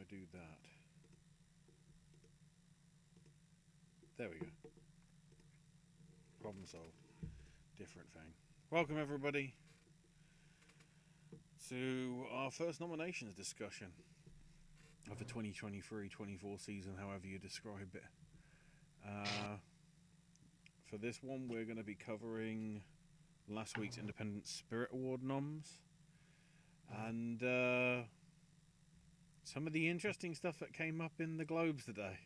I do that? There we go. Problem solved. Different thing. Welcome, everybody, to our first nominations discussion of the 2023-24 season, however you describe it. For this one, we're going to be covering last week's Independent Spirit Award noms and some of the interesting stuff that came up in the Globes today.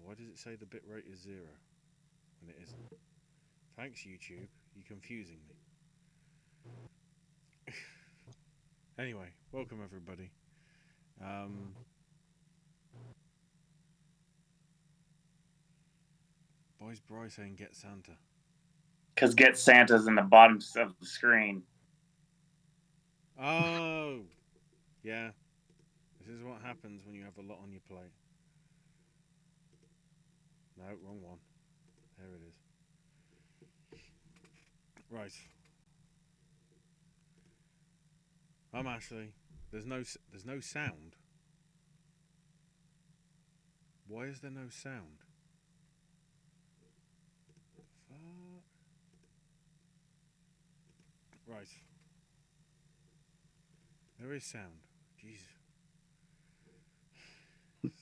Why does it say the bitrate is 0 when it isn't? Thanks, YouTube. You're confusing me. Anyway, welcome everybody. Why is Bryce saying get Santa? Because get Santa's in the bottom of the screen. Oh, yeah. This is what happens when you have a lot on your plate. No, wrong one. There it is. Right. Ashley. There's no sound. Why is there no sound? Right. There is sound. Jesus.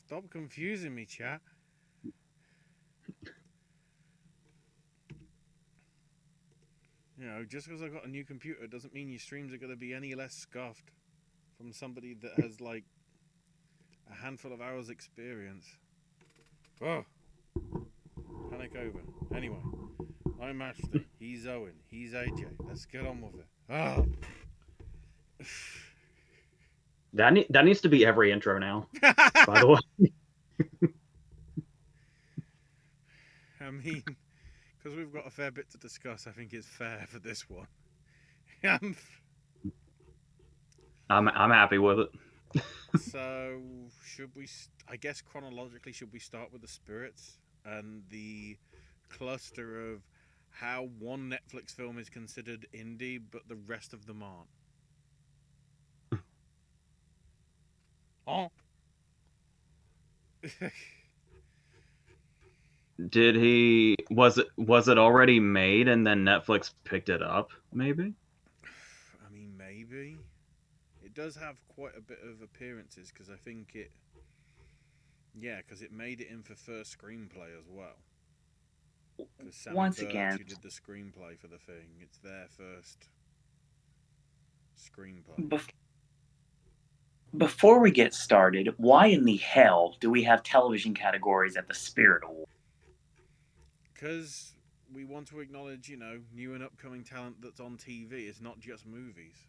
Stop confusing me, chat. You know, just because I got a new computer doesn't mean your streams are going to be any less scuffed from somebody that has, like, a handful of hours experience. Oh! Panic over. Anyway, I'm Ashley. He's Owen. He's AJ. Let's get on with it. Oh! That needs to be every intro now, by the way. I mean, because we've got a fair bit to discuss, I think it's fair for this one. I'm happy with it. So, should we, I guess chronologically, should we start with the spirits and the cluster of how one Netflix film is considered indie, but the rest of them aren't? Oh. Was it already made and then Netflix picked it up, maybe? I mean, maybe. It does have quite a bit of appearances, because I think it made it in for first screenplay as well. Once again, who did the screenplay for the thing. It's their first screenplay. Before we get started, why in the hell do we have television categories at the Spirit Award? Because we want to acknowledge, new and upcoming talent that's on TV. It's not just movies.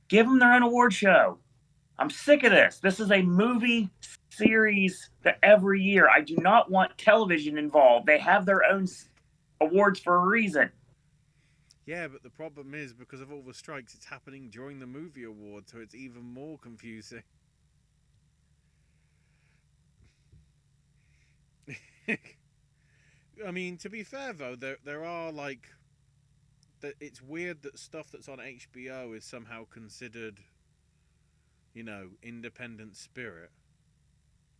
Give them their own award show. I'm sick of this. This is a movie series that every year. I do not want television involved. They have their own awards for a reason. Yeah, but the problem is, because of all the strikes, it's happening during the movie award, so it's even more confusing. I mean, to be fair, though, there are, like... It's weird that stuff that's on HBO is somehow considered, independent spirit.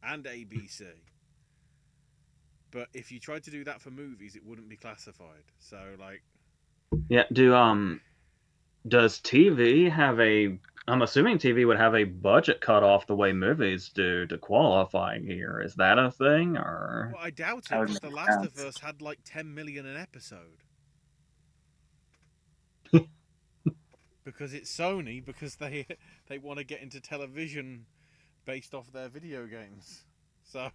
And ABC. But if you tried to do that for movies, it wouldn't be classified. So, like... Yeah, does TV have I'm assuming TV would have a budget cutoff the way movies do to qualify here. Is that a thing, or? Well, I doubt it, because The Last of Us had like 10 million an episode. Because it's Sony, because they want to get into television based off their video games. So,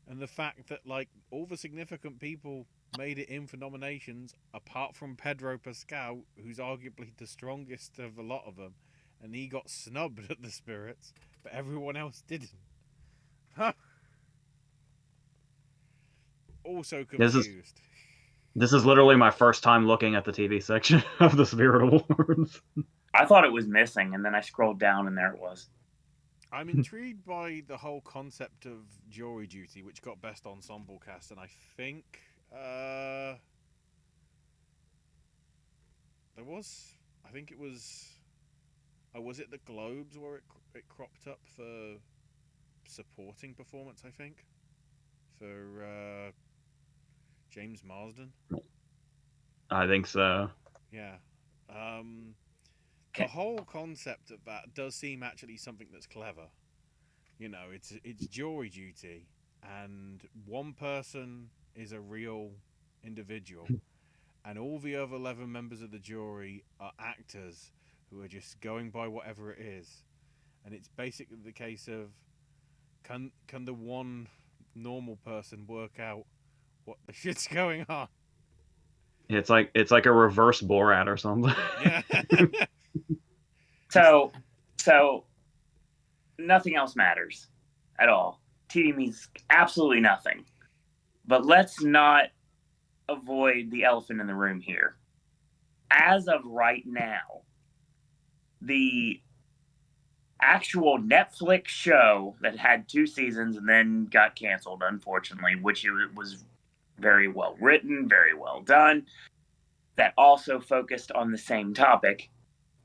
and the fact that, like, all the significant people made it in for nominations, apart from Pedro Pascal, who's arguably the strongest of a lot of them, and he got snubbed at the Spirits, but everyone else didn't. Also confused. This is literally my first time looking at the TV section of the Spirit Awards. I thought it was missing, and then I scrolled down, and there it was. I'm intrigued by the whole concept of jury duty, which got Best Ensemble Cast, and I think there was, I think it was, oh, was it the Globes where it cropped up for supporting performance? I think for James Marsden. I think so. Yeah. The whole concept of that does seem actually something that's clever. You know, it's jury duty, and one person is a real individual, and all the other 11 members of the jury are actors who are just going by whatever it is. And it's basically the case of can the one normal person work out what the shit's going on? It's like a reverse Borat or something. Yeah. So nothing else matters at all. TV means absolutely nothing. But let's not avoid the elephant in the room here. As of right now, the actual Netflix show that had 2 seasons and then got canceled, unfortunately, which it was very well written, very well done, that also focused on the same topic,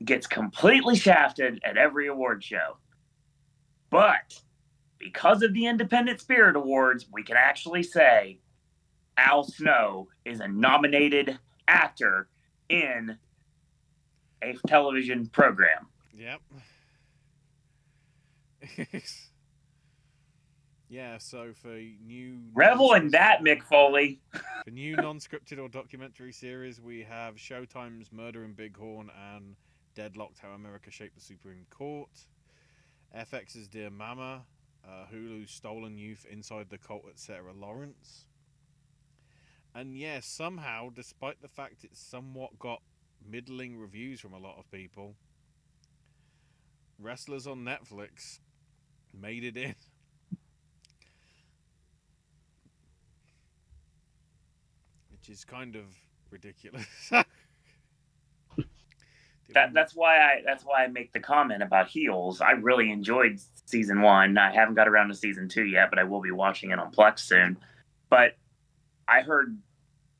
gets completely shafted at every award show. But because of the Independent Spirit Awards, we can actually say Al Snow is a nominated actor in a television program. Yep. Yeah, so for new... Revel in that, Mick Foley. For new non-scripted or documentary series, we have Showtime's Murder in Bighorn and Deadlocked: How America Shaped the Supreme Court, FX's Dear Mama, Hulu's Stolen Youth: Inside the Cult at Sarah Lawrence. And yeah, somehow, despite the fact it's somewhat got middling reviews from a lot of people, Wrestlers on Netflix made it in. Which is kind of ridiculous. That's why I make the comment about Heels. I really enjoyed season 1. I haven't got around to season 2 yet, but I will be watching it on Plex soon. But I heard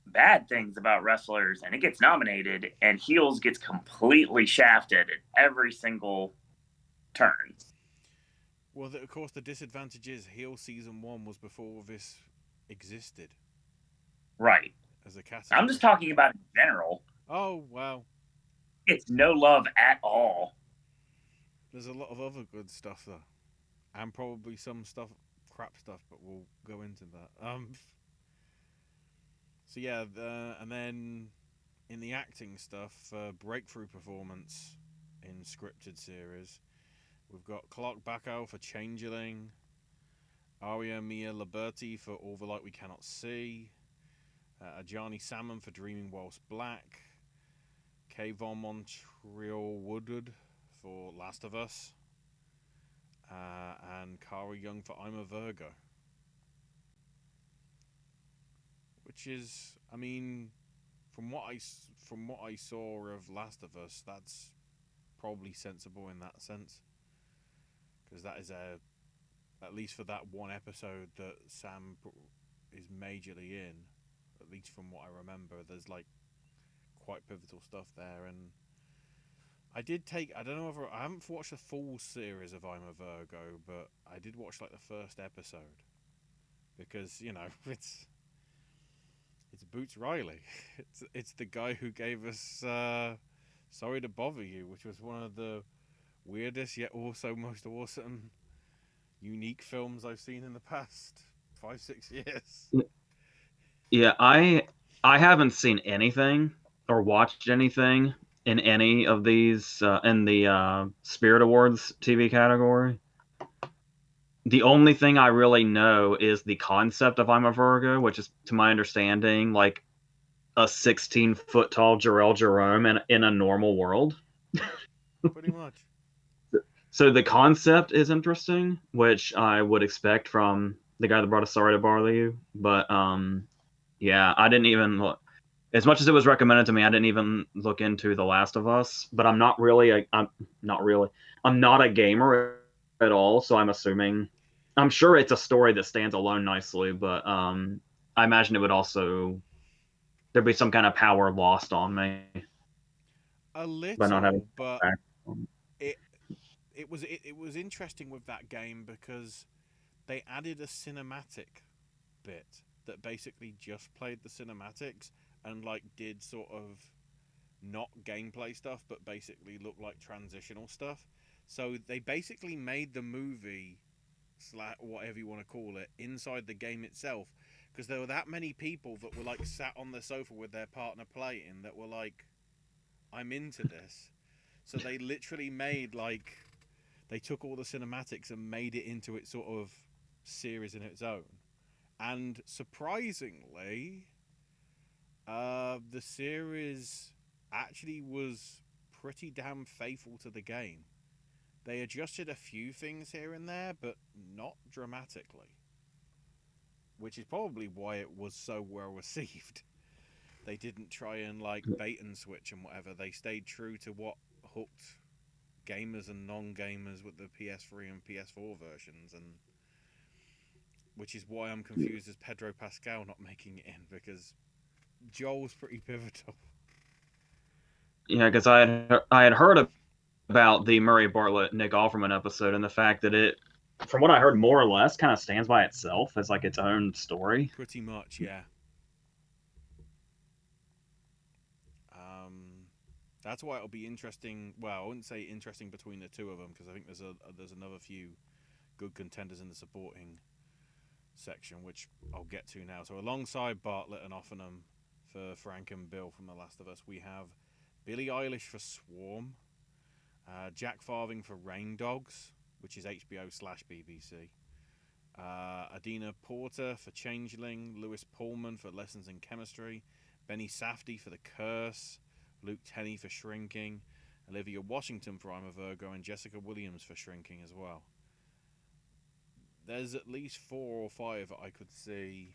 bad things about Wrestlers, and it gets nominated, and Heels gets completely shafted at every single turn. Well, of course, the disadvantage is Heel season 1 was before this existed. Right. As a category. I'm just talking about in general. Oh, wow. It's no love at all. There's a lot of other good stuff, though. And probably some crap stuff, but we'll go into that. So yeah, and then in the acting stuff, breakthrough performance in scripted series, we've got Clark Bacall for Changeling, Aria Mia Liberti for All the Light We Cannot See, Ajani Salmon for Dreaming Whilst Black, Kayvon Montreal Woodard for Last of Us, and Kara Young for I'm a Virgo. Which is, I mean, from what I saw of Last of Us, that's probably sensible in that sense, because that is at least for that one episode that Sam is majorly in, at least from what I remember, there's like quite pivotal stuff there. And I don't know if I haven't watched the full series of I'm a Virgo, but I did watch like the first episode, because, you know, it's Boots Riley. It's the guy who gave us Sorry to Bother You, which was one of the weirdest yet also most awesome, unique films I've seen in the past 5-6 years. Yeah, I haven't seen anything or watched anything in any of these in the Spirit Awards TV category. The only thing I really know is the concept of I'm a Virgo, which is, to my understanding, like a 16-foot tall Jarrell Jerome in a normal world. Pretty much. So the concept is interesting, which I would expect from the guy that brought us Sorry to Bother You. But yeah, I didn't even look. As much as it was recommended to me, I didn't even look into The Last of Us. But I'm not a gamer at all, so I'm sure it's a story that stands alone nicely, but I imagine it would also, there'd be some kind of power lost on me. A by not having little, but back. it it was interesting with that game because they added a cinematic bit that basically just played the cinematics and like did sort of not gameplay stuff but basically looked like transitional stuff. So they basically made the movie slash whatever you want to call it inside the game itself, because there were that many people that were like sat on the sofa with their partner playing that were like, I'm into this. So they literally made like, they took all the cinematics and made it into its sort of series in its own. And surprisingly, the series actually was pretty damn faithful to the game. They adjusted a few things here and there, but not dramatically, which is probably why it was so well received. They didn't try and like bait and switch and whatever. They stayed true to what hooked gamers and non-gamers with the PS3 and PS4 versions, and which is why I'm confused as Pedro Pascal not making it in, because Joel's pretty pivotal. Yeah, because I had heard about the Murray Bartlett Nick Offerman episode and the fact that it, from what I heard, more or less kind of stands by itself as like its own story. Pretty much, yeah. That's why it'll be interesting. Well, I wouldn't say interesting between the two of them, because I think there's another few good contenders in the supporting section, which I'll get to now. So alongside Bartlett and Offerman for Frank and Bill from The Last of Us, we have Billie Eilish for Swarm, Jack Farthing for Rain Dogs, which is HBO/BBC, Adina Porter for Changeling, Lewis Pullman for Lessons in Chemistry, Benny Safdie for The Curse, Luke Tenney for Shrinking, Olivia Washington for I'm a Virgo, and Jessica Williams for Shrinking as well. There's at least 4 or 5 that I could see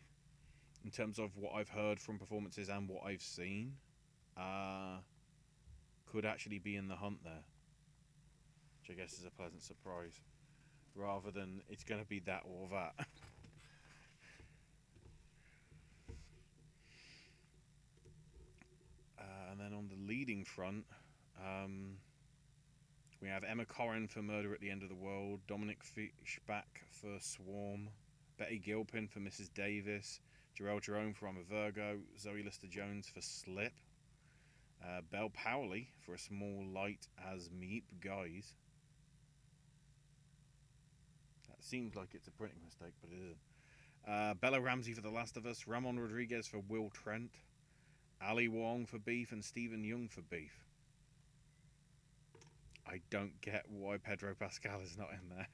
in terms of what I've heard from performances and what I've seen could actually be in the hunt there, which I guess is a pleasant surprise, rather than it's going to be that or that. And then on the leading front, we have Emma Corrin for Murder at the End of the World, Dominic Fishback for Swarm, Betty Gilpin for Mrs. Davis, Jarell Jerome for I'm a Virgo, Zoe Lister-Jones for Slip, Belle Powley for A Small Light as Meep Guys. That seems like it's a printing mistake, but it isn't. Bella Ramsey for The Last of Us, Ramon Rodriguez for Will Trent, Ali Wong for Beef, and Stephen Young for Beef. I don't get why Pedro Pascal is not in there.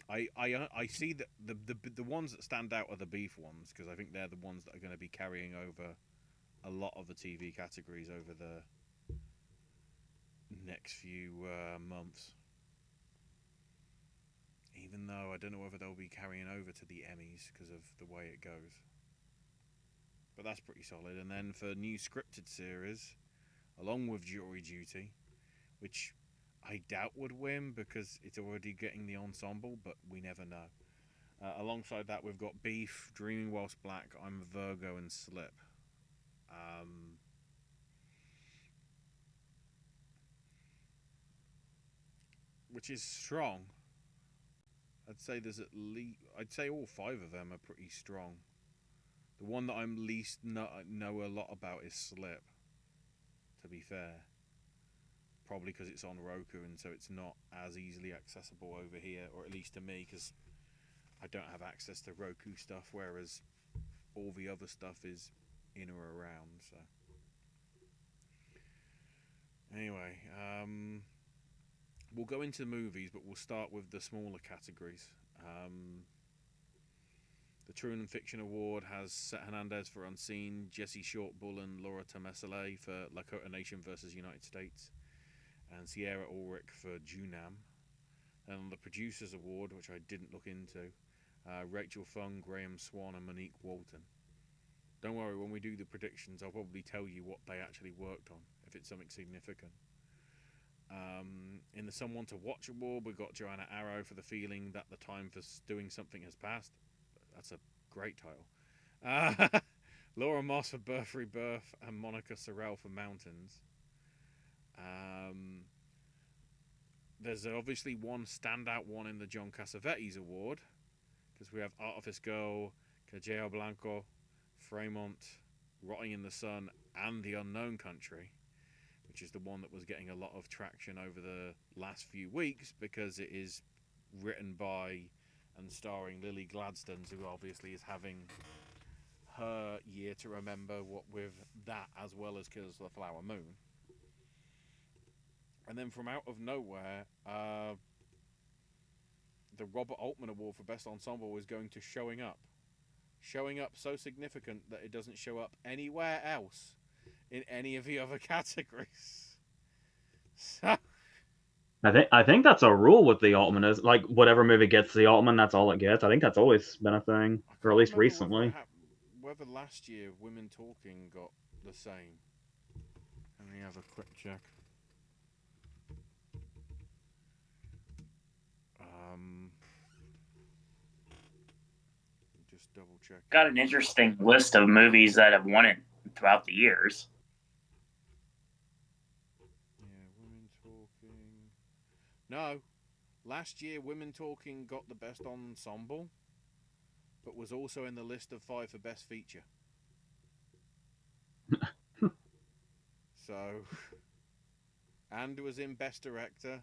I see that the ones that stand out are the Beef ones, because I think they're the ones that are going to be carrying over a lot of the TV categories over the next few months. Even though I don't know whether they'll be carrying over to the Emmys because of the way it goes. But that's pretty solid. And then for new scripted series, along with Jury Duty, which I doubt would win because it's already getting the ensemble, but we never know. Alongside that, we've got Beef, Dreaming Whilst Black, I'm a Virgo, and Slip. Which is strong. I'd say there's at least, I'd say all 5 of them are pretty strong. The one that I'm least know a lot about is Slip, to be fair. Probably because it's on Roku and so it's not as easily accessible over here, or at least to me, because I don't have access to Roku stuff, whereas all the other stuff is in or around. So anyway, we'll go into movies, but we'll start with the smaller categories. The True and Fiction Award has Seth Hernandez for Unseen, Jesse Short-Bull and Laura Tomasale for Lakota Nation vs. United States, and Sierra Ulrich for Junam. And on the Producers Award, which I didn't look into, Rachel Fung, Graham Swan and Monique Walton. Don't worry, when we do the predictions, I'll probably tell you what they actually worked on, if it's something significant. In the Someone to Watch Award, we got Joanna Arrow for The Feeling That the Time for Doing Something Has Passed. That's a great title. Laura Moss for Birth Rebirth and Monica Sorrell for Mountains. There's obviously one standout one in the John Cassavetes Award, because we have Artifice Girl, Cajeo Blanco, Fremont, Rotting in the Sun, and The Unknown Country, which is the one that was getting a lot of traction over the last few weeks because it is written by and starring Lily Gladstone, who obviously is having her year to remember, what with that as well as Killers of the Flower Moon. And then from out of nowhere, the Robert Altman Award for Best Ensemble is going to Showing Up. Showing Up so significant that it doesn't show up anywhere else in any of the other categories. So, I think that's a rule with the Altman, is like whatever movie gets the Altman, that's all it gets. I think that's always been a thing, or at least recently. Whether last year Women Talking got the same. Let me have a quick check. Just double check. Got an interesting list of movies that have won it throughout the years. Yeah, Women Talking. No, last year Women Talking got the Best Ensemble, but was also in the list of 5 for Best Feature. So, and was in Best Director,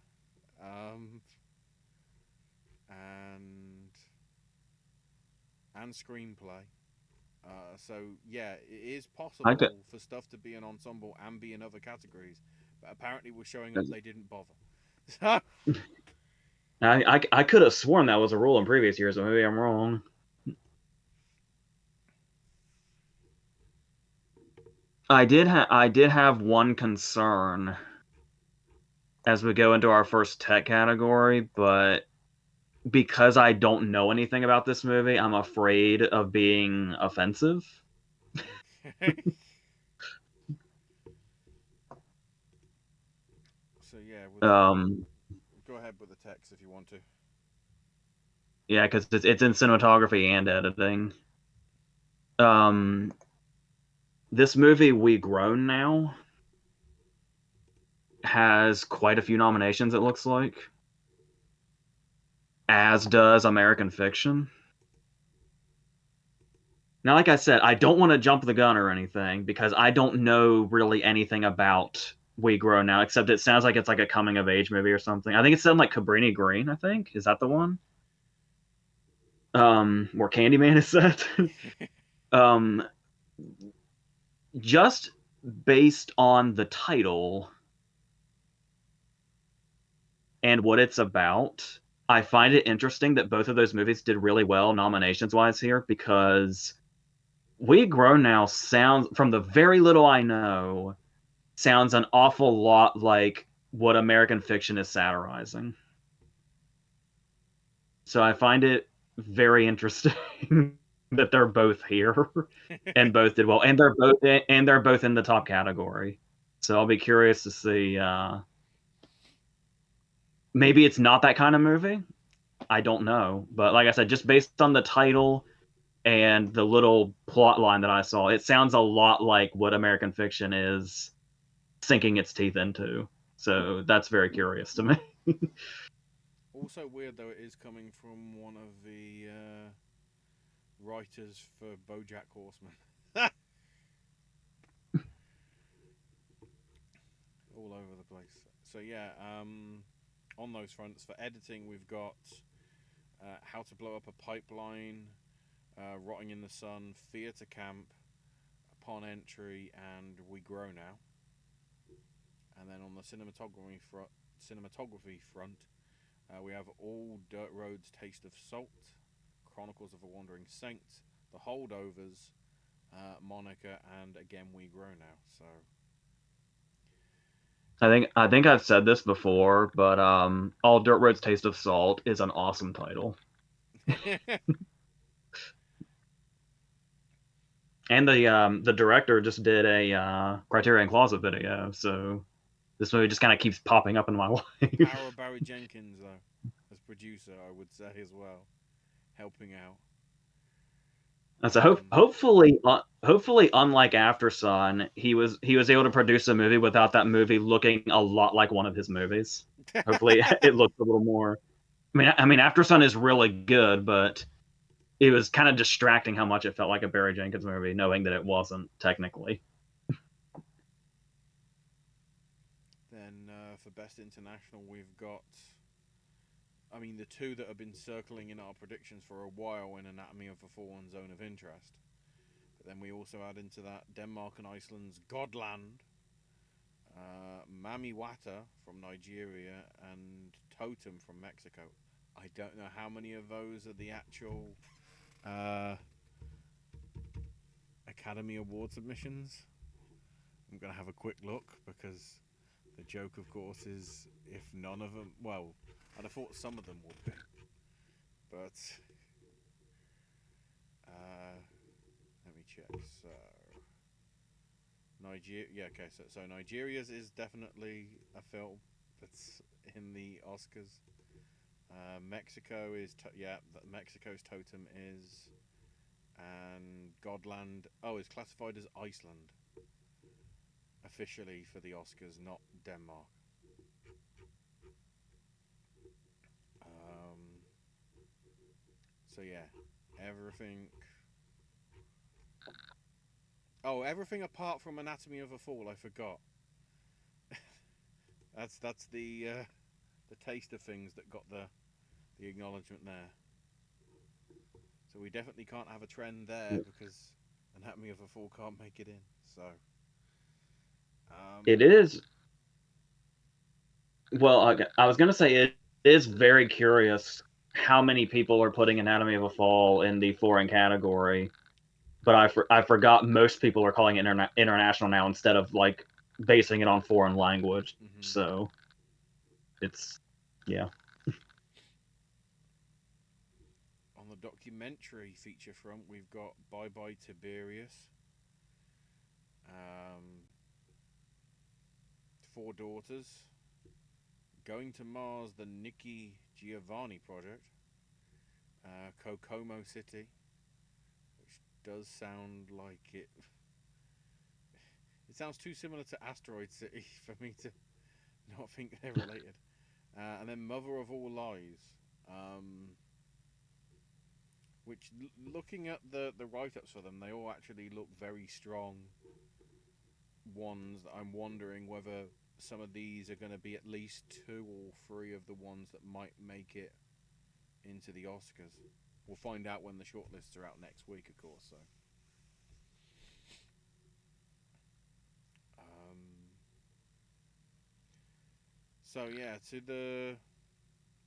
and screenplay. So yeah, it is possible for stuff to be an ensemble and be in other categories, but apparently we're showing up they didn't bother. So I could have sworn that was a rule in previous years, but maybe I'm wrong. I did have one concern as we go into our first tech category, but because I don't know anything about this movie, I'm afraid of being offensive. Okay. So yeah, go ahead with the text if you want to. Yeah, because it's in cinematography and editing. This movie, We Grown Now, has quite a few nominations, it looks like. As does American Fiction. Now, like I said, I don't want to jump the gun or anything, because I don't know really anything about We Grow Now, except it sounds like it's like a coming-of-age movie or something. I think it's in like Cabrini Green, I think. Is that the one? Where Candyman is set. Just based on the title and what it's about, I find it interesting that both of those movies did really well nominations-wise here, because We Grow Now sounds, from the very little I know, sounds an awful lot like what American Fiction is satirizing. So I find it very interesting that they're both here and both did well, and they're both in the top category. So I'll be curious to see. Maybe it's not that kind of movie. I don't know, but like I said, just based on the title and the little plot line that I saw, it sounds a lot like what American Fiction is sinking its teeth into. So that's very curious to me. Also weird though, it is coming from one of the writers for BoJack Horseman. All over the place. So yeah, on those fronts, for editing we've got How to Blow Up a Pipeline, Rotting in the Sun, Theatre Camp, Upon Entry, and We Grow Now. And then on the cinematography front, we have All Dirt Roads Taste of Salt, Chronicles of a Wandering Saint, The Holdovers, Monica, and again We Grow Now. So I think I've said this before, but All Dirt Roads Taste of Salt is an awesome title. And the director just did a Criterion Closet video, so this movie just kind of keeps popping up in my life. Power Barry Jenkins, though, as producer, I would say as well, helping out. And so hopefully, unlike After Sun, he was able to produce a movie without that movie looking a lot like one of his movies. Hopefully, it looks a little more. I mean, After Sun is really good, but it was kind of distracting how much it felt like a Barry Jenkins movie, knowing that it wasn't technically. Then for best international, we've got. I mean, the two that have been circling in our predictions for a while in Anatomy of a Fall and Zone of Interest. But then we also add into that Denmark and Iceland's Godland, Mami Wata from Nigeria, and Totem from Mexico. I don't know how many of those are the actual Academy Award submissions. I'm going to have a quick look because the joke, of course, is if none of them. Well, I'd have thought some of them would be. But let me check. So Nigeria, yeah, okay. So Nigeria's is definitely a film that's in the Oscars. Mexico is Mexico's Totem is, and Godland. Oh, is classified as Iceland officially for the Oscars, not Denmark. So yeah, everything. Oh, everything apart from Anatomy of a Fall, I forgot. that's the taste of things that got the acknowledgement there. So we definitely can't have a trend there because Anatomy of a Fall can't make it in. So It is. Well, I was going to say it is very curious how many people are putting Anatomy of a Fall in the foreign category, but I forgot most people are calling it international now instead of like basing it on foreign language. Mm-hmm. So it's yeah. On the documentary feature front, we've got Bye Bye Tiberius, Four Daughters, Going to Mars, the Nikki Giovanni project, Kokomo City, which does sound like it. It sounds too similar to Asteroid City for me to not think they're related. And then Mother of All Lies, which looking at the write-ups for them, they all actually look very strong ones. I'm wondering whether some of these are going to be at least 2 or 3 of the ones that might make it into the Oscars. We'll find out when the shortlists are out next week, of course. So yeah,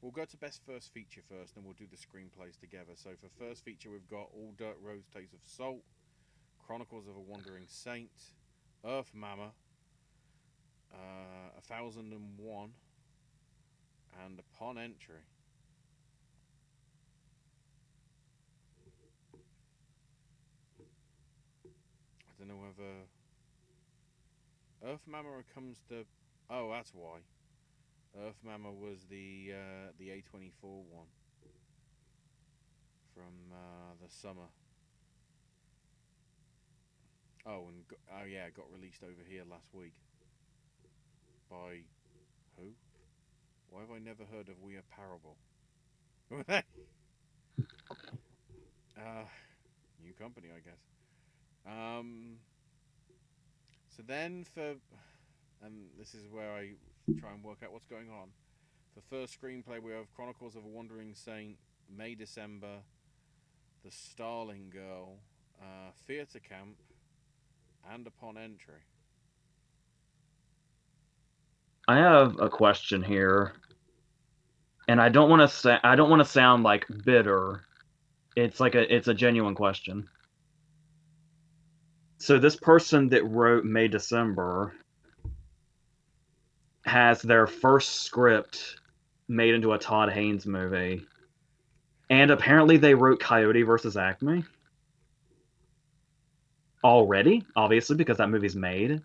we'll go to best first feature first, and we'll do the screenplays together. So for first feature, we've got All Dirt Roads Taste of Salt, Chronicles of a Wandering Saint, Earth Mama, 1001, and Upon Entry. I don't know whether Earth Mama comes to. Oh, that's why. Earth Mama was the A24 one from the summer. Oh, and it got released over here last week. By who? Why have I never heard of We Are Parable? New company, I guess. So then and this is where I try and work out what's going on. For first screenplay, we have Chronicles of a Wandering Saint, May December, The Starling Girl, Theatre Camp, and Upon Entry. I have a question here, and I don't want to sound like bitter. It's a genuine question. So this person that wrote May December has their first script made into a Todd Haynes movie, and apparently they wrote Coyote versus Acme already, obviously because that movie's made.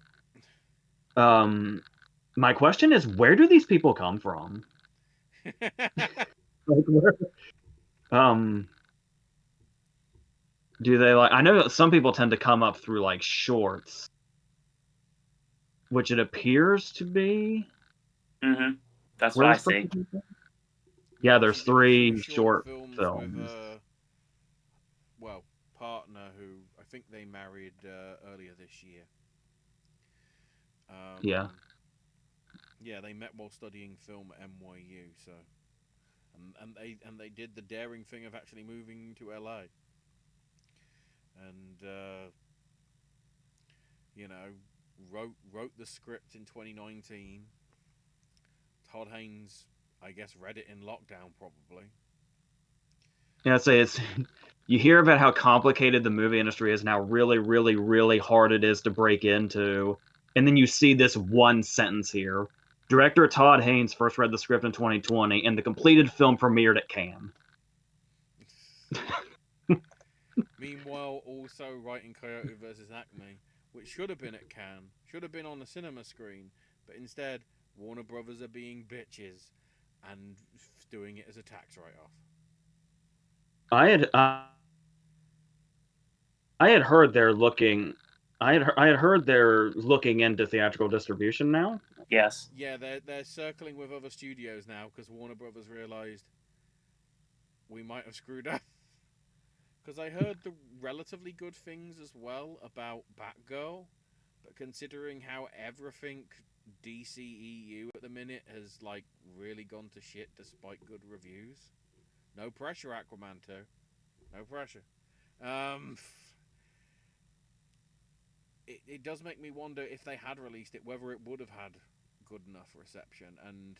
My question is, where do these people come from? Like, where, Do they like? I know that some people tend to come up through like shorts, which it appears to be. Mm-hmm. That's Where what I this see. person? Yeah, Yeah, there's she did a few 3 short short films with films. her, well, partner who I think they married earlier this year. Yeah. Yeah, they met while studying film at NYU. So, and they did the daring thing of actually moving to LA, and you know, wrote the script in 2019. Todd Haynes, I guess, read it in lockdown probably. Yeah, I'd say it's. You hear about how complicated the movie industry is now, really, really, really hard it is to break into, and then you see this one sentence here. Director Todd Haynes first read the script in 2020, and the completed film premiered at Cannes. Meanwhile, also writing Coyote versus Acme, which should have been at Cannes, should have been on the cinema screen, but instead Warner Brothers are being bitches and doing it as a tax write-off. I had heard they're looking. I had heard they're looking into theatrical distribution now. Yes. Yeah, they're circling with other studios now because Warner Brothers realized we might have screwed up. Because I heard the relatively good things as well about Batgirl, but considering how everything DCEU at the minute has like really gone to shit despite good reviews. No pressure, Aquaman 2. No pressure. It does make me wonder if they had released it, whether it would have had good enough reception. And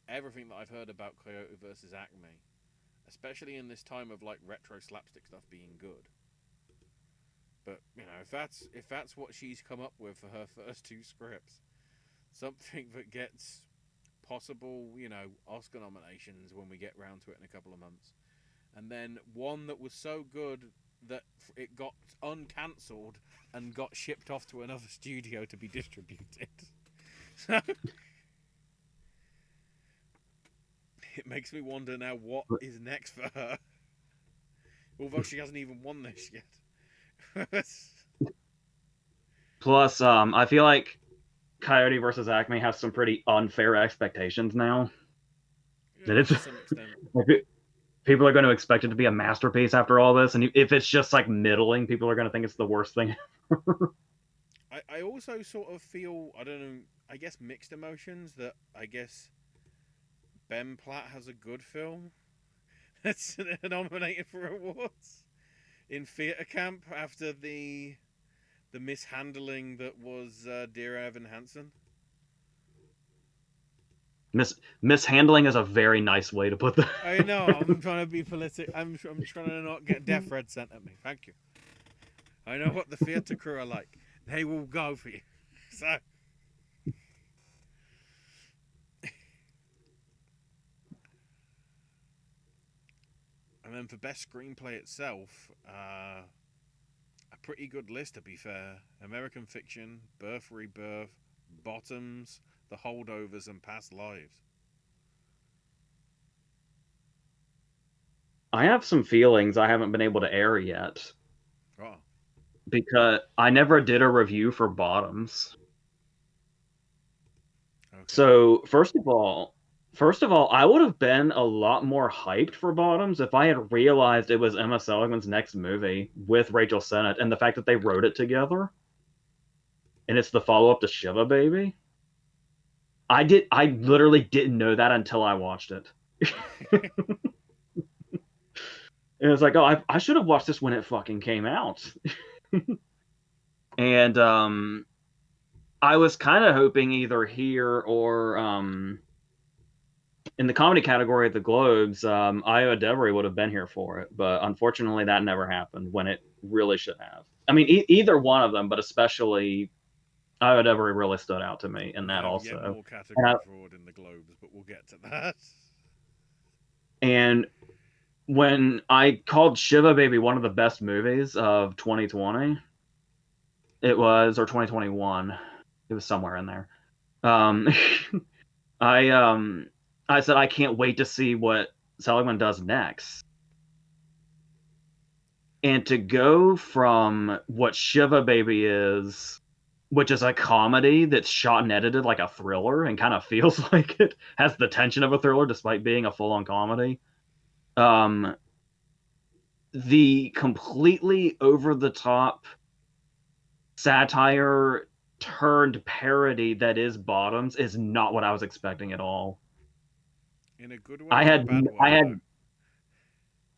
everything that I've heard about Coyote versus Acme, especially in this time of like retro slapstick stuff being good. But you know, if that's what she's come up with for her first 2 scripts, something that gets possible, you know, Oscar nominations when we get round to it in a couple of months, and then one that was so good that it got uncancelled and got shipped off to another studio to be distributed. So it makes me wonder now what is next for her. Although she hasn't even won this yet. Plus, I feel like Coyote versus Acme has some pretty unfair expectations now. That Yeah, it's to some extent. people are going to expect it to be a masterpiece after all this, and if it's just like middling, people are going to think it's the worst thing. I also sort of feel, I don't know, I guess mixed emotions that I guess Ben Platt has a good film that's nominated for awards in theatre camp after the mishandling that was Dear Evan Hansen. Mishandling is a very nice way to put that. I know, I'm trying to be politic. I'm trying to not get death threats sent at me. Thank you. I know what the theatre crew are like. They will go for you. So. And then for best screenplay itself, a pretty good list to be fair. American Fiction, Birth Rebirth, Bottoms, The Holdovers, and Past Lives. I have some feelings I haven't been able to air yet. Oh. Because I never did a review for Bottoms. Okay. So first of all, I would have been a lot more hyped for Bottoms if I had realized it was Emma Seligman's next movie with Rachel Sennett, and the fact that they wrote it together, and it's the follow-up to Shiva Baby. I literally didn't know that until I watched it. And it's like, oh, I should have watched this when it fucking came out. And I was kind of hoping either here or in the comedy category at the Globes, Io Devery would have been here for it, but unfortunately that never happened when it really should have. I mean, either one of them, but especially Io Devery really stood out to me in that also. Yet more category fraud in the Globes, but we'll get to that. And when I called Shiva Baby one of the best movies of 2020, it was, or 2021, it was somewhere in there. I said I can't wait to see what Seligman does next. And to go from what Shiva Baby is, which is a comedy that's shot and edited like a thriller and kind of feels like it has the tension of a thriller despite being a full-on comedy. The completely over-the-top satire turned parody that is Bottoms is not what I was expecting at all. In a good way I or a had bad way? I had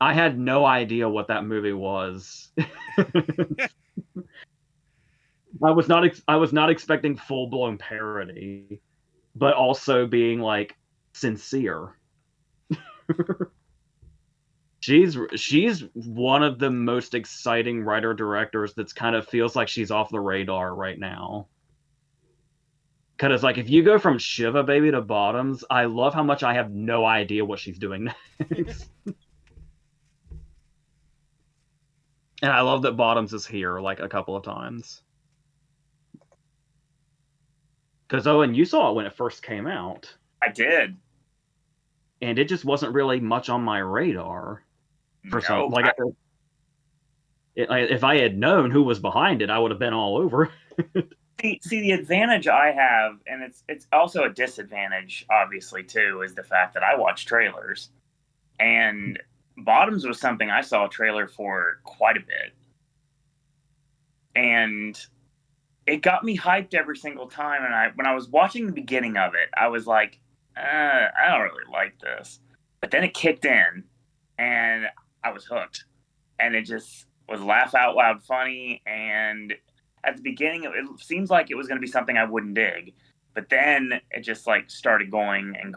I had no idea what that movie was. I was not expecting full-blown parody, but also being like sincere. She's one of the most exciting writer directors that's kind of feels like she's off the radar right now. Because like if you go from Shiva Baby to Bottoms, I love how much I have no idea what she's doing next. And I love that Bottoms is here like a couple of times. Because Owen, you saw it when it first came out. I did. And it just wasn't really much on my radar. For some, like, if I had known who was behind it, I would have been all over. See, the advantage I have, and it's also a disadvantage, obviously, too, is the fact that I watch trailers. And Bottoms was something I saw a trailer for quite a bit. And it got me hyped every single time. And when I was watching the beginning of it, I was like, I don't really like this. But then it kicked in, and I was hooked. And it just was laugh out loud funny. And at the beginning, it seems like it was going to be something I wouldn't dig. But then it just like started going, and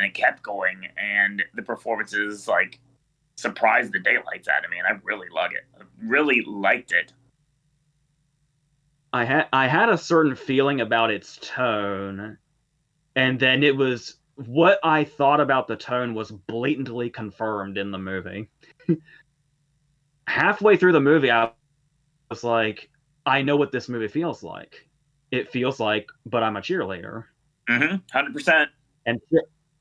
it kept going. And the performances like surprised the daylights out of me. And I really really liked it. I had a certain feeling about its tone, and then it was what I thought about the tone was blatantly confirmed in the movie. Halfway through the movie, I was like, I know what this movie feels like. It feels like, but I'm a cheerleader. 100%. And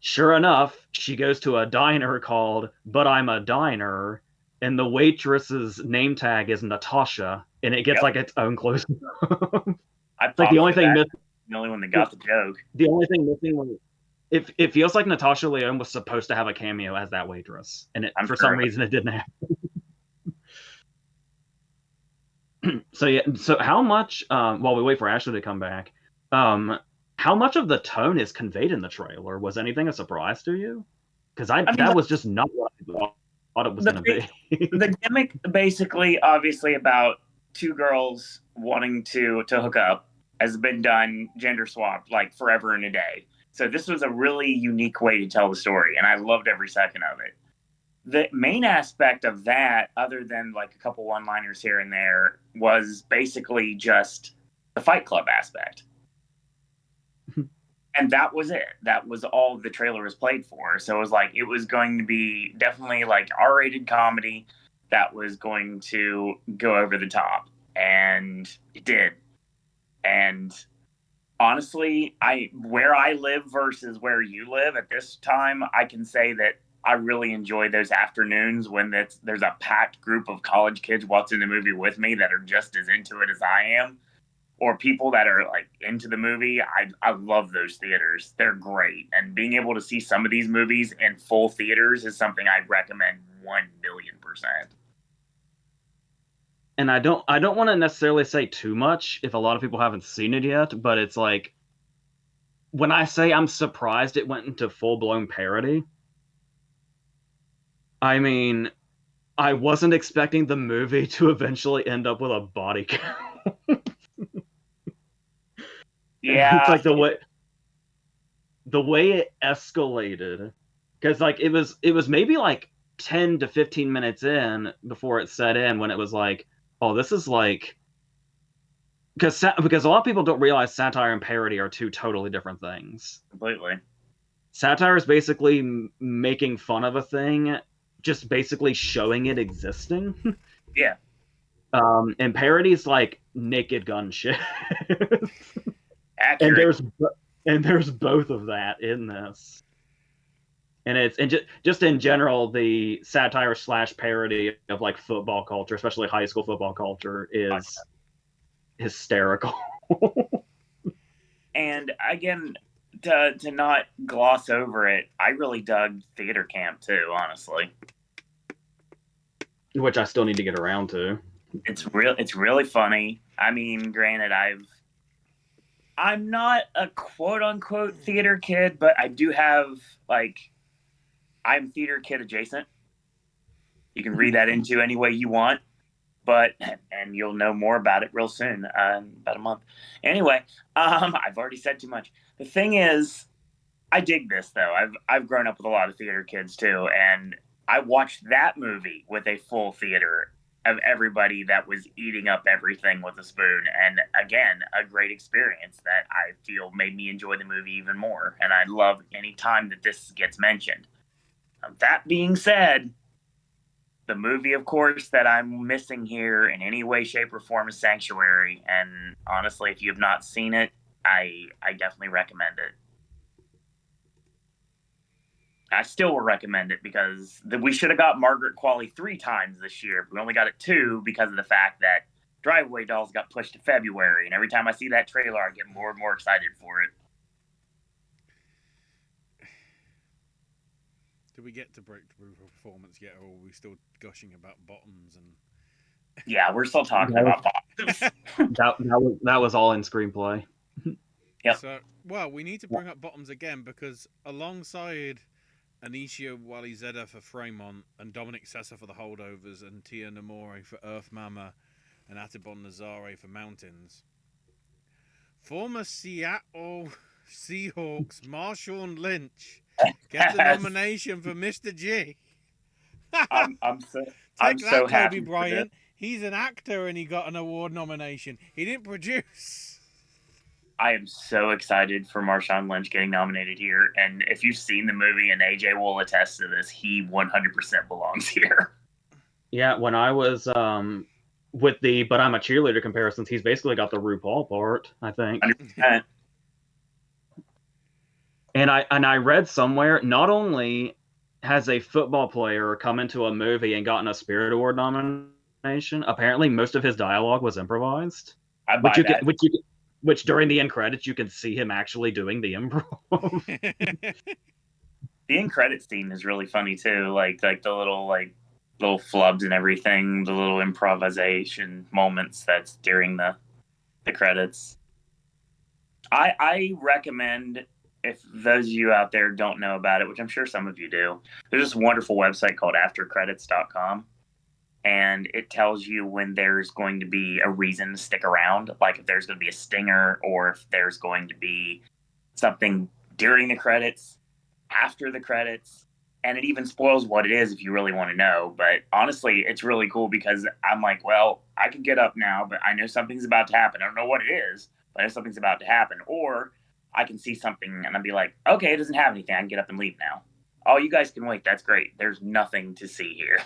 sure enough, she goes to a diner called But I'm a Diner, and the waitress's name tag is Natasha, and it gets like its own close. It's like the only thing missing. The only one that got the joke. The only thing missing was it feels like Natasha Lyonne was supposed to have a cameo as that waitress, and for some reason it didn't happen. So how much? While we wait for Ashley to come back, how much of the tone is conveyed in the trailer? Was anything a surprise to you? Because that was just not what I thought it was going to be. The gimmick, basically, obviously, about two girls wanting to hook up, has been done gender swapped like forever and a day. So this was a really unique way to tell the story, and I loved every second of it. The main aspect of that, other than like a couple one-liners here and there, was basically just the Fight Club aspect. And that was it. That was all the trailer was played for. So it was going to be definitely like R-rated comedy that was going to go over the top. And it did. And honestly, where I live versus where you live at this time, I can say that I really enjoy those afternoons when there's a packed group of college kids watching the movie with me that are just as into it as I am, or people that are like into the movie. I love those theaters. They're great. And being able to see some of these movies in full theaters is something I'd recommend 1,000,000%. And I don't want to necessarily say too much if a lot of people haven't seen it yet, but it's like, when I say I'm surprised it went into full-blown parody, I mean, I wasn't expecting the movie to eventually end up with a body count. Yeah. It's like the way it escalated, because like it was maybe like 10 to 15 minutes in before it set in, when it was like, oh, this is like, because a lot of people don't realize satire and parody are two totally different things. Completely. Satire is basically making fun of a thing, just basically showing it existing. Yeah. And parody is like Naked Gun shit. Accurate. And there's both of that in this. And just in general, the satire / parody of like football culture, especially high school football culture, is hysterical. And again, to not gloss over it, I really dug theater camp too. Honestly, Which I still need to get around to. It's really funny. I mean, granted, I'm not a quote unquote theater kid, but I do have like I'm theater kid adjacent. You can read that into any way you want, and you'll know more about it real soon, about a month. Anyway, I've already said too much. The thing is, I dig this though. I've grown up with a lot of theater kids too, and I watched that movie with a full theater of everybody that was eating up everything with a spoon. And again, a great experience that I feel made me enjoy the movie even more. And I love any time that this gets mentioned. That being said, the movie, of course, that I'm missing here in any way, shape, or form is Sanctuary. And honestly, if you have not seen it, I definitely recommend it. I still will recommend it because we should have got Margaret Qualley 3 times this year. We only got it 2 because of the fact that Driveway Dolls got pushed to February. And every time I see that trailer, I get more and more excited for it. Did we get to breakthrough performance yet, or are we still gushing about bottoms and? Yeah, we're still talking about bottoms. that was all in screenplay. Yep. So, well, we need to bring up bottoms again because alongside Anisha Wally-Zeda for Fremont and Dominic Sessa for The Holdovers and Tia Nomori for Earth Mama and Atibon Nazare for Mountains, former Seattle Seahawks Marshawn Lynch gets a nomination for Mr. G. I'm so Kobe happy. Bryant. He's an actor and he got an award nomination. He didn't produce. I am so excited for Marshawn Lynch getting nominated here. And if you've seen the movie, and AJ will attest to this, he 100% belongs here. Yeah, when I was with the "But I'm a Cheerleader" comparisons, he's basically got the RuPaul part, I think. 100%. And I read somewhere, not only has a football player come into a movie and gotten a Spirit Award nomination, apparently most of his dialogue was improvised. I buy that. Which during the end credits you can see him actually doing the improv. The end credits scene is really funny too. Like the little flubs and everything, the little improvisation moments that's during the credits. I recommend, if those of you out there don't know about it, which I'm sure some of you do, there's this wonderful website called aftercredits.com. And it tells you when there's going to be a reason to stick around, like if there's going to be a stinger or if there's going to be something during the credits, after the credits, and it even spoils what it is if you really want to know. But honestly, it's really cool because I'm like, well, I can get up now, but I know something's about to happen. I don't know what it is, but I know something's about to happen. Or I can see something and I'll be like, okay, it doesn't have anything. I can get up and leave now. Oh, you guys can wait. That's great. There's nothing to see here.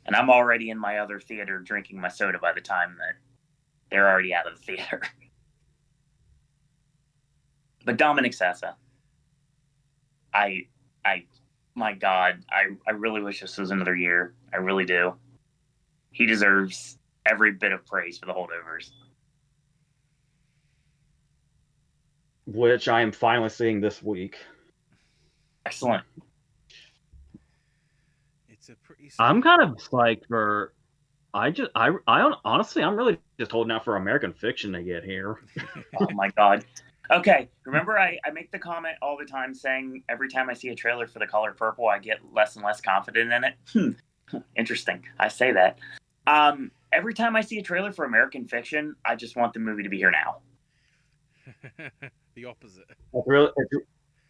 And I'm already in my other theater drinking my soda by the time that they're already out of the theater. But Dominic Sessa, my God, I really wish this was another year. I really do. He deserves every bit of praise for The Holdovers. Which I am finally seeing this week. Excellent. It's a pretty. I'm kind of psyched for. I honestly, I'm really just holding out for American Fiction to get here. Oh my God. Okay, remember I make the comment all the time saying every time I see a trailer for The Color Purple, I get less and less confident in it. Interesting. I say that. Every time I see a trailer for American Fiction, I just want the movie to be here now. The opposite.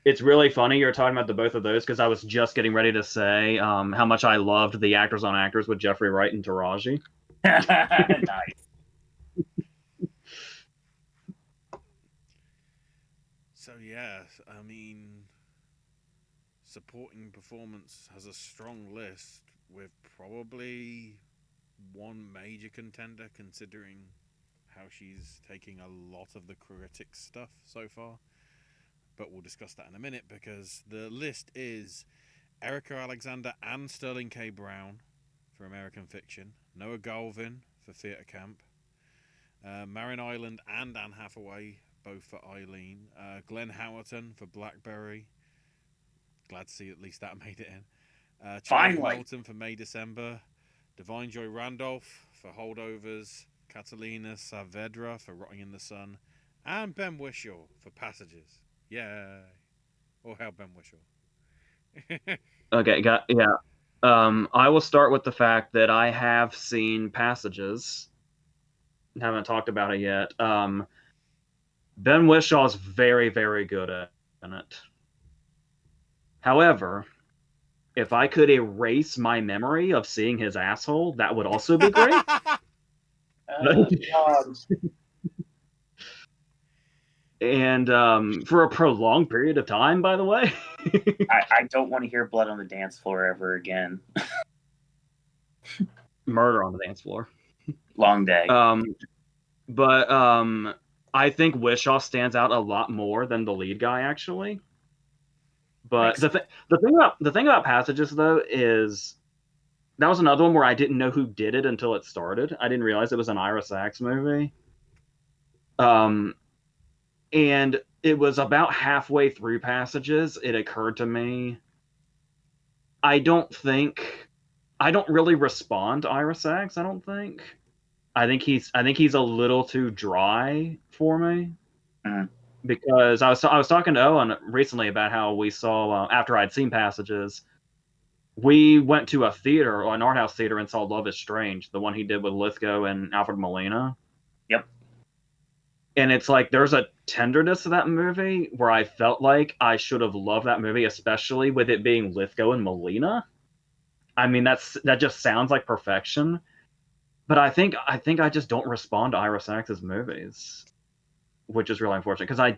It's really funny you're talking about the both of those because I was just getting ready to say how much I loved the Actors on Actors with Jeffrey Wright and Taraji. Nice. So yeah, I mean, supporting performance has a strong list with probably one major contender considering how she's taking a lot of the critics stuff so far. but we'll discuss that in a minute because the list is Erica Alexander and Sterling K. Brown for American Fiction, Noah Galvin for Theatre Camp, Marin Island and Anne Hathaway both for Eileen, Glenn Howerton for Blackberry. Glad to see at least that made it in. Charlie Finally. Melton for May December, Divine Joy Randolph for Holdovers, Catalina Saavedra for Rotting in the Sun, and Ben Whishaw for Passages. Yay! Or how Ben Whishaw. Okay, yeah. I will start with the fact that I have seen Passages. Haven't talked about it yet. Ben Whishaw is very, very good in it. However, if I could erase my memory of seeing his asshole, that would also be great. God. And for a prolonged period of time, by the way. I don't want to hear blood on the dance floor ever again. Murder on the dance floor. Long day. But I think Wishaw stands out a lot more than the lead guy, actually. But the thing about Passages, though, is that was another one where I didn't know who did it until it started. I didn't realize it was an Ira Sachs movie. And it was about halfway through Passages, it occurred to me, I don't really respond to Ira Sachs, I don't think. I think he's a little too dry for me. Because I was talking to Owen recently about how we saw, after I'd seen Passages, we went to a theater, or an art house theater, and saw Love is Strange, the one he did with Lithgow and Alfred Molina. Yep. And it's like there's a tenderness to that movie where I felt like I should have loved that movie, especially with it being Lithgow and Molina. I mean, that just sounds like perfection. But I think I just don't respond to Ira Sachs's movies, which is really unfortunate because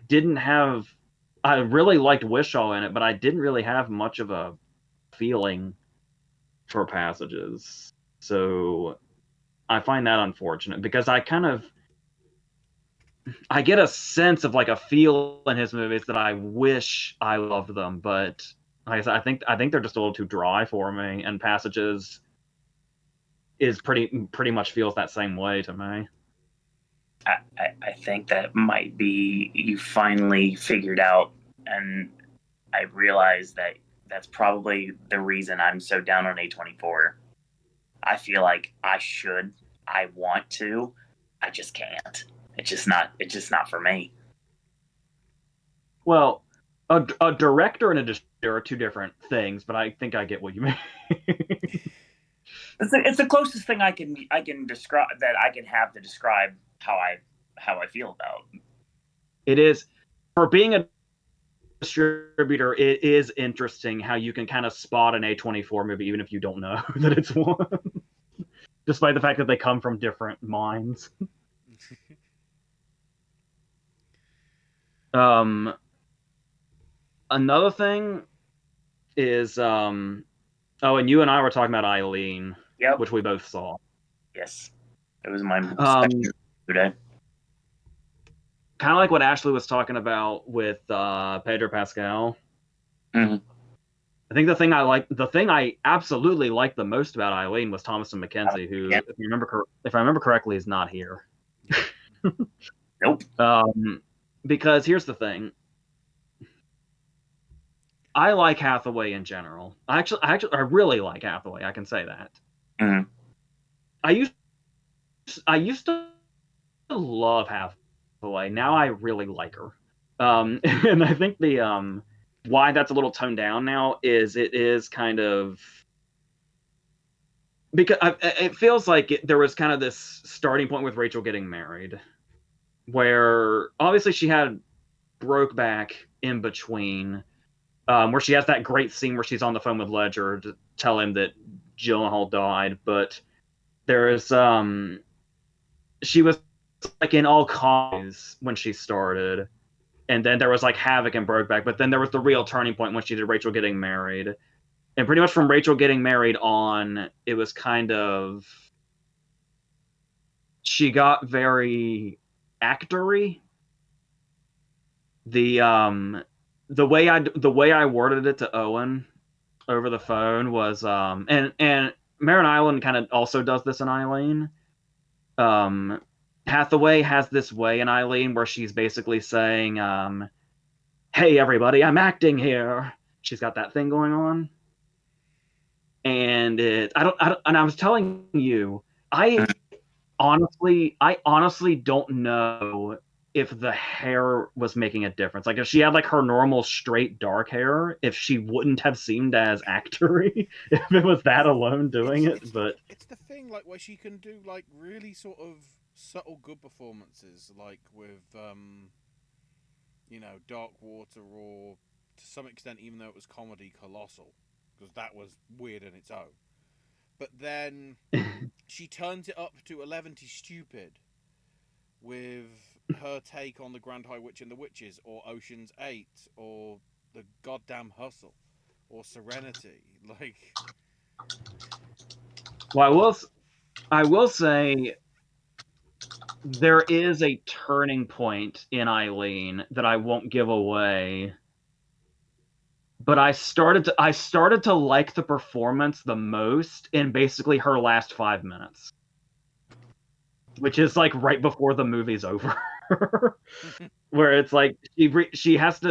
I really liked Wishaw in it, but I didn't really have much of a feeling for Passages. So I find that unfortunate because I get a sense of like a feel in his movies that I wish I loved them, but like I said, I think they're just a little too dry for me, and Passages is pretty much feels that same way to me. I think that might be you finally figured out, and I realized that that's probably the reason I'm so down on A24. I feel like I want to, I just can't. It's just not for me. Well, a director and a distributor are two different things, but I think I get what you mean. It's the closest thing I can describe that I can have to describe how I feel about. It is, for being a distributor, it is interesting how you can kind of spot an A24 movie even if you don't know that it's one, despite the fact that they come from different minds. Another thing is, and you and I were talking about Eileen, yep, which we both saw. Yes, it was my today. Kind of like what Ashley was talking about with Pedro Pascal. Mm-hmm. I think the thing I absolutely liked the most about Eileen was Thomasin McKenzie, who, if I remember correctly, is not here. Nope. Because here's the thing. I like Hathaway in general. I really like Hathaway. I can say that. Mm-hmm. I used to love Hathaway. Now I really like her. And I think the why that's a little toned down now is it is kind of because it feels like there was kind of this starting point with Rachel getting married, where obviously she had Brokeback in between. Where she has that great scene where she's on the phone with Ledger to tell him that Gyllenhaal died, but there is she was like in all comedies when she started, and then there was like Havoc and Brokeback, but then there was the real turning point when she did Rachel Getting Married, and pretty much from Rachel Getting Married on, it was kind of she got very actory. the way I worded it to Owen over the phone was and Marin Island kind of also does this in Eileen. Hathaway has this way in Eileen where she's basically saying, "Hey everybody, I'm acting here." She's got that thing going on, and and I was telling you, I honestly don't know if the hair was making a difference. Like if she had like her normal straight dark hair, if she wouldn't have seemed as actory if it was that alone doing but it's the thing like where she can do like really sort of subtle good performances, like with Dark Water, or to some extent, even though it was comedy, Colossal, because that was weird in its own. But then she turns it up to 11 Stupid with her take on the Grand High Witch and the Witches, or Ocean's 8, or The Goddamn Hustle, or Serenity. Like, well, I will say there is a turning point in Eileen that I won't give away. But I started to like the performance the most in basically her last 5 minutes, which is like right before the movie's over, where it's like she has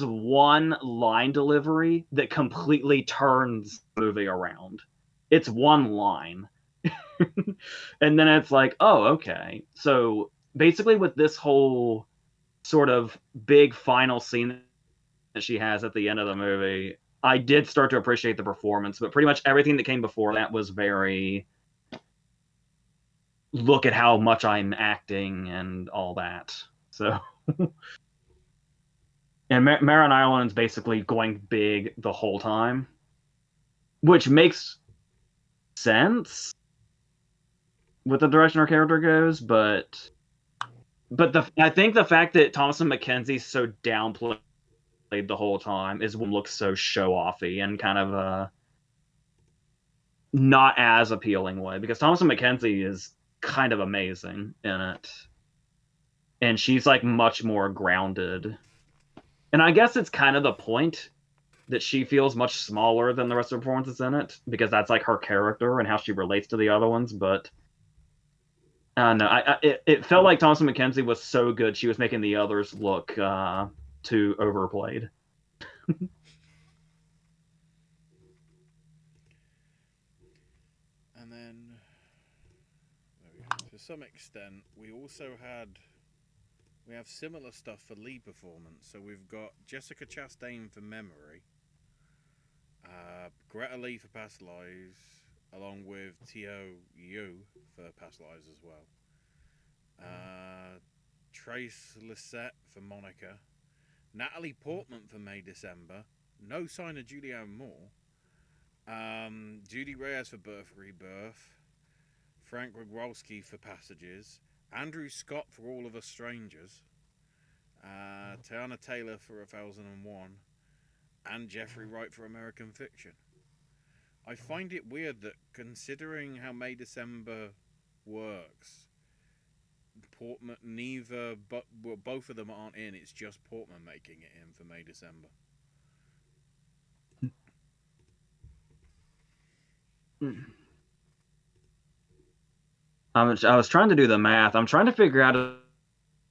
one line delivery that completely turns the movie around. It's one line. And then it's like, oh, okay. So basically with this whole sort of big final scene that she has at the end of the movie, I did start to appreciate the performance, but pretty much everything that came before that was very look at how much I'm acting and all that. So and Marin Island's basically going big the whole time, which makes sense with the direction her character goes, but I think the fact that Thomasin McKenzie's so downplayed the whole time is what looks so show-offy and kind of a not as appealing way, because Thomasin McKenzie is kind of amazing in it, and she's like much more grounded. And I guess it's kind of the point that she feels much smaller than the rest of the performances in it, because that's like her character and how she relates to the other ones. But I don't know. It felt like Thomasin McKenzie was so good, she was making the others look too overplayed. And then, to some extent, we have similar stuff for lead performance. So we've got Jessica Chastain for Memory, Greta Lee for Past Lives, along with Teo Yu for Past Lives as well. Trace Lysette for Monica, Natalie Portman for May December, no sign of Julianne Moore, Judy Reyes for Birth Rebirth, Frank Rogwolski for Passages, Andrew Scott for All of Us Strangers, Tiana Taylor for 1001, and Jeffrey Wright for American Fiction. I find it weird that, considering how May December works, Portman both of them aren't in. It's just Portman making it in for May December. I was trying to do the math. I'm trying to figure out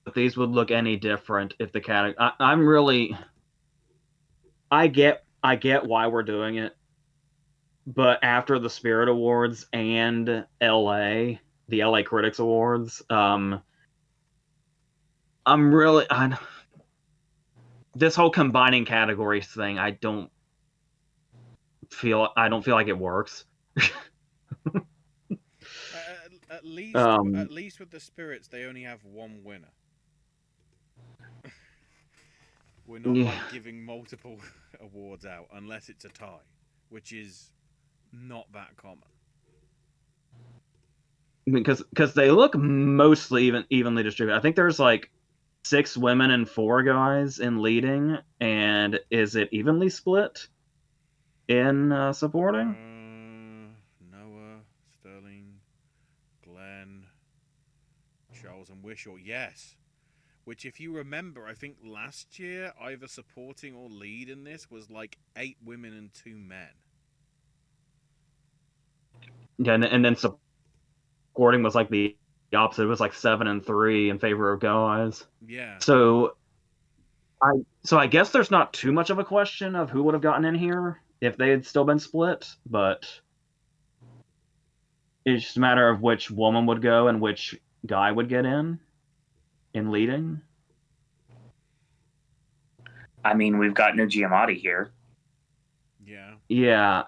if these would look any different if the category. I'm really. I get why we're doing it, but after the Spirit Awards and the LA Critics Awards, I'm really this whole combining categories thing. I don't feel like it works. At least with the Spirits, they only have one winner. We're not like giving multiple awards out unless it's a tie, which is not that common. Because they look mostly evenly distributed. I think there's like 6 women and 4 guys in leading, and is it evenly split in supporting? Noah, Sterling, Glenn, Charles, and Wishaw. Yes. Which, if you remember, I think last year, either supporting or lead in this was like 8 women and 2 men. Yeah, and then supporting was like the opposite. It was like 7 and 3 in favor of guys. Yeah. So I guess there's not too much of a question of who would have gotten in here if they had still been split, but it's just a matter of which woman would go and which guy would get in leading. I mean, we've got no Giamatti here. Yeah. Yeah.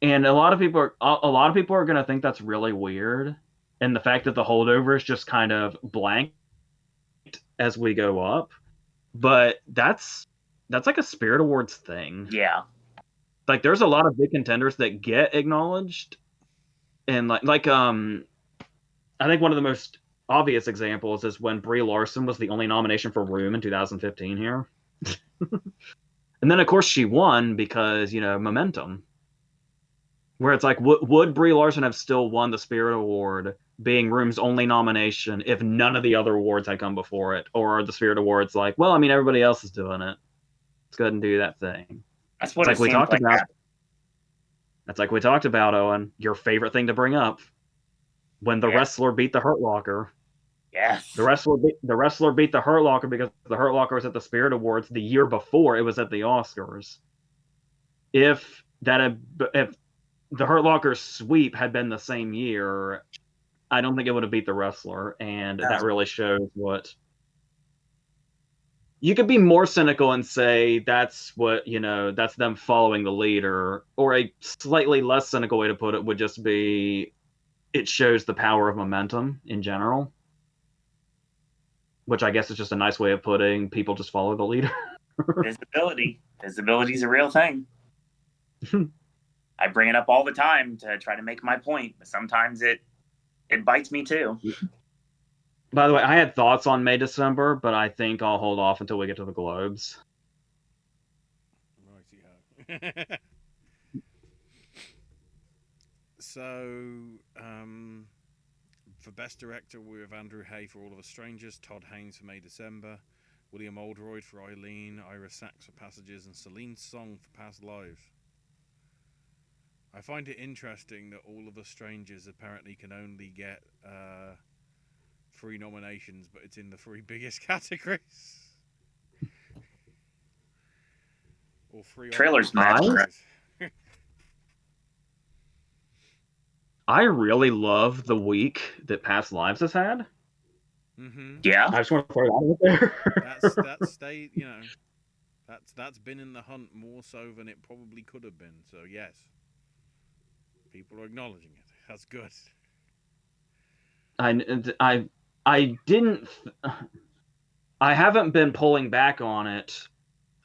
And a lot of people are going to think that's really weird, and the fact that the holdover is just kind of blank as we go up. But that's like a Spirit Awards thing. Yeah. Like there's a lot of big contenders that get acknowledged, and like I think one of the most obvious examples is when Brie Larson was the only nomination for Room in 2015 here. And then of course she won because, momentum. Where it's like, would Brie Larson have still won the Spirit Award being Room's only nomination if none of the other awards had come before it? Or are the Spirit Awards like, well, I mean, everybody else is doing it. Let's go ahead and do that thing. That's what it's it like we talked like about. that. That's like we talked about, Owen. Your favorite thing to bring up. When the wrestler beat the Hurt Locker. Yes. The wrestler beat the Hurt Locker because the Hurt Locker was at the Spirit Awards the year before it was at the Oscars. If the Hurt Locker's sweep had been the same year, I don't think it would have beat the wrestler, and that really shows what... You could be more cynical and say that's what, that's them following the leader, or a slightly less cynical way to put it would just be it shows the power of momentum in general, which I guess is just a nice way of putting people just follow the leader. Visibility is a real thing. I bring it up all the time to try to make my point, but sometimes it bites me too. By the way, I had thoughts on May, December, but I think I'll hold off until we get to the Globes. Righty-ho. So, for Best Director, we have Andrew Hay for All of Us Strangers, Todd Haynes for May, December, William Oldroyd for Eileen, Ira Sachs for Passages, and Celine Song for Past Lives. I find it interesting that All of Us Strangers apparently can only get 3 nominations, but it's in the 3 biggest categories. Or 3 Trailers categories. I really love the week that Past Lives has had. Mm-hmm. Yeah. I just want to throw that out there. That's stayed, that's been in the hunt more so than it probably could have been. So yes, people are acknowledging it. That's good. I haven't been pulling back on it.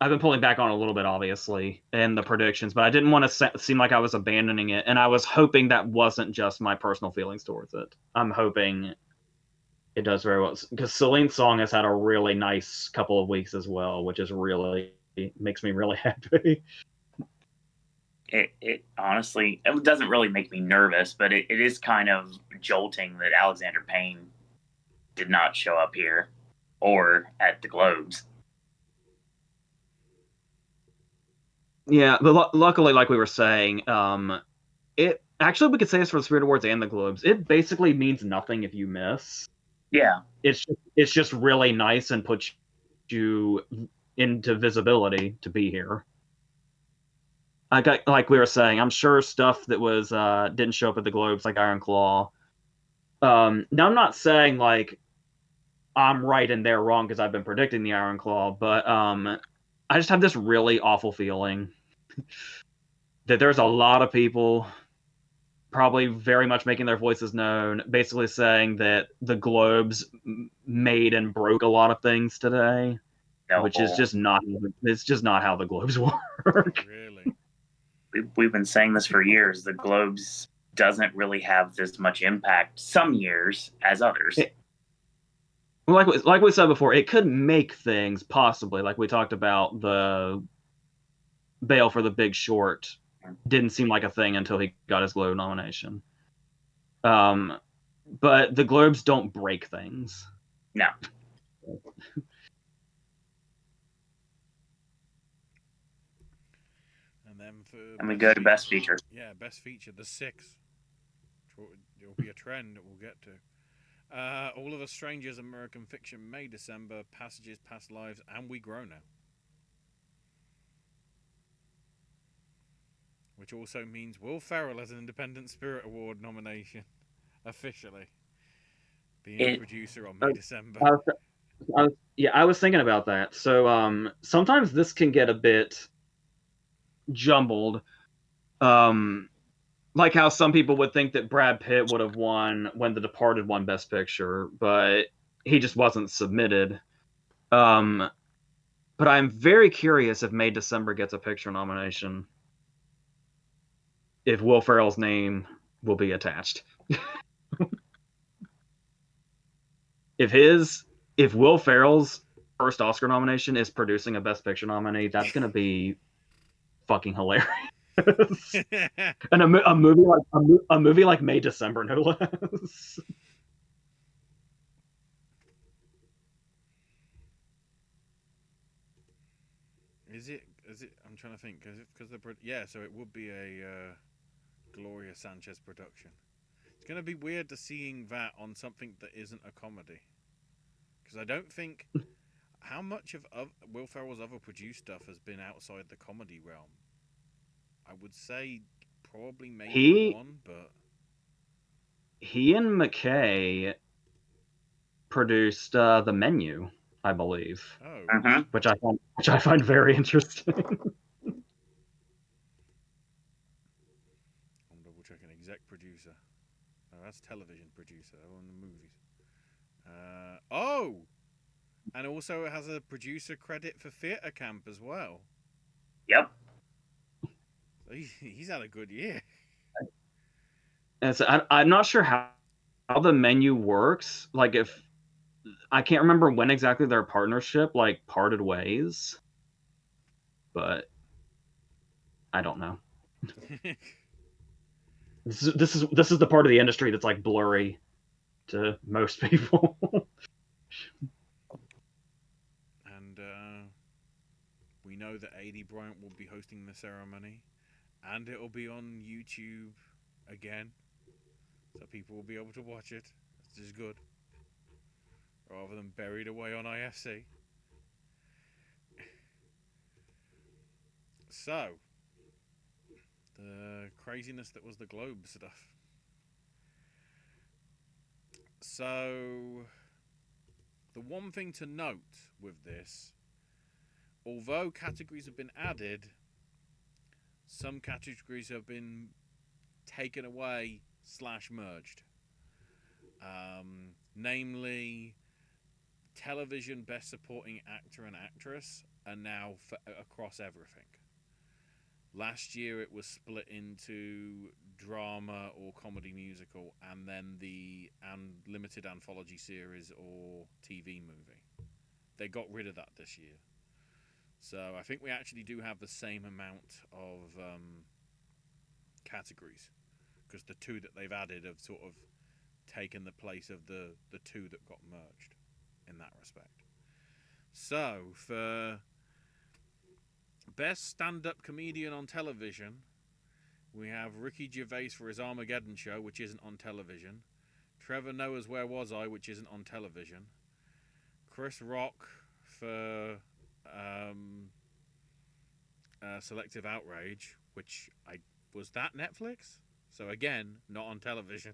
I've been pulling back on it a little bit, obviously, in the predictions, but I didn't want to seem like I was abandoning it, and I was hoping that wasn't just my personal feelings towards it. I'm hoping it does very well, because Celine Song has had a really nice couple of weeks as well, which is really makes me really happy. It honestly, it doesn't really make me nervous, but it is kind of jolting that Alexander Payne did not show up here or at the Globes. Yeah, but luckily, like we were saying, it actually, we could say this for the Spirit Awards and the Globes. It basically means nothing if you miss. Yeah, it's just really nice and puts you into visibility to be here. Like we were saying, I'm sure stuff that was didn't show up at the Globes, like Iron Claw. Now I'm not saying like I'm right and they're wrong because I've been predicting the Iron Claw, but I just have this really awful feeling that there's a lot of people probably very much making their voices known, basically saying that the Globes made and broke a lot of things today, which is just not. It's just not how the Globes work. Really, we've been saying this for years. The Globes doesn't really have this much impact some years as others. Like we said before, it could make things possibly. Like we talked about, the Bale for The Big Short didn't seem like a thing until he got his Globe nomination. But the Globes don't break things. No. And then for And we go to best feature. Yeah, best feature, The Six. It'll be a trend that we'll get to. All of Us Strangers, American Fiction, May, December, Passages, Past Lives, and We Grow Now. Which also means Will Ferrell as an Independent Spirit Award nomination, officially. Being a producer on May, December. I was thinking about that. So sometimes this can get a bit jumbled. Like how some people would think that Brad Pitt would have won when The Departed won Best Picture, but he just wasn't submitted. But I'm very curious if May December gets a picture nomination, if Will Ferrell's name will be attached. If Will Ferrell's first Oscar nomination is producing a Best Picture nominee, that's gonna be fucking hilarious. And a movie like May December, no less. Is it? I'm trying to think because so it would be a Gloria Sanchez production. It's going to be weird to seeing that on something that isn't a comedy, because I don't think how much of Will Ferrell's other produced stuff has been outside the comedy realm. I would say probably maybe one, but he and McKay produced The Menu, I believe. Oh, which I find very interesting. I'm double checking. Exec producer. Oh, that's television producer on the movies. And also it has a producer credit for Theatre Camp as well. Yep. So he's had a good year. And so I'm not sure how The Menu works. Like, if I can't remember when exactly their partnership parted ways, but I don't know. This is the part of the industry that's blurry to most people. And we know that A.D. Bryant will be hosting the ceremony, and it'll be on YouTube again, so people will be able to watch it. This is good, rather than buried away on IFC. So, the craziness that was the Globe stuff. So, the one thing to note with this, although categories have been added, some categories have been taken away / merged. Namely, television best supporting actor and actress are now across everything. Last year it was split into drama or comedy musical, and then the limited anthology series or TV movie. They got rid of that this year. So I think we actually do have the same amount of categories, because the two that they've added have sort of taken the place of the two that got merged in that respect. So for best stand-up comedian on television, we have Ricky Gervais for his Armageddon show, which isn't on television. Trevor Noah's Where Was I, which isn't on television. Chris Rock for Selective Outrage, which was that Netflix? So again, not on television.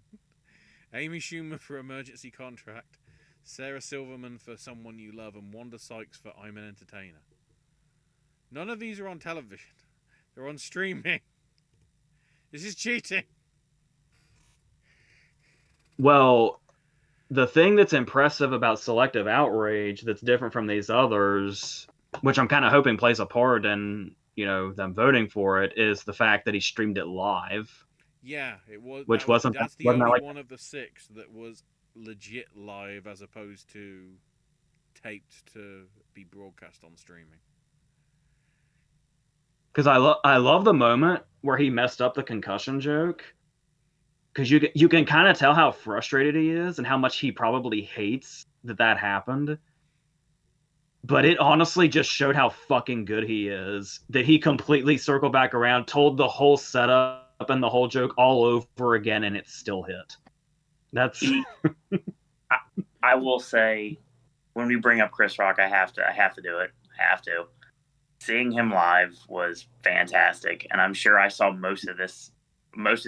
Amy Schumer for Emergency Contract. Sarah Silverman for Someone You Love, and Wanda Sykes for I'm an Entertainer. None of these are on television. They're on streaming. This is cheating. Well, the thing that's impressive about Selective Outrage that's different from these others, which I'm kind of hoping plays a part in, them voting for it, is the fact that he streamed it live. Yeah, it was. That's the only one of the 6 that was legit live, as opposed to taped to be broadcast on streaming. Because I love the moment where he messed up the concussion joke, because you can kind of tell how frustrated he is and how much he probably hates that happened. But it honestly just showed how fucking good he is. That he completely circled back around, told the whole setup and the whole joke all over again, and it still hit. That's I will say, when we bring up Chris Rock, I have to do it. I have to. Seeing him live was fantastic, and I'm sure I saw most of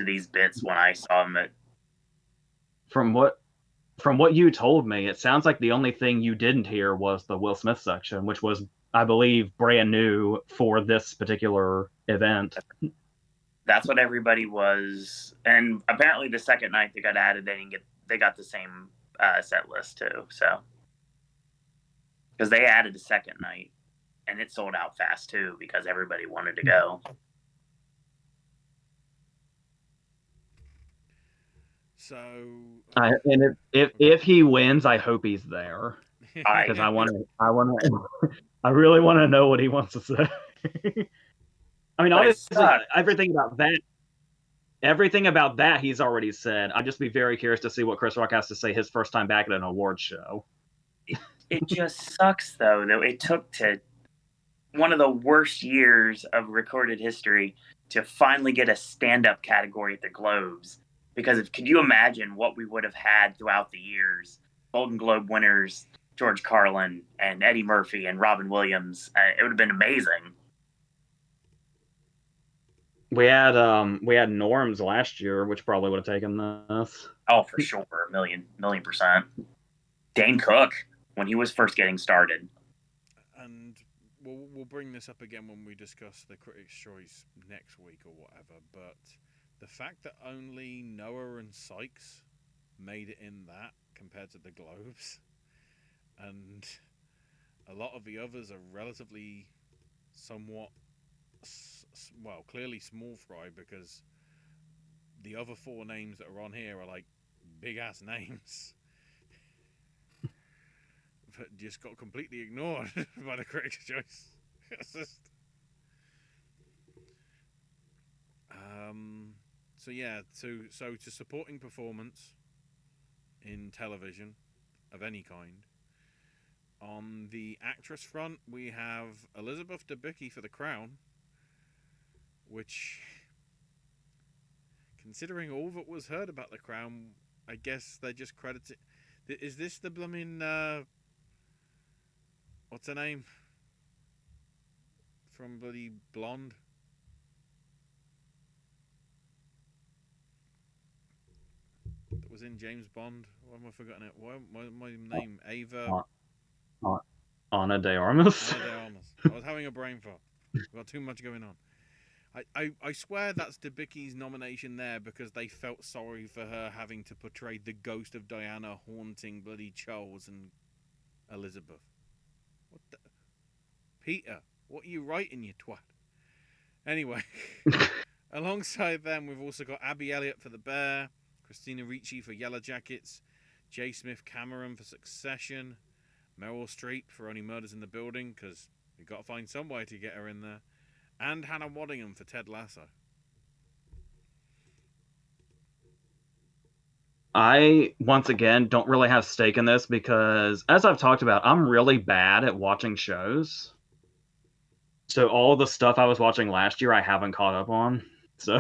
these bits when I saw him at. from what you told me, it sounds like the only thing you didn't hear was the Will Smith section, which was, I believe, brand new for this particular event. That's what everybody was, and apparently the second night they got added, they got the same set list too. So, because they added a second night, and it sold out fast too because everybody wanted to go. So, and if he wins, I hope he's there because I really want to know what he wants to say. I mean, obviously, everything about that he's already said. I'd just be very curious to see what Chris Rock has to say his first time back at an award show. It just sucks though that it took to one of the worst years of recorded history to finally get a stand-up category at the Globes. Because could you imagine what we would have had throughout the years? Golden Globe winners, George Carlin and Eddie Murphy and Robin Williams. It would have been amazing. We had Norms last year, which probably would have taken this. Oh, for sure, million%. Dane Cook when he was first getting started. And we'll bring this up again when we discuss the Critics' Choice next week or whatever. But the fact that only Noah and Sykes made it in that compared to the Globes, and a lot of the others are relatively somewhat, well, clearly small fry because the other four names that are on here are like big ass names, but just got completely ignored by the Critics' Choice. It's just, so yeah, so to supporting performance in television of any kind. On the actress front, we have Elizabeth Debicki for The Crown, which, considering all that was heard about The Crown, I guess they just credit it. Is this the blooming, what's her name? From bloody Blonde? That was in James Bond. Why am I forgetting it? Why my name? Ava... Ana de Armas. Ana de Armas. I was having a brain fart. I've got too much going on. I swear that's Debicki's nomination there because they felt sorry for her having to portray the ghost of Diana haunting bloody Charles and Elizabeth. What the... Peter, what are you writing, you twat? Anyway, alongside them, we've also got Abby Elliott for The Bear, Christina Ricci for Yellow Jackets, J. Smith Cameron for Succession, Meryl Streep for Only Murders in the Building, because we've got to find some way to get her in there, and Hannah Waddingham for Ted Lasso. I, once again, don't really have stake in this because, as I've talked about, I'm really bad at watching shows. So all the stuff I was watching last year, I haven't caught up on. So...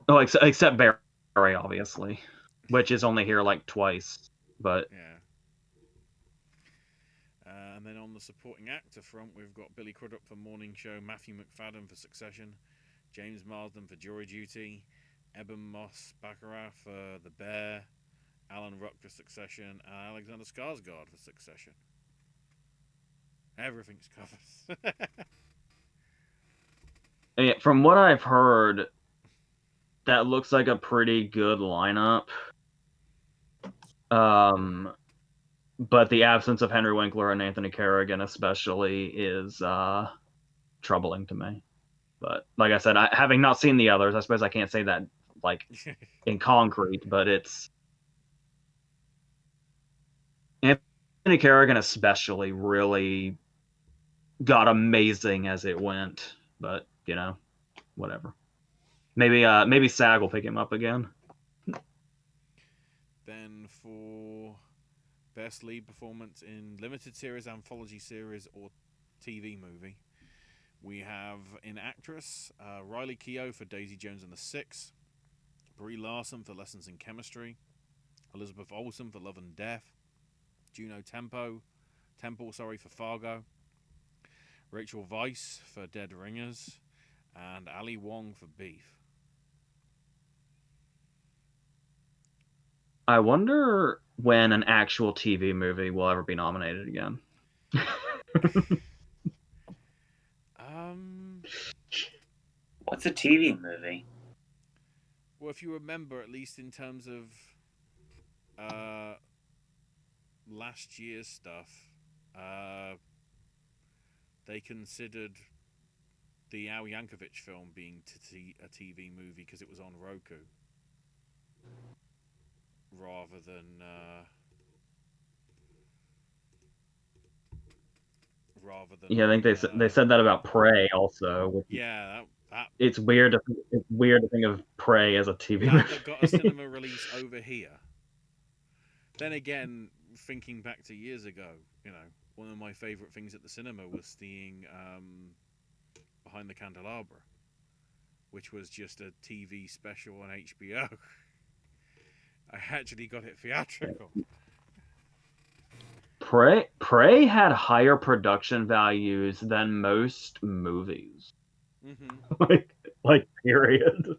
Oh, except Barry, obviously, which is only here like twice. But yeah. And then on the supporting actor front, we've got Billy Crudup for Morning Show, Matthew McFadden for Succession, James Marsden for Jury Duty, Eben Moss-Baccarat for The Bear, Alan Ruck for Succession, and Alexander Skarsgård for Succession. Everything's covered. From what I've heard, that looks like a pretty good lineup. But the absence of Henry Winkler and Anthony Carrigan especially is troubling to me. But like I said, having not seen the others, I suppose I can't say that like in concrete, but it's Anthony Carrigan especially really got amazing as it went. But you know, whatever. Maybe SAG will pick him up again. Then for best lead performance in limited series, anthology series, or TV movie, we have in actress Riley Keough for Daisy Jones and the Six, Brie Larson for Lessons in Chemistry, Elizabeth Olsen for Love and Death, Juno Temple for Fargo, Rachel Weisz for Dead Ringers, and Ali Wong for Beef. I wonder when an actual TV movie will ever be nominated again. What's a TV movie? Well, if you remember, at least in terms of last year's stuff, they considered the Al Yankovic film being a TV movie because it was on Roku, rather than Yeah, I think they said that about Prey also. Yeah, that it's weird. It's weird to think of Prey as a TV movie. That got a cinema release over here. Then again, thinking back to years ago, one of my favourite things at the cinema was seeing Behind the Candelabra, which was just a TV special on HBO. I actually got it theatrical. Prey had higher production values than most movies. Mm-hmm. like period.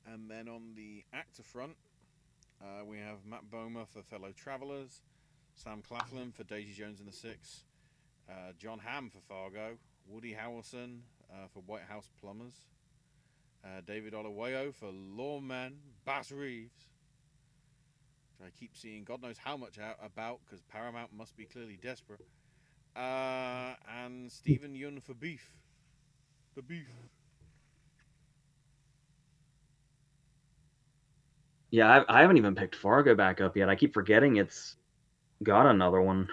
And then on the actor front, we have Matt Bomer for Fellow Travelers, Sam Claflin for Daisy Jones and the Six, John Hamm for Fargo, Woody Harrelson for White House Plumbers, David Oyelowo for Lawman, Bass Reeves, which I keep seeing God knows how much out about because Paramount must be clearly desperate, and Stephen Yeun for Beef. The Beef. Yeah, I haven't even picked Fargo back up yet. I keep forgetting it's got another one.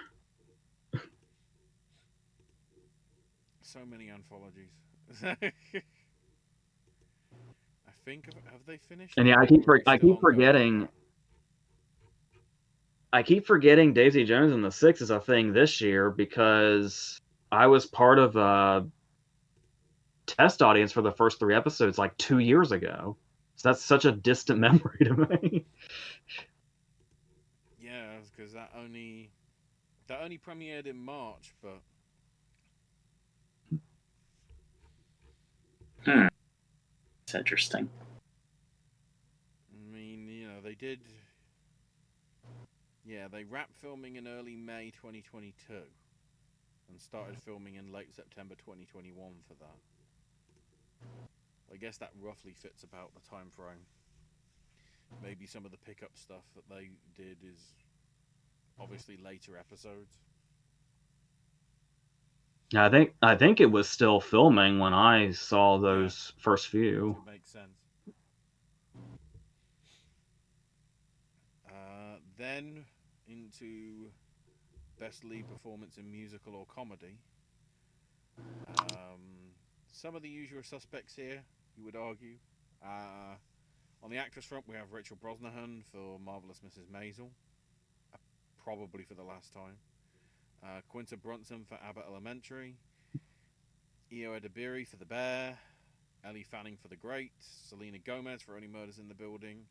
So many anthologies. I think have they finished? And yeah, I keep forgetting Daisy Jones and the Six is a thing this year because I was part of a test audience for the first 3 episodes like 2 years ago. So that's such a distant memory to me. Yeah, because that only premiered in March, but It's interesting. I mean, they did. Yeah, they wrapped filming in early May 2022 and started filming in late September 2021 for that. I guess that roughly fits about the time frame. Maybe some of the pickup stuff that they did is obviously later episodes. I think it was still filming when I saw those first few. That makes sense. Then into best lead performance in musical or comedy. Some of the usual suspects here, you would argue. On the actress front, we have Rachel Brosnahan for Marvelous Mrs. Maisel, probably for the last time. Quinta Brunson for Abbott Elementary, Io Edebiri for The Bear, Ellie Fanning for The Great, Selena Gomez for Only Murders in the Building,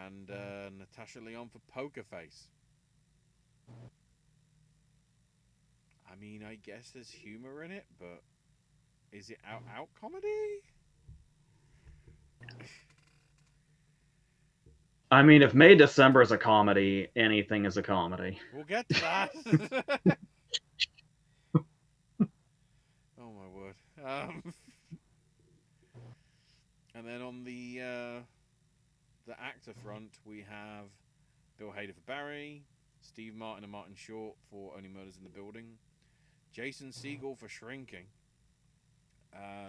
and Natasha Lyonne for Poker Face. I mean, I guess there's humor in it, but is it out comedy? I mean, if May December is a comedy, anything is a comedy. We'll get to that. Oh my word. And then on the actor front, we have Bill Hader for Barry, Steve Martin and Martin Short for Only Murders in the Building, Jason Segel for Shrinking,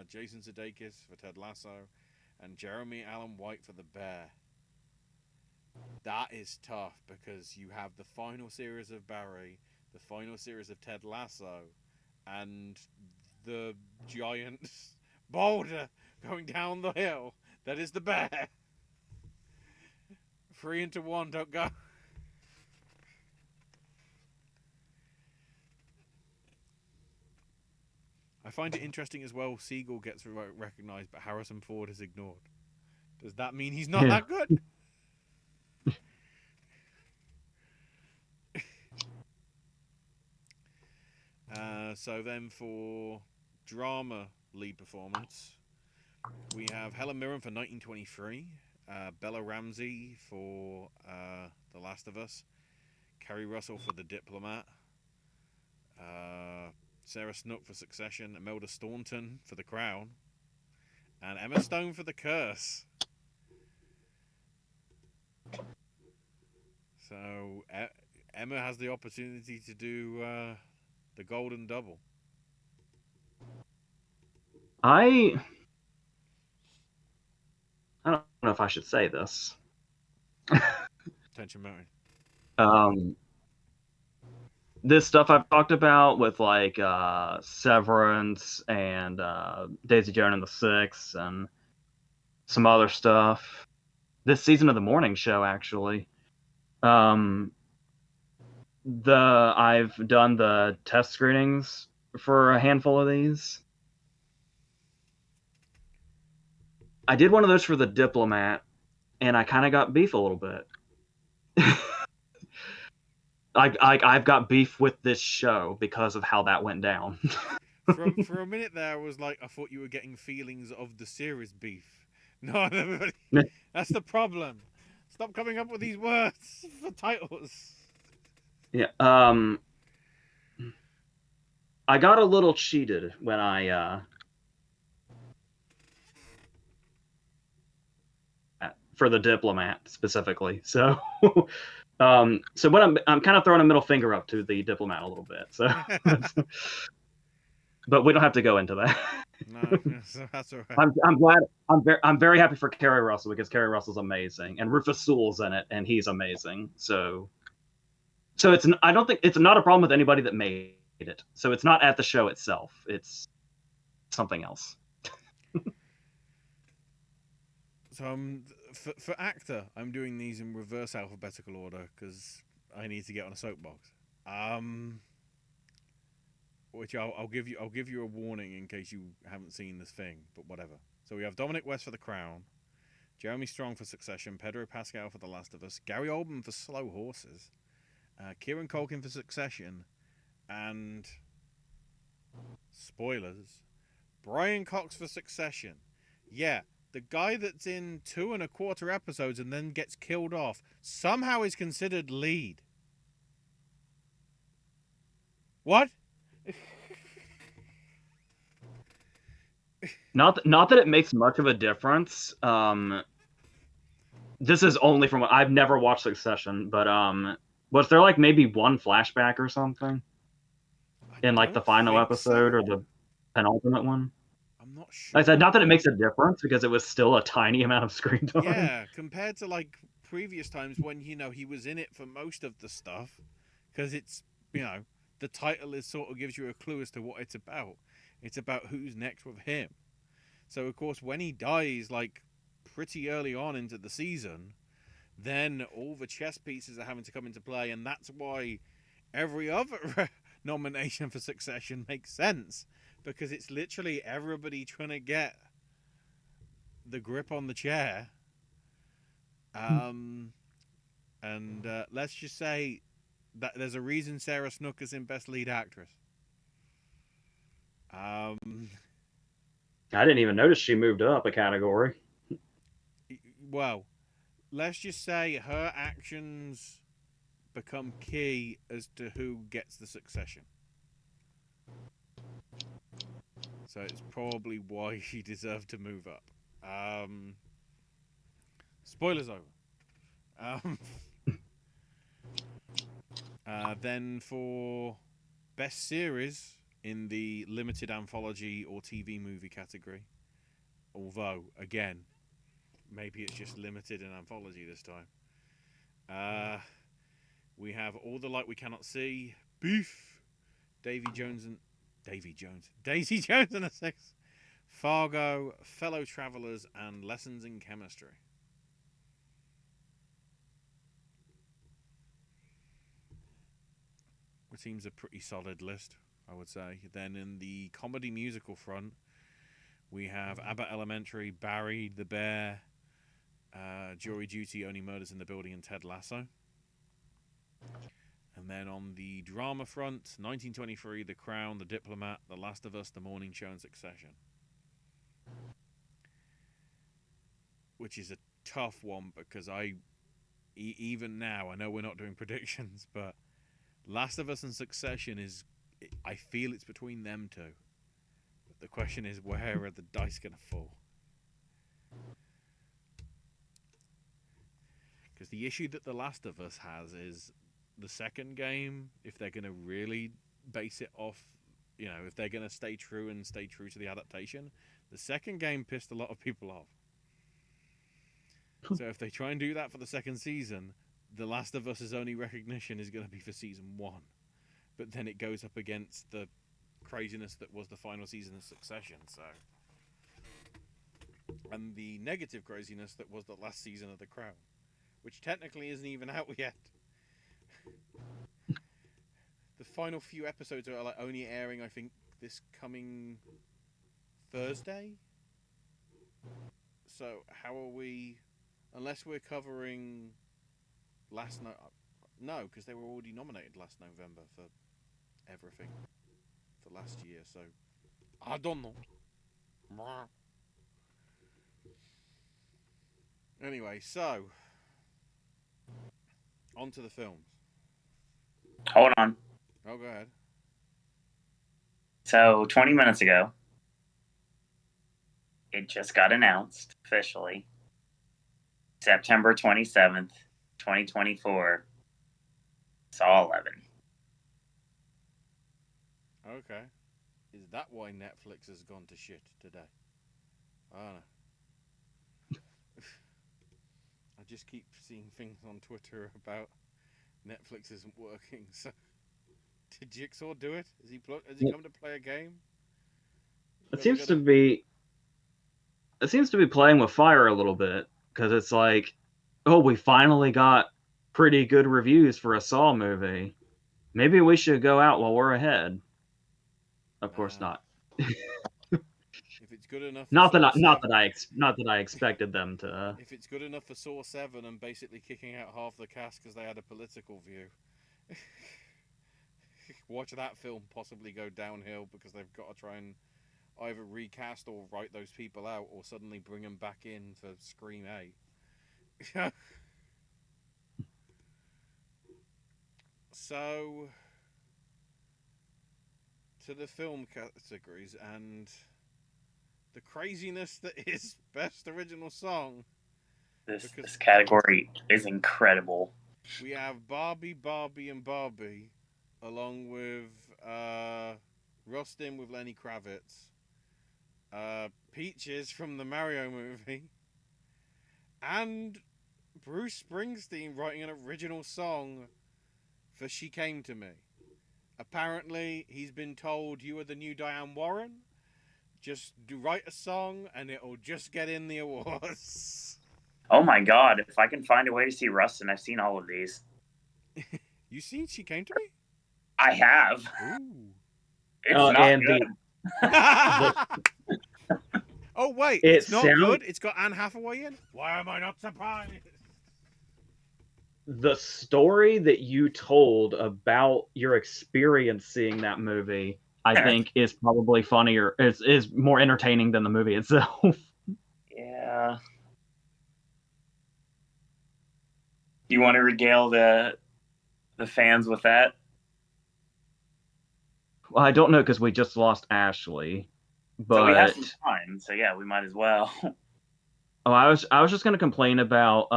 Jason Sudeikis for Ted Lasso, and Jeremy Allen White for The Bear. That is tough because you have the final series of Barry, the final series of Ted Lasso, and the giant boulder going down the hill. That is the bear. 3 into 1, don't go. I find it interesting as well. Siegel gets recognized, but Harrison Ford is ignored. Does that mean he's not that good? So then for drama lead performance, we have Helen Mirren for 1923, Bella Ramsey for The Last of Us, Kerry Russell for The Diplomat, Sarah Snook for Succession, Imelda Staunton for The Crown, and Emma Stone for The Curse. So Emma has the opportunity to do the golden double. I don't know if I should say this. Tension mountain. This stuff I've talked about with like Severance and Daisy Jones and the Six and some other stuff. This season of the morning show, actually. I've done the test screenings for a handful of these. I did one of those for The Diplomat, and I kind of got beef a little bit. I've got beef with this show because of how that went down. For a minute there, I was like, I thought you were getting feelings of the series beef. No, everybody, that's the problem. Stop coming up with these words for titles. Yeah. I got a little cheated when I for The Diplomat specifically. So so when I'm kind of throwing a middle finger up to The Diplomat a little bit. So but we don't have to go into that. No, that's all right. I'm glad. I'm very happy for Kerry Russell because Kerry Russell's amazing, and Rufus Sewell's in it, and he's amazing. So I don't think it's not a problem with anybody that made it. So it's not at the show itself. It's something else. So for actor, I'm doing these in reverse alphabetical order because I need to get on a soapbox. Which I'll give you a warning in case you haven't seen this thing, but whatever. So we have Dominic West for The Crown, Jeremy Strong for Succession, Pedro Pascal for The Last of Us, Gary Oldman for Slow Horses, Kieran Culkin for Succession, and spoilers, Brian Cox for Succession. Yeah, the guy that's in 2 1/4 episodes and then gets killed off somehow is considered lead. What? Not that it makes much of a difference. This is only from what I've never watched Succession, but was there like maybe one flashback or something in like the final episode or the penultimate one? I'm not sure. I said not that it makes a difference because it was still a tiny amount of screen time. Yeah, compared to like previous times when he was in it for most of the stuff, because it's the title is sort of gives you a clue as to what it's about. It's about who's next with him. So of course when he dies like pretty early on into the season, then all the chess pieces are having to come into play, and that's why every other nomination for Succession makes sense, because it's literally everybody trying to get the grip on the chair. And let's just say that there's a reason Sarah Snook is in Best Lead Actress. I didn't even notice she moved up a category. Well, let's just say her actions become key as to who gets the succession. So it's probably why she deserved to move up. Spoilers over. Then for Best Series in the Limited Anthology or TV Movie category, although, again, maybe it's just limited in Anthology this time. We have All the Light We Cannot See, Beef, Daisy Jones and the Six, Fargo, Fellow Travelers, and Lessons in Chemistry. Which seems a pretty solid list, I would say. Then in the comedy musical front, we have Abbott Elementary, Barry, The Bear, Jury Duty, Only Murders in the Building, and Ted Lasso. And then on the drama front, 1923, The Crown, The Diplomat, The Last of Us, The Morning Show, and Succession. Which is a tough one because even now, I know we're not doing predictions, but Last of Us and Succession I feel it's between them two. But the question is, where are the dice going to fall? Because the issue that The Last of Us has is the second game, if they're going to really base it off, if they're going to stay true to the adaptation, the second game pissed a lot of people off. So if they try and do that for the second season, The Last of Us's only recognition is going to be for season 1. But then it goes up against the craziness that was the final season of Succession, so... And the negative craziness that was the last season of The Crown, which technically isn't even out yet. The final few episodes are only airing, I think, this coming Thursday? So how are we... Unless we're covering no, because they were already nominated last November for everything for last year, so I don't know. Anyway, so on to the films. Hold on. Oh, go ahead. So 20 minutes ago, it just got announced officially. September 27th, 2024. Saw 11. Okay. Is that why Netflix has gone to shit today? I don't know. I just keep seeing things on Twitter about Netflix isn't working. So, did Jigsaw do it? Has he come to play a game? It seems to be playing with fire a little bit, because it's like, oh, we finally got pretty good reviews for a Saw movie. Maybe we should go out while we're ahead. Of course not. If it's good enough, not that I expected them to. If it's good enough for Saw 7 and basically kicking out half the cast because they had a political view, watch that film possibly go downhill because they've got to try and either recast or write those people out or suddenly bring them back in for Scream 8. So, to the film categories and the craziness that is Best Original Song. This category is incredible. We have Barbie, Barbie, and Barbie, along with Rustin with Lenny Kravitz, Peaches from the Mario movie, and Bruce Springsteen writing an original song for She Came to Me. Apparently, he's been told, you are the new Diane Warren. Just write a song and it'll just get in the awards. Oh my god, if I can find a way to see Rustin, I've seen all of these. You seen She Came to Me? I have. Ooh. It's not good. Oh wait, it's not good? It's got Anne Hathaway in? Why am I not surprised? The story that you told about your experience seeing that movie, I think, is probably funnier. Is more entertaining than the movie itself. Yeah. You want to regale the fans with that? Well, I don't know because we just lost Ashley, but so we have some time. So yeah, we might as well. Oh, I was just gonna complain about.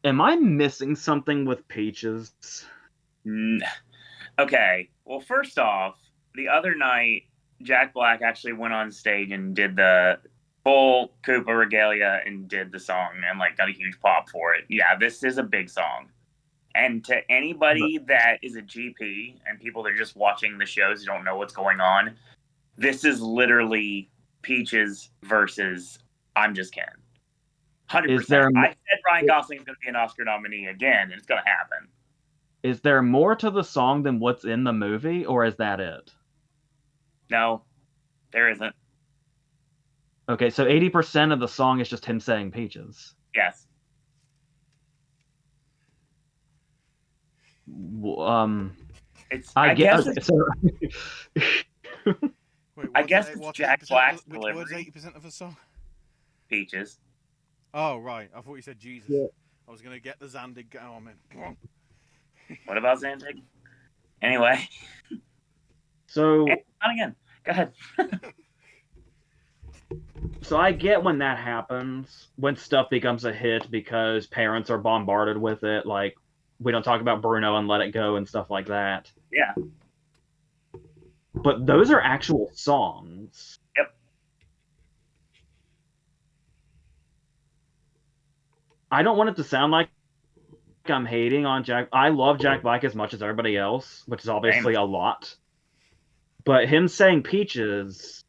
Am I missing something with Peaches? Okay. Well, first off, the other night, Jack Black actually went on stage and did the full Koopa regalia and did the song and got a huge pop for it. Yeah, this is a big song. And to anybody that is a GP and people that are just watching the shows who don't know what's going on, this is literally Peaches versus I'm Just Ken. 100%. I said Ryan Gosling's going to be an Oscar nominee again, and it's going to happen. Is there more to the song than what's in the movie, or is that it? No, there isn't. Okay, so 80% of the song is just him saying Peaches. Yes. I guess Wait, I guess it's Jack Black's delivery. Which word's 80% of a song? Peaches. Oh, right. I thought you said Jesus. Yeah. I was going to get the Zandig going. What about Zandig? Anyway. So... Not again. Go ahead. So I get when that happens, when stuff becomes a hit because parents are bombarded with it. Like, we don't talk about Bruno and Let It Go and stuff like that. Yeah. But those are actual songs. Yep. I don't want it to sound like I'm hating on Jack. I love Jack Black as much as everybody else, which is obviously a lot. But him saying Peaches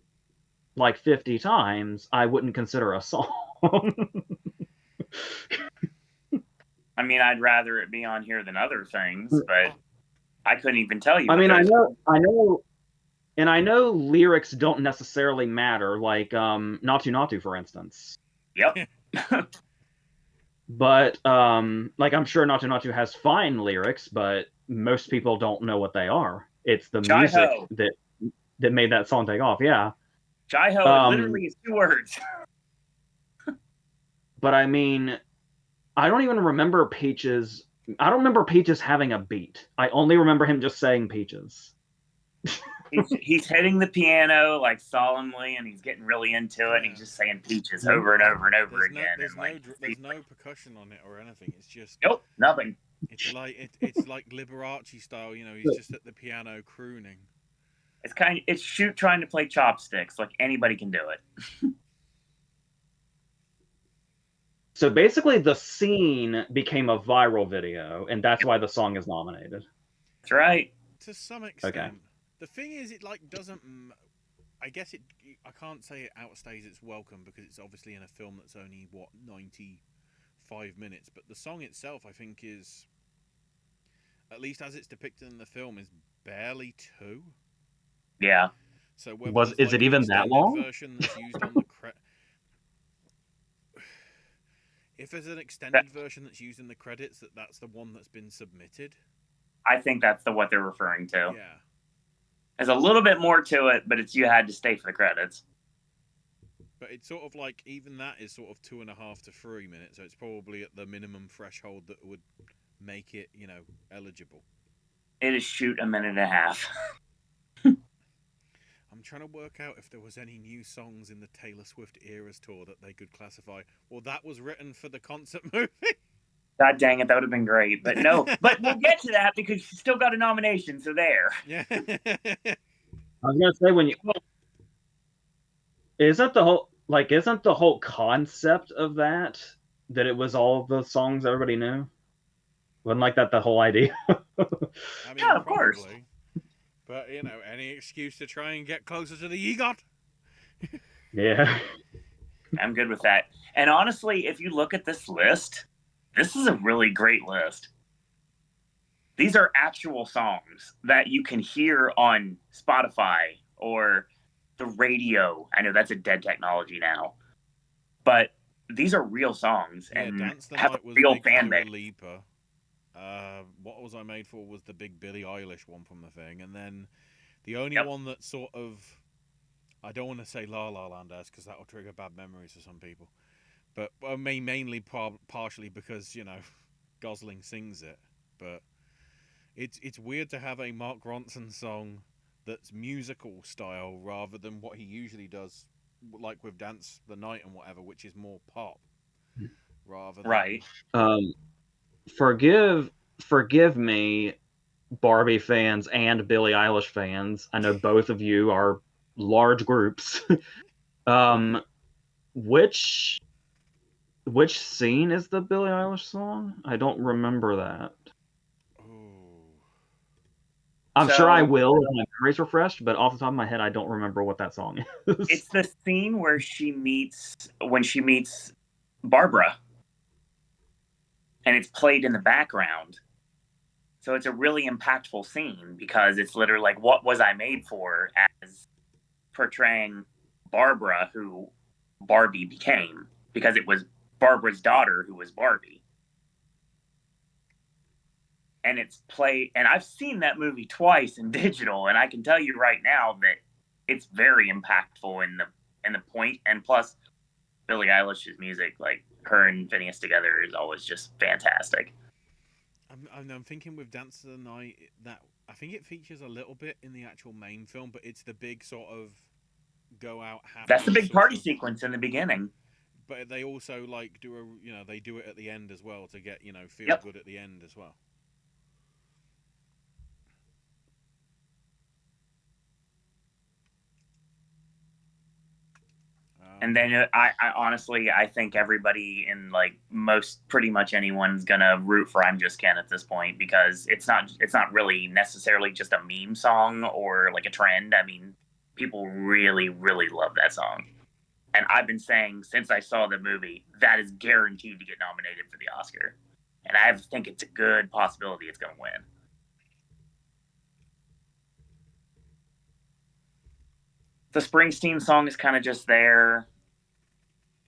like 50 times, I wouldn't consider a song. I mean, I'd rather it be on here than other things, but I couldn't even tell you. I mean, I know lyrics don't necessarily matter, like Natu Natu, for instance. Yep. But like, I'm sure Natu Natu has fine lyrics, but most people don't know what they are. It's the music that made that song take off. Yeah. Jai-Ho literally is 2 words. But I mean, I don't even remember Peaches. I don't remember Peaches having a beat. I only remember him just saying Peaches. he's hitting the piano like solemnly, and he's getting really into it. And he's just saying Peaches over and over and over again. There's no percussion on it or anything. It's just nothing. It's like Liberace style. You know, he's just at the piano crooning. It's Shoot trying to play chopsticks. Like, anybody can do it. So basically, the scene became a viral video, and that's why the song is nominated. That's right. To some extent. Okay. The thing is, it like doesn't. I guess I can't say it outstays its welcome because it's obviously in a film that's only 95 minutes. But the song itself, I think, is, at least as it's depicted in the film, is barely 2. Yeah. So is it even that long? Version that's used on the if there's an extended version that's used in the credits, that's the one that's been submitted. I think that's what they're referring to. Yeah. There's a little bit more to it, but you had to stay for the credits. But it's sort of like, even that is sort of 2.5 to 3 minutes, so it's probably at the minimum threshold that would make it, eligible. It is Shoot 1.5 minutes. I'm trying to work out if there was any new songs in the Taylor Swift Eras tour that they could classify. Well, that was written for the concert movie. God dang it, that would have been great. But no, but we'll get to that because she still got a nomination, so there. Yeah. I was gonna say, isn't the whole concept of that it was all the songs everybody knew? Wasn't like that the whole idea? I mean, yeah, of course. But, any excuse to try and get closer to the EGOT? Yeah. I'm good with that. And honestly, if you look at this list, this is a really great list. These are actual songs that you can hear on Spotify or the radio. I know that's a dead technology now. But these are real songs and have a real fan base. What Was I Made For was the big Billie Eilish one from the thing. And then the only one that sort of, I don't want to say La La Land as, because that will trigger bad memories for some people. But mainly partially because, Gosling sings it. But it's weird to have a Mark Ronson song that's musical style rather than what he usually does, like with Dance the Night and whatever, which is more pop. Rather than... Right. Forgive me, Barbie fans and Billie Eilish fans. I know both of you are large groups. Which scene is the Billie Eilish song? I don't remember that. I'm sure I will if my memory's refreshed, but off the top of my head, I don't remember what that song is. It's the scene where when she meets Barbara, and it's played in the background. So it's a really impactful scene because it's literally like, what was I made for, as portraying Barbara, who Barbie became, because it was Barbara's daughter who was Barbie. And and I've seen that movie twice in digital, and I can tell you right now that it's very impactful in the point. And plus, Billie Eilish's music, like her and Phineas together, is always just fantastic. I'm thinking with Dance of the Night that I think it features a little bit in the actual main film, but it's the big sort of go out happy. That's the big party sequence in the beginning. But they also like they do it at the end as well to get feel good at the end as well. And then I honestly, I think everybody in like pretty much anyone's gonna root for "I'm Just Ken" at this point, because it's not really necessarily just a meme song or like a trend. I mean, people really, really love that song. And I've been saying since I saw the movie, that is guaranteed to get nominated for the Oscar. And I think it's a good possibility it's going to win. The Springsteen song is kind of just there.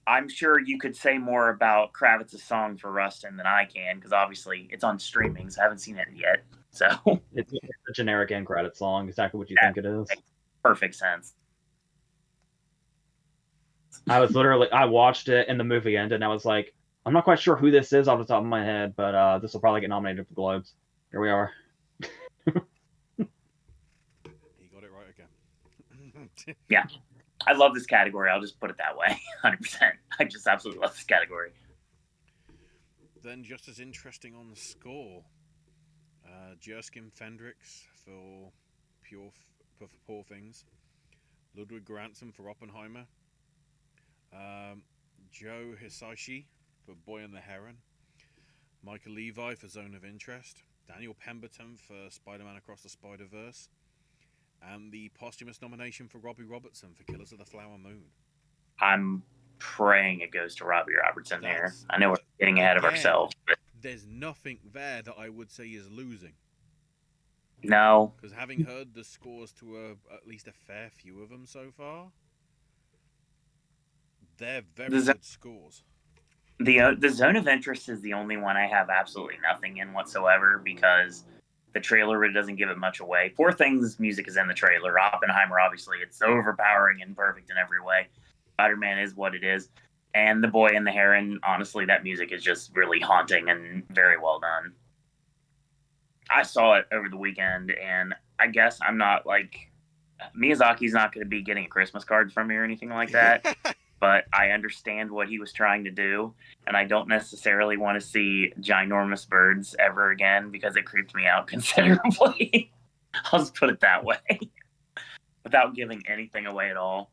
I'm sure you could say more about Kravitz's song for Rustin than I can, because obviously it's on streaming, so I haven't seen it yet. So it's a generic end credit song, exactly what you think it is. Makes perfect sense. I watched it and the movie ended, and I was like, I'm not quite sure who this is off the top of my head, but this will probably get nominated for the Globes. Here we are. He got it right again. Yeah. I love this category. I'll just put it that way. 100%. I just absolutely love this category. Then just as interesting on the score, Jerskin Fendrix for Poor Things, Ludwig Göransson for Oppenheimer, Joe Hisaishi for Boy and the Heron, Michael Levi for Zone of Interest, Daniel Pemberton for Spider-Man Across the Spider-Verse, and the posthumous nomination for Robbie Robertson for Killers of the Flower Moon. I'm praying it goes to Robbie Robertson here. I know we're getting ahead of ourselves, but there's nothing there that I would say is losing. No. Because having heard the scores to at least a fair few of them so far, they're very good scores. The Zone of Interest is the only one I have absolutely nothing in whatsoever, because the trailer really doesn't give it much away. Poor Things music is in the trailer. Oppenheimer, obviously, it's overpowering and perfect in every way. Spider-Man is what it is. And The Boy and the Heron, honestly, that music is just really haunting and very well done. I saw it over the weekend, and I guess I'm not like... Miyazaki's not going to be getting a Christmas card from me or anything like that. But I understand what he was trying to do, and I don't necessarily want to see ginormous birds ever again, because it creeped me out considerably. I'll just put it that way, without giving anything away at all.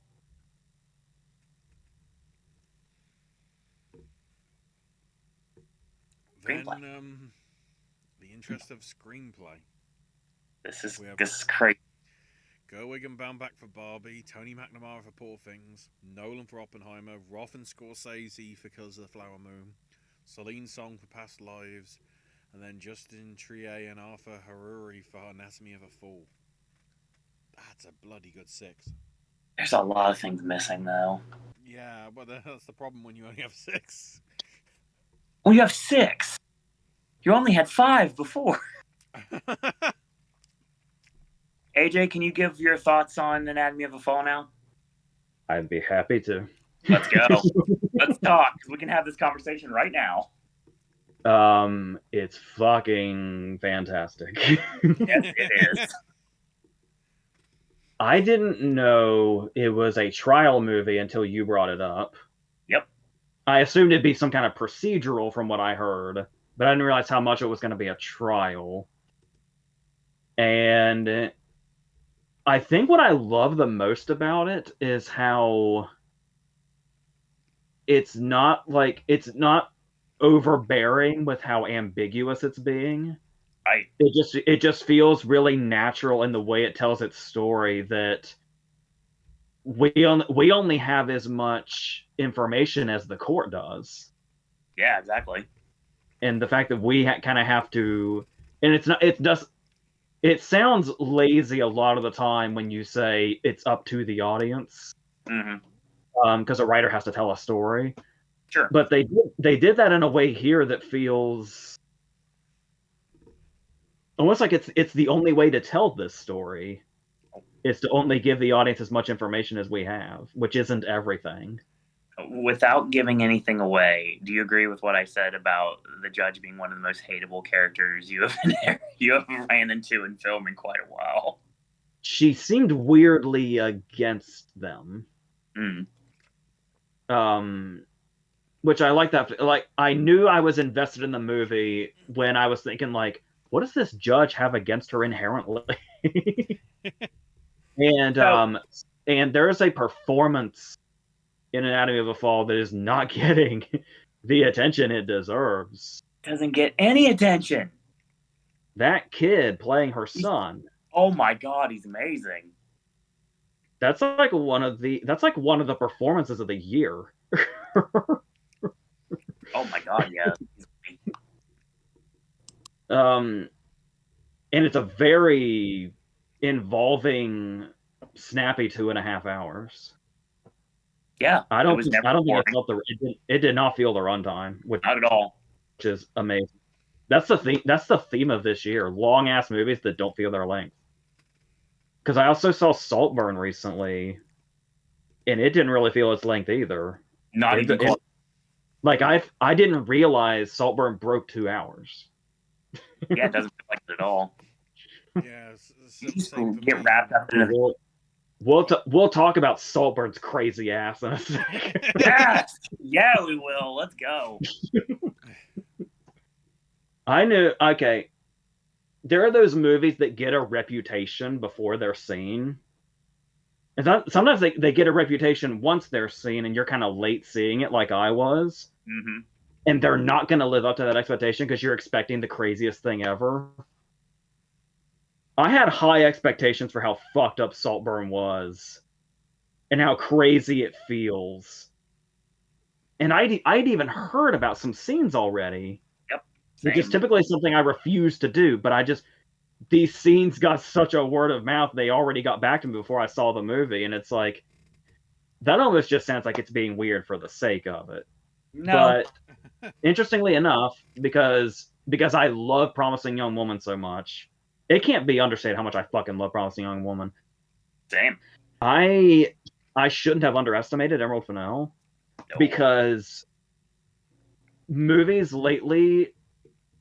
Then, the interest of screenplay. This is crazy. Gerwig and Baumbach for Barbie, Tony McNamara for Poor Things, Nolan for Oppenheimer, Roth and Scorsese for Killers of the Flower Moon, Celine Song for Past Lives, and then Justin Triet and Arthur Haruri for Anatomy of a Fall. That's a bloody good 6. There's a lot of things missing, though. Yeah, but that's the problem when you only have 6. Well, you have 6. You only had 5 before. AJ, can you give your thoughts on Anatomy of a Fall now? I'd be happy to. Let's go. Let's talk. We can have this conversation right now. It's fucking fantastic. Yes, it is. I didn't know it was a trial movie until you brought it up. Yep. I assumed it'd be some kind of procedural from what I heard, but I didn't realize how much it was going to be a trial. And I think what I love the most about it is how it's not overbearing with how ambiguous it's being. I Right. It just feels really natural in the way it tells its story that we only have as much information as the court does. Yeah, exactly. And the fact that we kind of have to, and it sounds lazy a lot of the time when you say it's up to the audience, because a writer has to tell a story. Sure. But they did that in a way here that feels almost like it's the only way to tell this story is to only give the audience as much information as we have, which isn't everything. Without giving anything away, do you agree with what I said about the judge being one of the most hateable characters you have ran into in film in quite a while? She seemed weirdly against them. Which I like that. Like, I knew I was invested in the movie when I was thinking, like, what does this judge have against her inherently? And there is a performance in Anatomy of a Fall that is not getting the attention it deserves. Doesn't get any attention. That kid playing her son. Oh my God, he's amazing. That's like one of the performances of the year. Oh my God, yeah. And it's a very involving, snappy 2.5 hours. Yeah, I don't think it did not feel the runtime, not at all, which is amazing. That's the theme of this year: long ass movies that don't feel their length. Because I also saw Saltburn recently, and it didn't really feel its length either. Not even close. Like I didn't realize Saltburn broke 2 hours. Yeah, it doesn't feel like it at all. Yeah, same for get me. wrapped up in it. We'll talk about Saltburn's crazy ass in a second. Yes, yeah, we will. Let's go. I knew. Okay, there are those movies that get a reputation before they're seen. And sometimes they get a reputation once they're seen, and you're kind of late seeing it, like I was. Mm-hmm. And they're not going to live up to that expectation because you're expecting the craziest thing ever. I had high expectations for how fucked up Saltburn was and how crazy it feels. And I'd even heard about some scenes already. Yep. Which is typically something I refuse to do, but these scenes got such a word of mouth, they already got back to me before I saw the movie, and it's like, that almost just sounds like it's being weird for the sake of it. No. But interestingly enough, because I love Promising Young Woman so much, it can't be understated how much I fucking love Promising Young Woman. Same. I shouldn't have underestimated Emerald Fennell, because movies lately,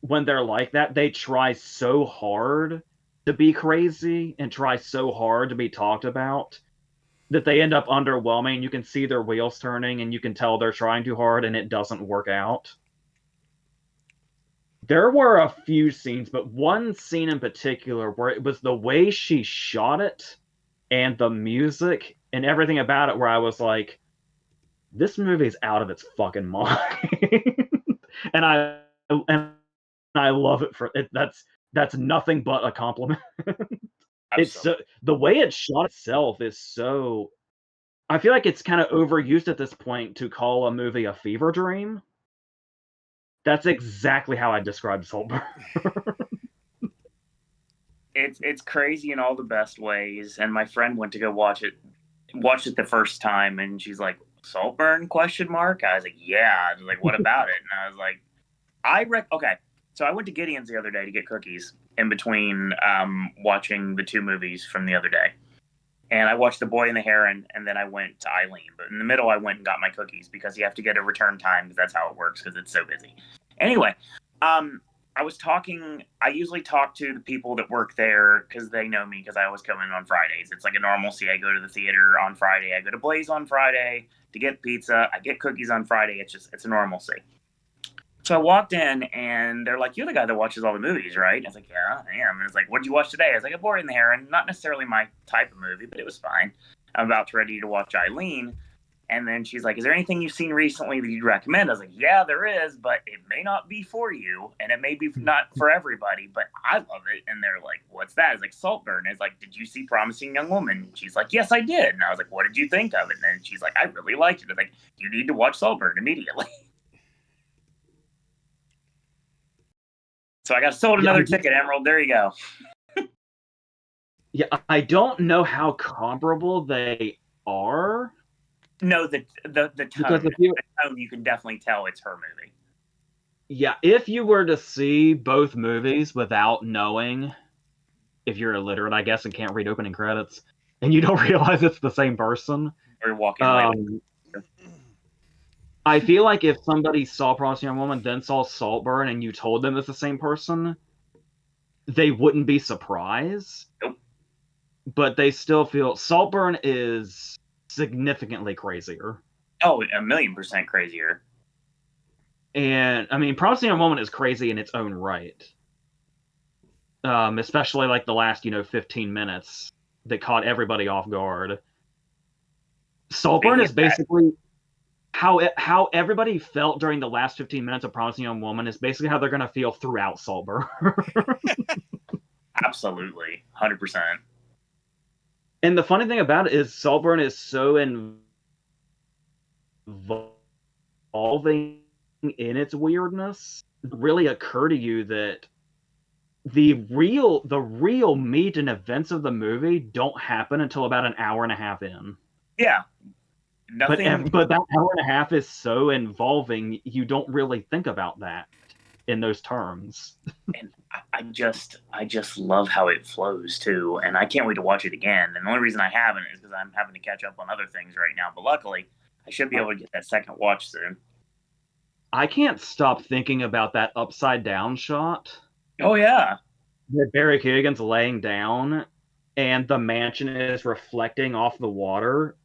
when they're like that, they try so hard to be crazy and try so hard to be talked about that they end up underwhelming. You can see their wheels turning, and you can tell they're trying too hard, and it doesn't work out. There were a few scenes, but one scene in particular where it was the way she shot it and the music and everything about it, where I was like, this movie's out of its fucking mind. and I love it for it. That's nothing but a compliment. It's the way it's shot itself is so. I feel like it's kind of overused at this point to call a movie a fever dream. That's exactly how I described Saltburn. It's crazy in all the best ways. And my friend went to go watch it the first time, and she's like, Saltburn ? I was like, yeah. I was like, what about it? And I was like, okay. So I went to Gideon's the other day to get cookies in between watching the two movies from the other day. And I watched The Boy and the Heron, and then I went to Eileen. But in the middle, I went and got my cookies because you have to get a return time, because that's how it works, because it's so busy. Anyway, I usually talk to the people that work there because they know me, because I always come in on Fridays. It's like a normalcy. I go to the theater on Friday. I go to Blaze on Friday to get pizza. I get cookies on Friday. It's a normalcy. So I walked in, and they're like, you're the guy that watches all the movies, right? I was like, yeah, I am. And it's like, what did you watch today? I was like, A Boy and the Heron. Not necessarily my type of movie, but it was fine. I'm about ready to watch Eileen. And then she's like, is there anything you've seen recently that you'd recommend? I was like, yeah, there is, but it may not be for you. And it may be not for everybody, but I love it. And they're like, what's that? It's like Saltburn. It's like, did you see Promising Young Woman? And she's like, yes, I did. And I was like, what did you think of it? And then she's like, I really liked it. I was like, you need to watch Saltburn immediately. So I got sold another ticket, Emerald. There you go. Yeah, I don't know how comparable they are. No, the tone. Because The tone, you can definitely tell it's her movie. Yeah, if you were to see both movies without knowing, if you're illiterate, I guess, and can't read opening credits, and you don't realize it's the same person, Or you're walking away. I feel like if somebody saw Promising Young Woman, then saw Saltburn, and you told them it's the same person, they wouldn't be surprised. Nope. But they still feel Saltburn is significantly crazier. Oh, 1,000,000% crazier. And I mean, Promising Young Woman is crazy in its own right. Especially like the last, 15 minutes that caught everybody off guard. Saltburn is basically how everybody felt during the last 15 minutes of Promising Young Woman is basically how they're going to feel throughout Saltburn. Absolutely. 100%. And the funny thing about it is Saltburn is so involving in its weirdness. It really occur to you that the real meat and events of the movie don't happen until about an hour and a half in. Yeah. Nothing. But that hour and a half is so involving, you don't really think about that in those terms. And I just love how it flows too, and I can't wait to watch it again. And the only reason I haven't is because I'm having to catch up on other things right now. But luckily, I should be able to get that second watch soon. I can't stop thinking about that upside down shot. Oh yeah, that Barry Keoghan's laying down, and the mansion is reflecting off the water,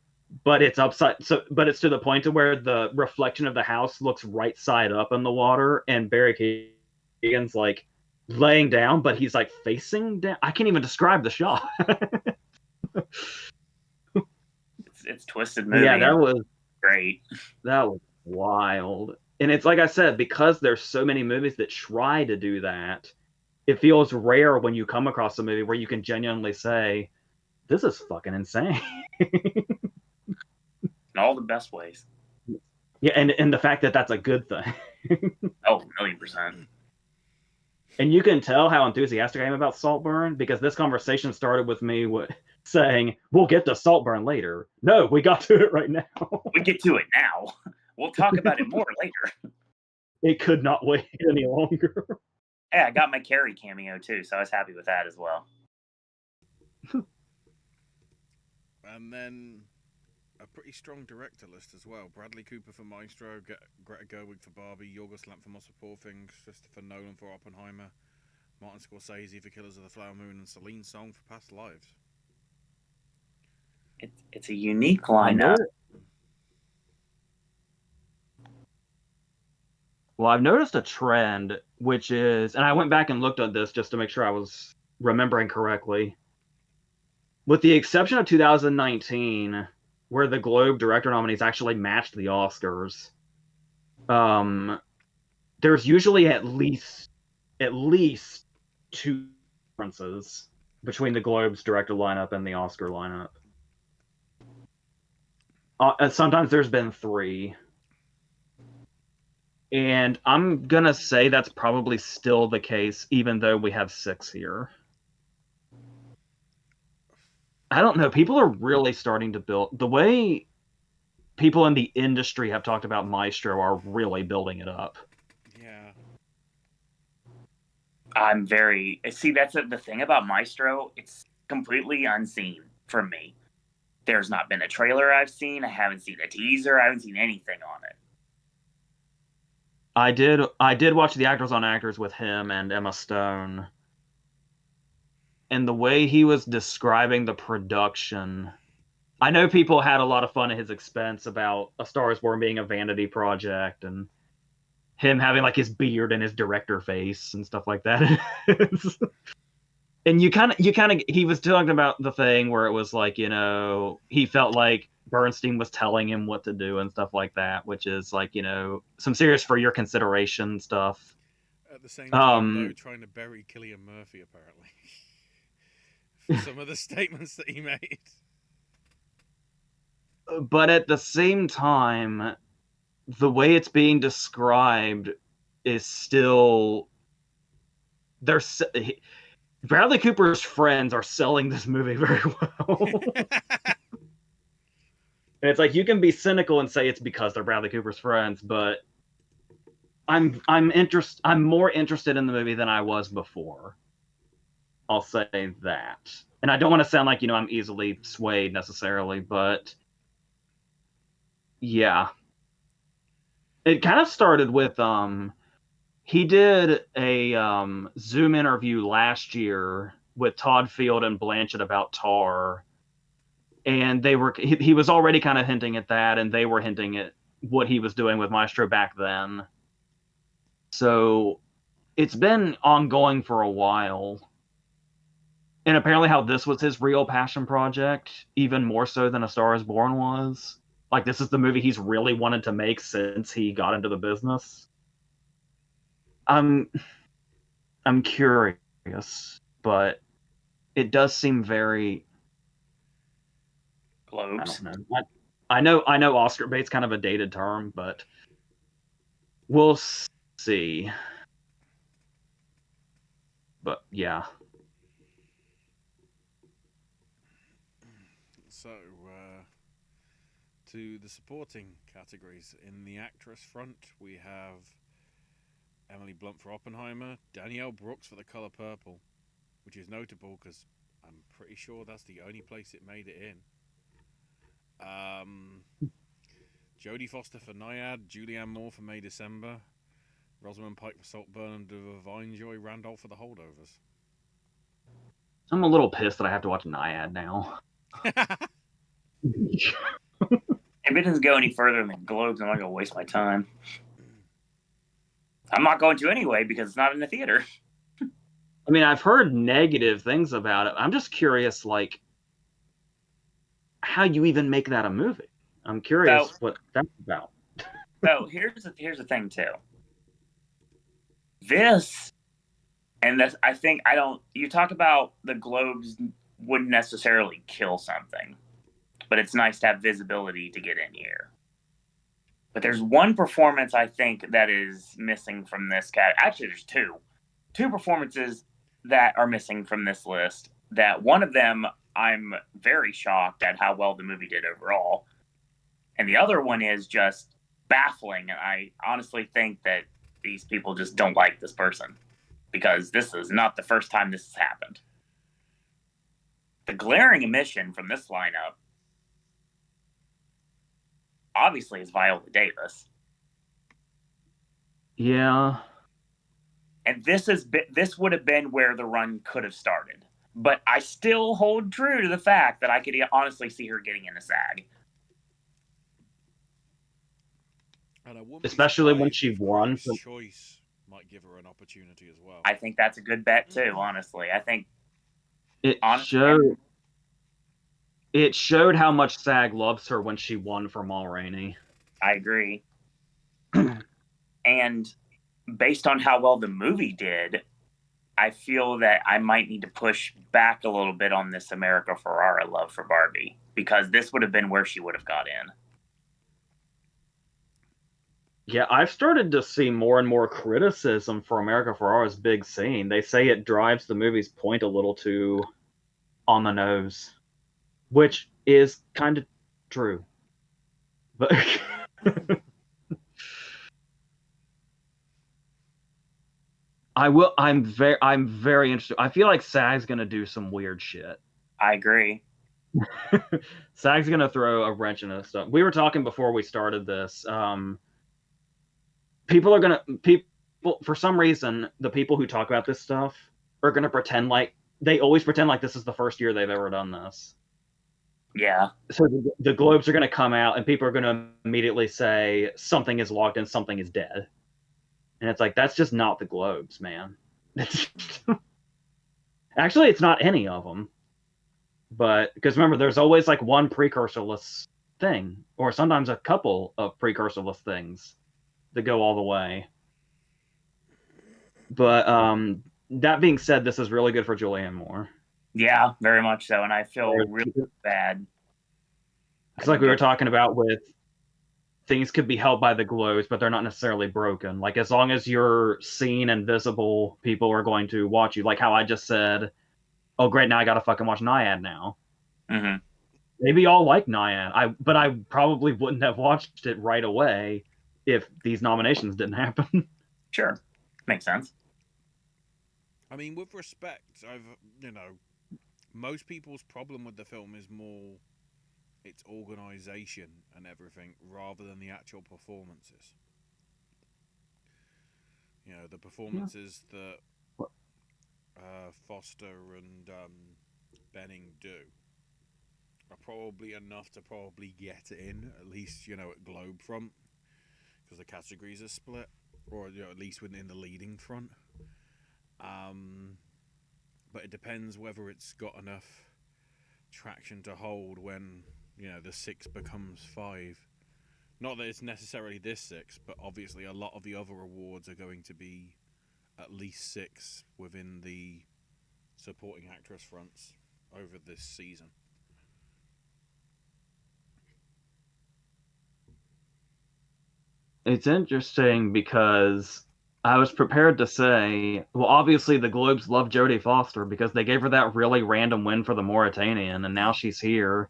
but it's upside. But it's to the point to where the reflection of the house looks right side up in the water, and Barry Keoghan's like laying down, but he's like facing down. I can't even describe the shot. it's twisted movie. Yeah, that was great. That was wild. And it's like I said, because there's so many movies that try to do that, it feels rare when you come across a movie where you can genuinely say, this is fucking insane. In all the best ways. Yeah, and the fact that that's a good thing. Oh, 1,000,000%. And you can tell how enthusiastic I am about Saltburn, because this conversation started with me saying, we'll get to Saltburn later. No, we got to it right now. We get to it now. We'll talk about it more later. It could not wait any longer. Hey, I got my Carrie cameo too, so I was happy with that as well. And then a pretty strong director list as well. Bradley Cooper for Maestro, Greta Gerwig for Barbie, Yorgos Lanthimos for Poor Things, Christopher Nolan for Oppenheimer, Martin Scorsese for Killers of the Flower Moon, and Celine Song for Past Lives. It's a unique lineup. Well, I've noticed a trend, which is, and I went back and looked at this just to make sure I was remembering correctly. With the exception of 2019, where the Globe director nominees actually matched the Oscars, there's usually at least two differences between the Globe's director lineup and the Oscar lineup. Sometimes there's been 3. And I'm going to say that's probably still the case, even though we have 6 here. I don't know. People are really starting to build... The way people in the industry have talked about Maestro are really building it up. Yeah. I'm very... See, that's the thing about Maestro. It's completely unseen from me. There's not been a trailer I've seen. I haven't seen a teaser. I haven't seen anything on it. I did watch the Actors on Actors with him and Emma Stone. And the way he was describing the production, I know people had a lot of fun at his expense about A Star is Born being a vanity project and him having like his beard and his director face and stuff like that. And he was talking about the thing where it was like, he felt like Bernstein was telling him what to do and stuff like that, which is like, some serious for your consideration stuff. At the same time, though, trying to bury Cillian Murphy, apparently. For some of the statements that he made. But at the same time, the way it's being described is still... Bradley Cooper's friends are selling this movie very well. And it's like, you can be cynical and say it's because they're Bradley Cooper's friends, but I'm more interested in the movie than I was before. I'll say that. And I don't want to sound like, I'm easily swayed necessarily, but yeah. It kind of started with he did a Zoom interview last year with Todd Field and Blanchett about Tar. And he was already kind of hinting at that, and they were hinting at what he was doing with Maestro back then. So it's been ongoing for a while. And apparently how this was his real passion project, even more so than A Star is Born was. Like, this is the movie he's really wanted to make since he got into the business. I'm curious, but it does seem very... Globes. I know Oscar bait's kind of a dated term, but we'll see. But yeah. So, to the supporting categories. In the actress front, we have Emily Blunt for Oppenheimer, Danielle Brooks for The Color Purple, which is notable because I'm pretty sure that's the only place it made it in. Jodie Foster for Naiad, Julianne Moore for May December, Rosamund Pike for Saltburn, and Divine Joy Randolph for The Holdovers. I'm a little pissed that I have to watch Naiad now. If it doesn't go any further than the Globes, I'm not going to waste my time. I'm not going to anyway because it's not in the theater. I mean, I've heard negative things about it. I'm just curious, like, how you even make that a movie. I'm curious what that's about. So here's the thing too. This, and this, you talk about the Globes wouldn't necessarily kill something, but it's nice to have visibility to get in here. But there's one performance I think that is missing from this Actually, there's two performances that are missing from this list. That one of them, I'm very shocked at how well the movie did overall. And the other one is just baffling. And I honestly think that these people just don't like this person because this is not the first time this has happened. The glaring omission from this lineup obviously is Viola Davis. Yeah. And this would have been where the run could have started. But I still hold true to the fact that I could honestly see her getting in a SAG. Especially when she won. Choice might give her an opportunity as well. I think that's a good bet too, honestly. I think it showed how much SAG loves her when she won for Ma Rainey. I agree. And based on how well the movie did, I feel that I might need to push back a little bit on this America Ferrera love for Barbie, because this would have been where she would have got in. Yeah, I've started to see more and more criticism for America Ferrera's big scene. They say it drives the movie's point a little too on the nose, which is kind of true. But I'm very interested. I feel like SAG's going to do some weird shit. I agree. SAG's going to throw a wrench in this stuff. We were talking before we started this. People for some reason, the people who talk about this stuff are going to pretend like they always pretend like this is the first year they've ever done this. Yeah. So the Globes are going to come out and people are going to immediately say something is locked and something is dead. And it's like, that's just not the Globes, man. Actually, it's not any of them. But because remember, there's always like one precursor list thing, or sometimes a couple of precursorless things that go all the way. But that being said, this is really good for Julianne Moore. Yeah, very much so, and I feel really bad. It's like we were talking about with things could be held by the globes, but they're not necessarily broken. Like, as long as you're seen and visible, people are going to watch you. Like how I just said, oh, great, now I gotta fucking watch Naiad now. Mm-hmm. Maybe y'all like Naiad, but I probably wouldn't have watched it right away if these nominations didn't happen. Sure. Makes sense. I mean, with respect, most people's problem with the film is more its organization and everything rather than the actual performances. The performances that Foster and Benning do are probably enough to probably get in, at least, at Globe front, because the categories are split, or at least within the leading front. But it depends whether it's got enough traction to hold when the 6 becomes 5. Not that it's necessarily this 6, but obviously a lot of the other awards are going to be at least 6 within the supporting actress fronts over this season. It's interesting because I was prepared to say, well, obviously the Globes love Jodie Foster because they gave her that really random win for the Mauritanian, and now she's here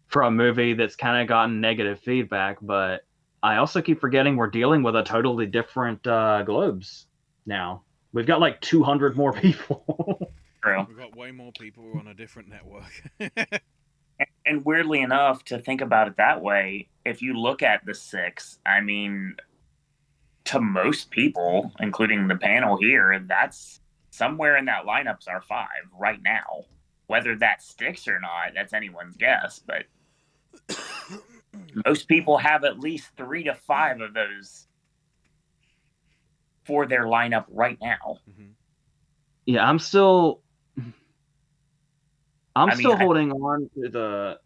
for a movie that's kind of gotten negative feedback. But I also keep forgetting we're dealing with a totally different Globes now. We've got like 200 more people. True. We've got way more people on a different network. And weirdly enough, to think about it that way, if you look at the 6, I mean, to most people, including the panel here, that's somewhere in that lineup's our 5 right now. Whether that sticks or not, that's anyone's guess. But most people have at least 3 to 5 of those for their lineup right now. Mm-hmm. Yeah, I'm still holding on to the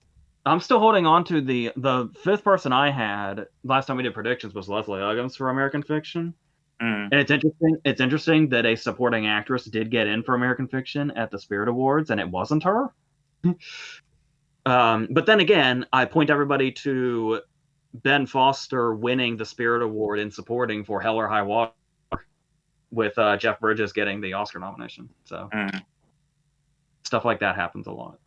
5th person I had last time we did predictions was Leslie Uggams for American Fiction. Mm. And it's interesting that a supporting actress did get in for American Fiction at the Spirit Awards, and it wasn't her. But then again, I point everybody to Ben Foster winning the Spirit Award in supporting for Hell or High Water, with Jeff Bridges getting the Oscar nomination. So stuff like that happens a lot.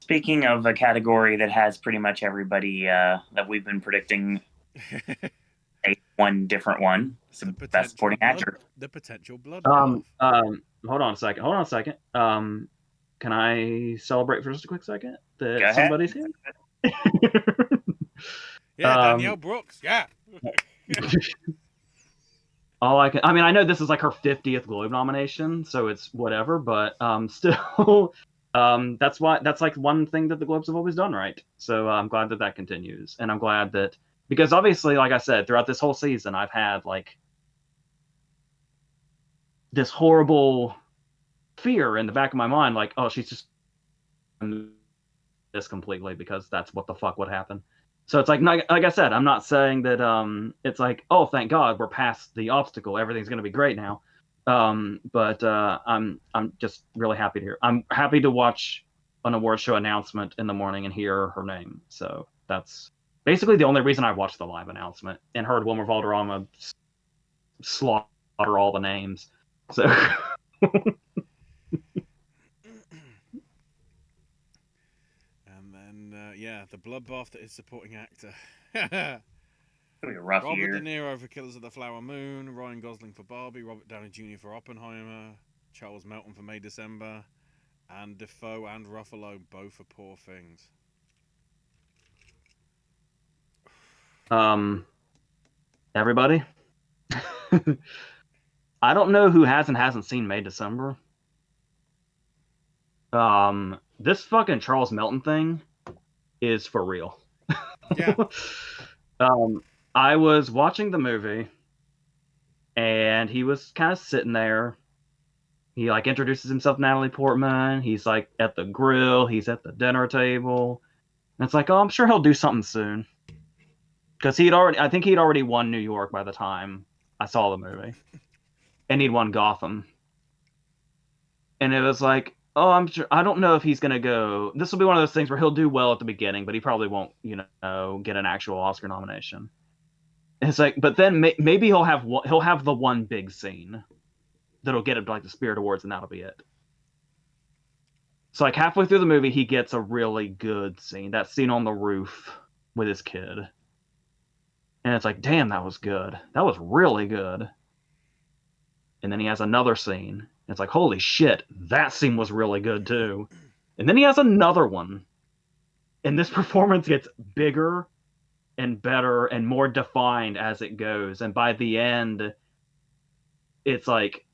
Speaking of a category that has pretty much everybody that we've been predicting one different one, some best supporting actor. The potential blood. Hold on a second. Can I celebrate for just a quick second that somebody's here? Yeah, Danielle Brooks. Yeah. I mean, I know this is like her 50th Globe nomination, so it's whatever, but still, that's like one thing that the Globes have always done right. So I'm glad that continues, and I'm glad that, because obviously, like I said, throughout this whole season, I've had like this horrible fear in the back of my mind, like, oh, she's just this completely because that's what the fuck would happen. So it's like I said, I'm not saying that it's like, oh, thank God we're past the obstacle, everything's gonna be great now. But I'm just really happy to hear. I'm happy to watch an award show announcement in the morning and hear her name. So that's basically the only reason I watched the live announcement and heard Wilmer Valderrama slaughter all the names. So. The bloodbath that is supporting actor. It'll be a rough Robert year. De Niro for Killers of the Flower Moon, Ryan Gosling for Barbie, Robert Downey Jr. for Oppenheimer, Charles Melton for May December, and Defoe and Ruffalo both for Poor Things. Everybody? I don't know who hasn't seen May December. This fucking Charles Melton thing is for real. Yeah. I was watching the movie and he was kind of sitting there. He introduces himself to Natalie Portman. He's at the grill. He's at the dinner table. And it's like, oh, I'm sure he'll do something soon. Because I think he'd already won New York by the time I saw the movie. And he'd won Gotham. And it was like, oh, I don't know if he's going to go. This will be one of those things where he'll do well at the beginning, but he probably won't, get an actual Oscar nomination. And it's like, but then maybe he'll have the one big scene that'll get him to like the Spirit Awards, and that'll be it. So like halfway through the movie, he gets a really good scene. That scene on the roof with his kid. And it's like, damn, that was good. That was really good. And then he has another scene. And it's like, holy shit, that scene was really good too. And then he has another one. And this performance gets bigger and better and more defined as it goes. And by the end, it's like,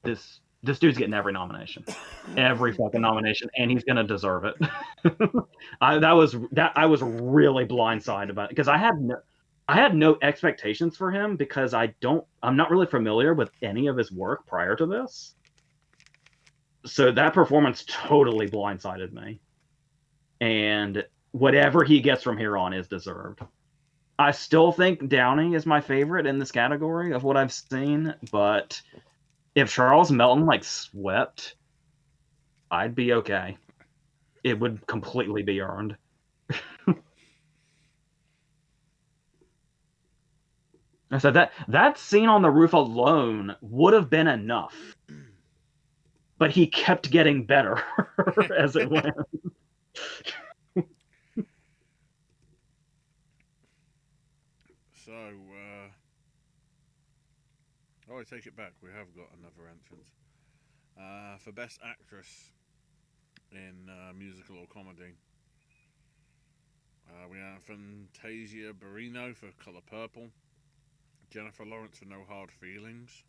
this dude's getting every nomination. Every fucking nomination, and he's gonna deserve it. I was really blindsided about it because I had no expectations for him because I'm not really familiar with any of his work prior to this. So that performance totally blindsided me. And whatever he gets from here on is deserved. I still think Downey is my favorite in this category of what I've seen, but if Charles Melton like swept, I'd be okay. It would completely be earned. I said that scene on the roof alone would have been enough, but he kept getting better as it went. So, I take it back. We have got another entrance. For Best Actress in musical or comedy, we have Fantasia Barrino for Color Purple, Jennifer Lawrence for No Hard Feelings,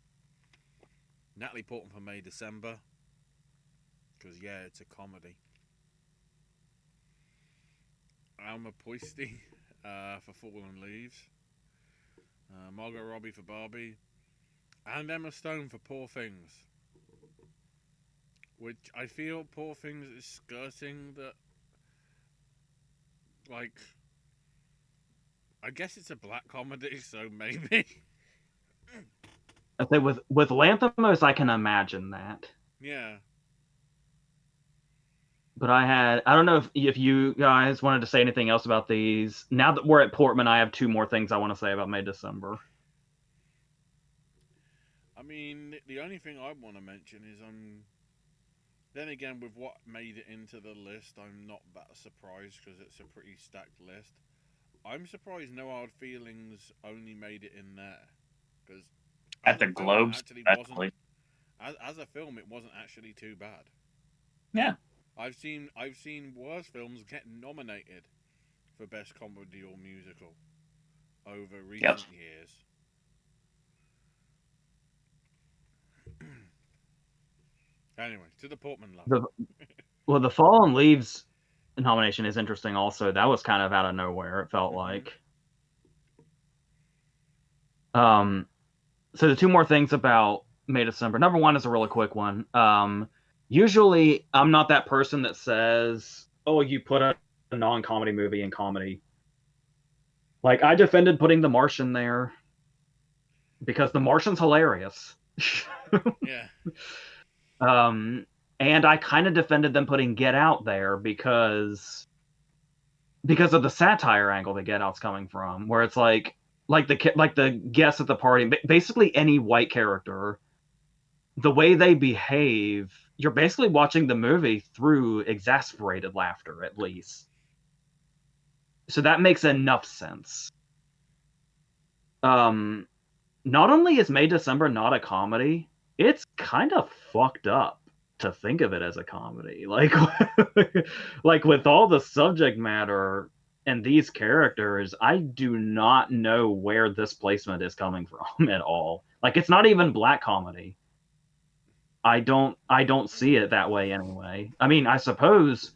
Natalie Portman for May December, because yeah, it's a comedy. Alma Poisty for Fallen Leaves, Margot Robbie for Barbie, and Emma Stone for Poor Things. Which I feel Poor Things is skirting that. Like, I guess it's a black comedy, so maybe. I think with Lanthimos, I can imagine that. Yeah. But I don't know if you guys wanted to say anything else about these. Now that we're at Portman, I have two more things I want to say about May December. I mean, the only thing I want to mention is then again, with what made it into the list, I'm not that surprised because it's a pretty stacked list. I'm surprised No Hard Feelings only made it in there because At the Globes, wasn't, as a film, it wasn't actually too bad. Yeah. I've seen worse films get nominated for Best Comedy or Musical over recent years. Anyway, to the Portman love. The Fallen Leaves nomination is interesting also. That was kind of out of nowhere, it felt like. So the two more things about May December. Number one is a really quick one. Usually, I'm not that person that says, oh, you put a non-comedy movie in comedy. Like, I defended putting The Martian there because The Martian's hilarious. Yeah. And I kind of defended them putting Get Out there because of the satire angle that Get Out's coming from, where it's like the guests at the party, basically any white character, the way they behave, you're basically watching the movie through exasperated laughter, at least. So that makes enough sense. Not only is May December not a comedy, it's kind of fucked up to think of it as a comedy. Like with all the subject matter and these characters, I do not know where this placement is coming from at all. Like, it's not even black comedy. I don't see it that way anyway. I mean, I suppose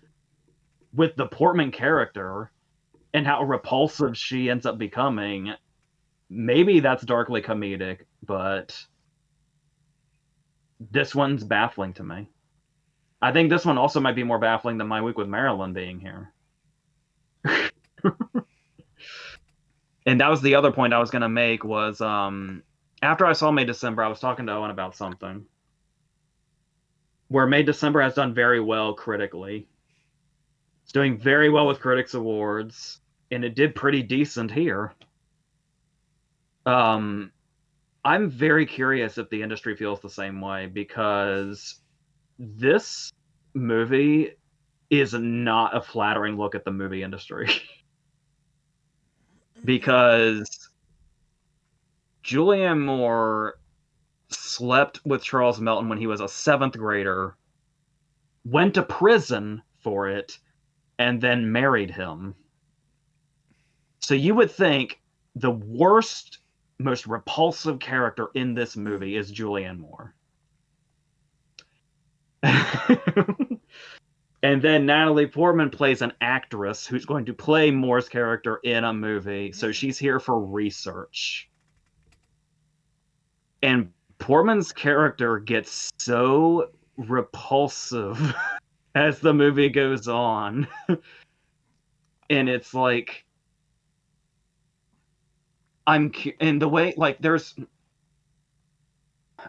with the Portman character and how repulsive she ends up becoming, maybe that's darkly comedic, but this one's baffling to me. I think this one also might be more baffling than My Week with Marilyn being here. And that was the other point I was going to make was after I saw May December, I was talking to Owen about something where May December has done very well critically. It's doing very well with Critics Awards, and it did pretty decent here. I'm very curious if the industry feels the same way, because this movie is not a flattering look at the movie industry. Because Julianne Moore slept with Charles Melton when he was a 7th grader, went to prison for it, and then married him. So you would think the worst, most repulsive character in this movie is Julianne Moore. And then Natalie Portman plays an actress who's going to play Moore's character in a movie, so she's here for research. And Portman's character gets so repulsive as the movie goes on. And it's like, in the way, like, there's,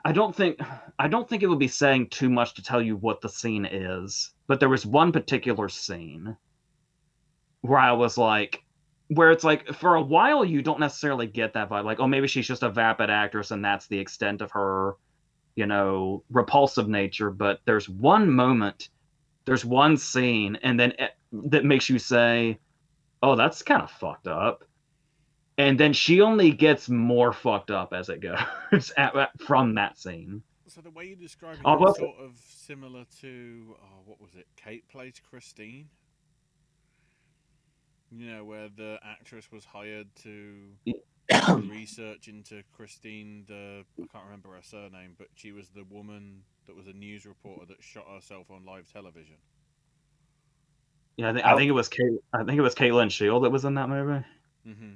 I don't think it would be saying too much to tell you what the scene is, but there was one particular scene where I was like, where it's like, for a while you don't necessarily get that vibe, like, oh, maybe she's just a vapid actress and that's the extent of her, you know, repulsive nature. But there's one moment, there's one scene, and then that makes you say, oh, that's kind of fucked up. And then she only gets more fucked up as it goes from that scene. So the way you're describing Oh, it well, is sort of similar to, what was it? Kate plays Christine. You know, where the actress was hired to research into Christine. I can't remember her surname, but she was the woman that was a news reporter that shot herself on live television. Yeah, I think it was Caitlin Shield that was in that movie. Mm-hmm.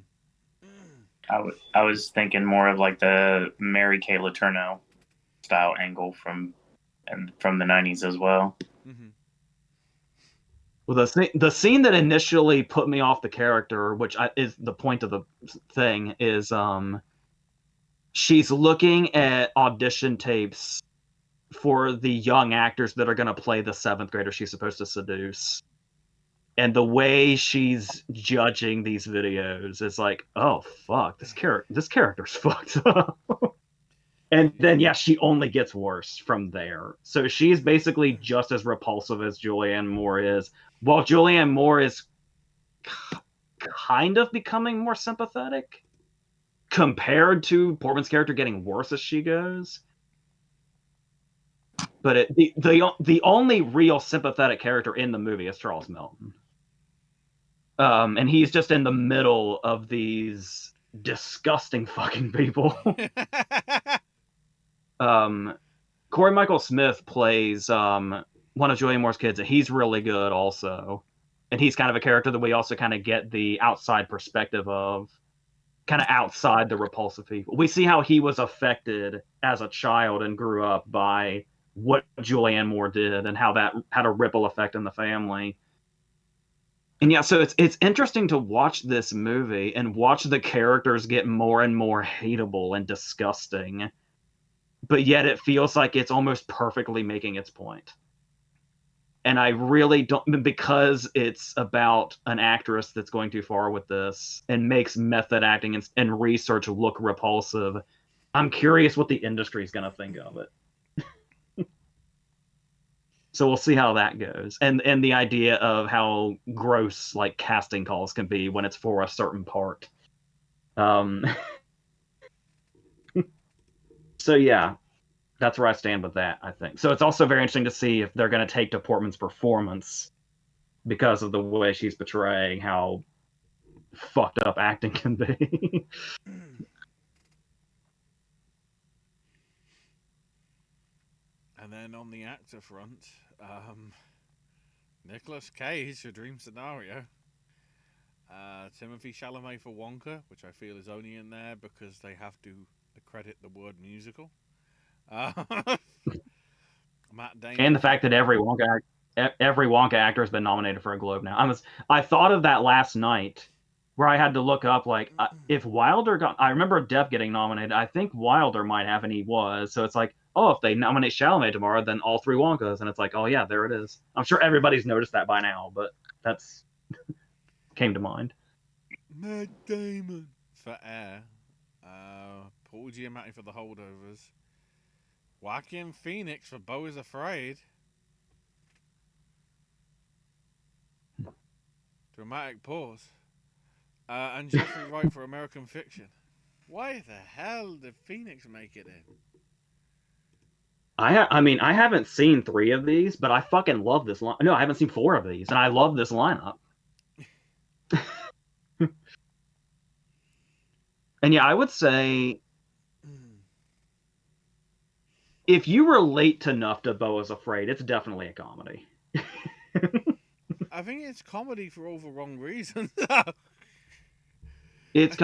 I was thinking more of like the Mary Kay Letourneau style angle from the 90s as well. Mm-hmm. Well, the scene that initially put me off the character, which is the point of the thing, is she's looking at audition tapes for the young actors that are going to play the 7th grader she's supposed to seduce. And the way she's judging these videos is like, oh fuck, this character's fucked up. And then she only gets worse from there. So she's basically just as repulsive as Julianne Moore is, while Julianne Moore is kind of becoming more sympathetic compared to Portman's character getting worse as she goes. But the only real sympathetic character in the movie is Charles Melton. And he's just in the middle of these disgusting fucking people. Corey Michael Smith plays one of Julianne Moore's kids, and he's really good also. And he's kind of a character that we also kind of get the outside perspective of, kind of outside the repulsive people. We see how he was affected as a child and grew up by what Julianne Moore did, and how that had a ripple effect in the family. And so it's interesting to watch this movie and watch the characters get more and more hateable and disgusting, but yet it feels like it's almost perfectly making its point. And I really don't, because it's about an actress that's going too far with this and makes method acting and research look repulsive. I'm curious what the industry is going to think of it. So we'll see how that goes. And the idea of how gross like casting calls can be when it's for a certain part. So yeah, that's where I stand with that, I think. So it's also very interesting to see if they're going to take to Portman's performance, because of the way she's portraying how fucked up acting can be. And then on the actor front, Nicolas Cage for Dream Scenario. Timothy Chalamet for Wonka, which I feel is only in there because they have to accredit the word musical. Matt Damon. And the fact that every Wonka actor has been nominated for a Globe now. I thought of that last night, where I had to look up like if Wilder got. I remember Depp getting nominated. I think Wilder might have, and he was. So it's like, oh, if they nominate Chalamet tomorrow, then all three Wonkas, and it's like, oh yeah, there it is. I'm sure everybody's noticed that by now, but that's came to mind. Matt Damon for Air. Paul Giamatti for The Holdovers. Joaquin Phoenix for Beau is Afraid. Dramatic pause. And Jeffrey Wright for American Fiction. Why the hell did Phoenix make it in? I mean, I haven't seen 3 of these, but I fucking love this line. No, I haven't seen 4 of these, and I love this lineup. And yeah, I would say if you relate enough to Beau is Afraid, it's definitely a comedy. I think it's comedy for all the wrong reasons. It's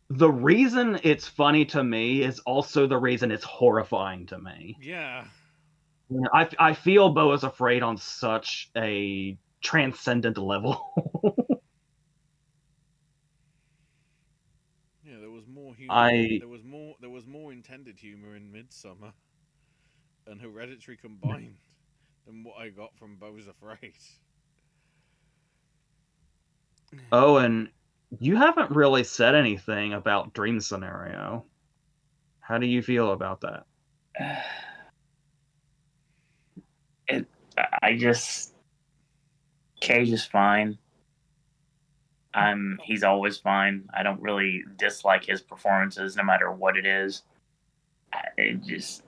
the reason it's funny to me is also the reason it's horrifying to me. Yeah. I feel Beau is Afraid on such a transcendent level. Yeah, there was more humor. There was more intended humor in Midsummer and Hereditary combined than what I got from Beau is Afraid. Owen, you haven't really said anything about Dream Scenario. How do you feel about that? Cage is fine. He's always fine. I don't really dislike his performances, no matter what it is. It just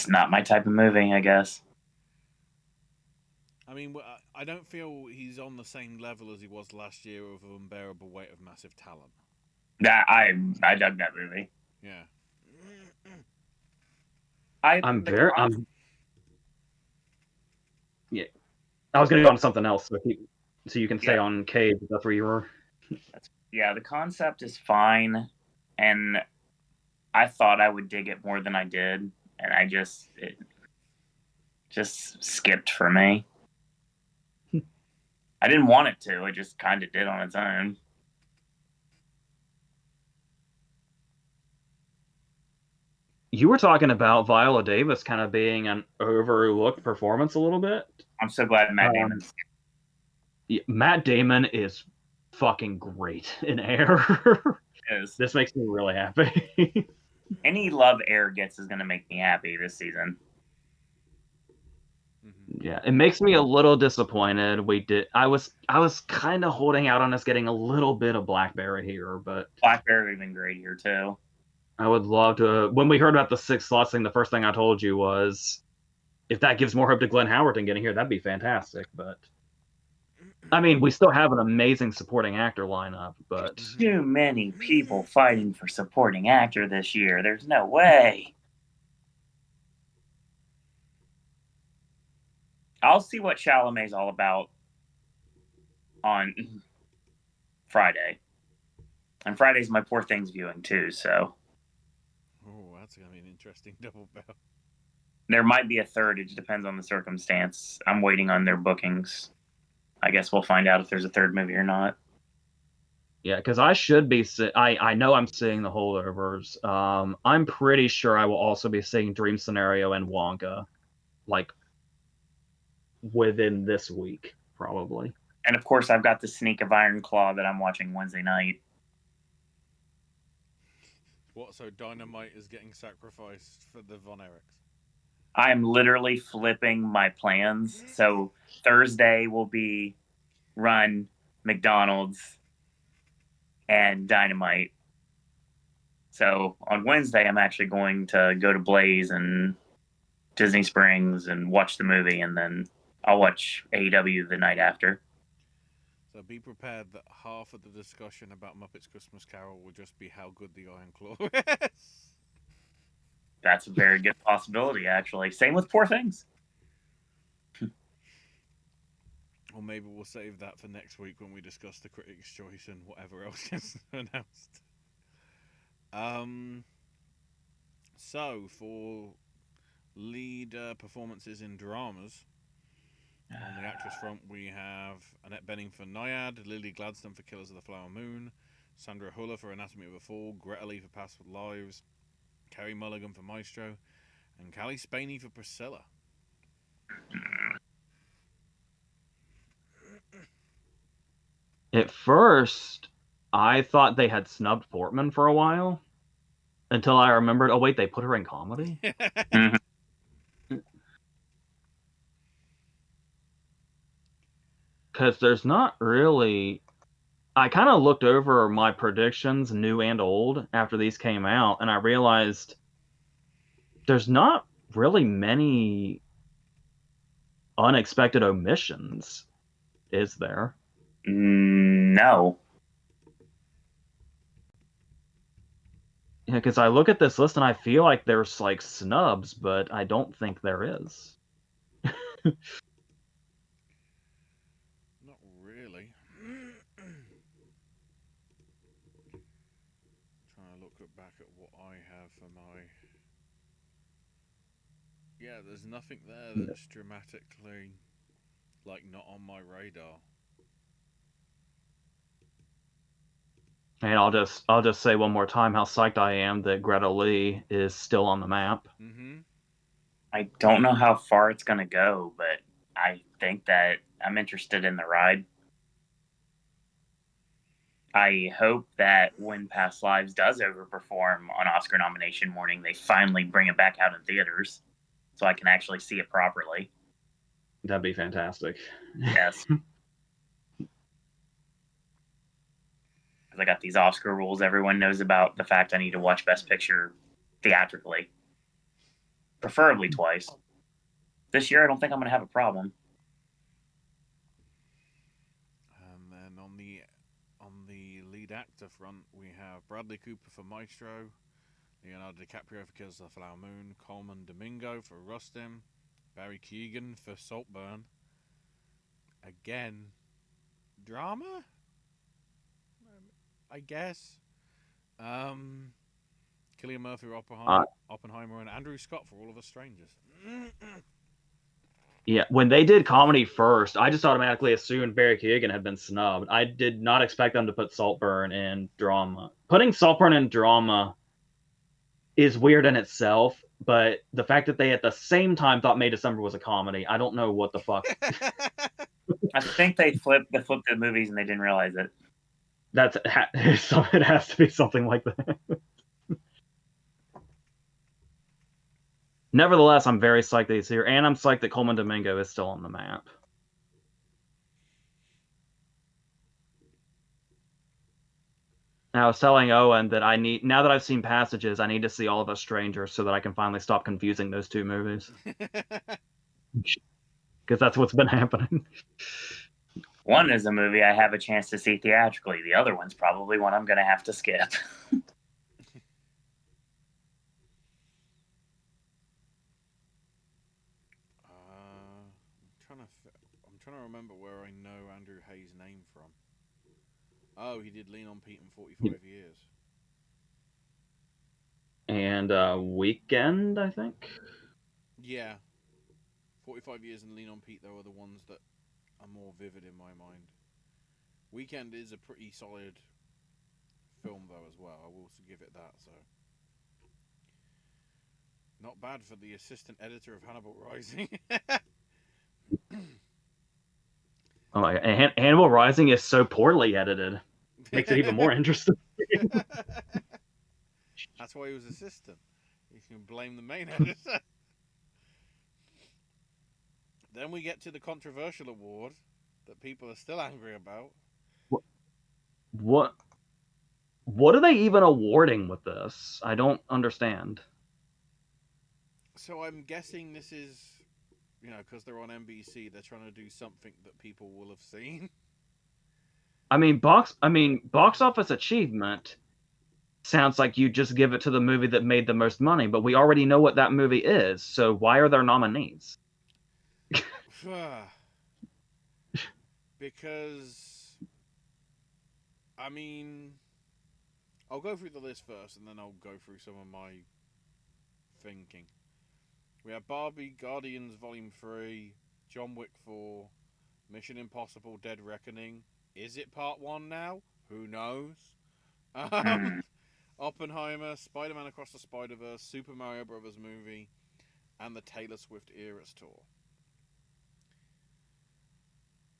not my type of movie, I guess. I mean, I don't feel he's on the same level as he was last year with An Unbearable Weight of Massive Talent. I dug that movie. Yeah. Yeah. I was going to go on something else, so you can stay on Cage. That's where you were. Yeah, the concept is fine, and I thought I would dig it more than I did, and it just skipped for me. I didn't want it to. It just kind of did on its own. You were talking about Viola Davis kind of being an overlooked performance a little bit. I'm so glad Matt Damon is fucking great in Air. This makes me really happy. Any love Air gets is going to make me happy this season. Yeah, it makes me a little disappointed. I was kind of holding out on us getting a little bit of Blackberry here, but Blackberry would have been great here too. I would love to. When we heard about the 6 slots thing, the first thing I told you was, if that gives more hope to Glenn Howerton getting here, that'd be fantastic. But I mean, we still have an amazing supporting actor lineup, but too many people fighting for supporting actor this year. There's no way. I'll see what Chalamet's all about on Friday. And Friday's my Poor Things viewing too, so. Oh, that's going to be an interesting double bill. There might be a third. It depends on the circumstance. I'm waiting on their bookings. I guess we'll find out if there's a third movie or not. Yeah, because I should be. I know I'm seeing The Holdovers. I'm pretty sure I will also be seeing Dream Scenario and Wonka, like, within this week, probably. And of course, I've got the Sneak of Iron Claw that I'm watching Wednesday night. What? So Dynamite is getting sacrificed for the Von Erichs? I am literally flipping my plans. So Thursday will be Run, McDonald's, and Dynamite. So on Wednesday, I'm actually going to go to Blaze and Disney Springs and watch the movie, and then I'll watch AEW the night after. So be prepared that half of the discussion about Muppets Christmas Carol will just be how good the Iron Claw is. That's a very good possibility, actually. Same with Poor Things. Or maybe we'll save that for next week when we discuss the Critics' Choice and whatever else gets announced. So, for Lead performances in dramas. On the actress front, we have Annette Bening for Naiad, Lily Gladstone for Killers of the Flower Moon, Sandra Huller for Anatomy of a Fall, Greta Lee for Past Lives, Kerry Mulligan for Maestro, and Callie Spaney for Priscilla. At first, I thought they had snubbed Portman for a while, until I remembered, oh wait, they put her in comedy? Mhm. Because there's not really... I kind of looked over my predictions, new and old, after these came out, and I realized there's not really many unexpected omissions, is there? No. Yeah, because I look at this list and I feel like there's like snubs, but I don't think there is. Not really. Trying to look back at what I have for my... Yeah, there's nothing there that's dramatically, like, not on my radar. And I'll just say one more time how psyched I am that Greta Lee is still on the map. Mm-hmm. I don't know how far it's going to go, but I think that I'm interested in the ride. I hope that when Past Lives does overperform on Oscar nomination morning, they finally bring it back out in theaters so I can actually see it properly. That'd be fantastic. Yes. Because I got these Oscar rules. Everyone knows about the fact I need to watch Best Picture theatrically, preferably twice. This year, I don't think I'm going to have a problem. And then on the lead actor front, we have Bradley Cooper for Maestro, Leonardo DiCaprio for Killers of the Flower Moon, Coleman Domingo for Rustin, Barry Keoghan for Saltburn. Again, drama? I guess. Cillian Murphy for Oppenheimer, and Andrew Scott for All of Us Strangers. Yeah, when they did comedy first, I just automatically assumed Barry Keoghan had been snubbed. I did not expect them to put Saltburn in drama. Putting Saltburn in drama is weird in itself, but the fact that they at the same time thought May December was a comedy, I don't know what the fuck. I think they flipped the movies and they didn't realize it. It has to be something like that. Nevertheless, I'm very psyched that he's here, and I'm psyched that Coleman Domingo is still on the map. I was telling Owen that now that I've seen Passages, I need to see All of Us Strangers so that I can finally stop confusing those two movies. Because that's what's been happening. One is a movie I have a chance to see theatrically. The other one's probably one I'm going to have to skip. I'm trying to remember where I know Andrew Hayes' name from. Oh, he did Lean on Pete in 45 years. And Weekend, I think? Yeah. 45 years and Lean on Pete, though, are the ones that are more vivid in my mind. Weekend is a pretty solid film, though, as well. I will give it that, so. Not bad for the assistant editor of Hannibal Rising. Oh my God. Hannibal Rising is so poorly edited. Makes it even more interesting. That's why he was assistant. You can blame the main editor. Then we get to the controversial award that people are still angry about. What are they even awarding with this? I don't understand. So I'm guessing this is, because they're on NBC, they're trying to do something that people will have seen. I mean, box office achievement sounds like you just give it to the movie that made the most money, but we already know what that movie is, so why are there nominees? Because, I mean, I'll go through the list first, and then I'll go through some of my thinking. We have Barbie, Guardians Volume 3, John Wick 4, Mission Impossible Dead Reckoning. Is it part 1 now? Who knows? Mm. Oppenheimer, Spider-Man Across the Spider-Verse, Super Mario Brothers movie, and the Taylor Swift Eras Tour.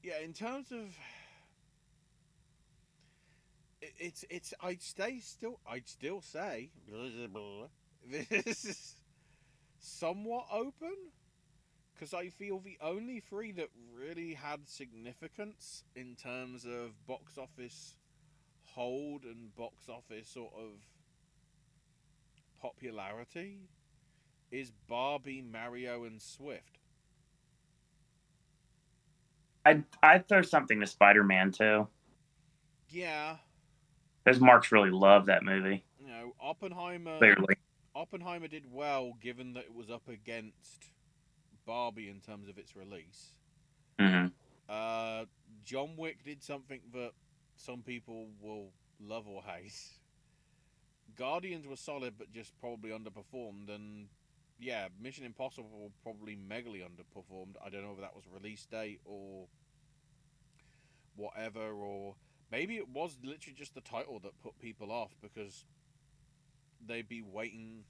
Yeah, in terms of... I'd still say this is somewhat open, because I feel the only three that really had significance in terms of box office hold and box office sort of popularity is Barbie, Mario, and Swift. I'd throw something to Spider-Man too, Yeah, because Marks really loved that movie. you know, Oppenheimer did well given that it was up against Barbie in terms of its release. Mm-hmm. John Wick did something that some people will love or hate. Guardians was solid, but just probably underperformed. And yeah, Mission Impossible probably megally underperformed. I don't know if that was release date or whatever, or maybe it was literally just the title that put people off because they'd be waiting.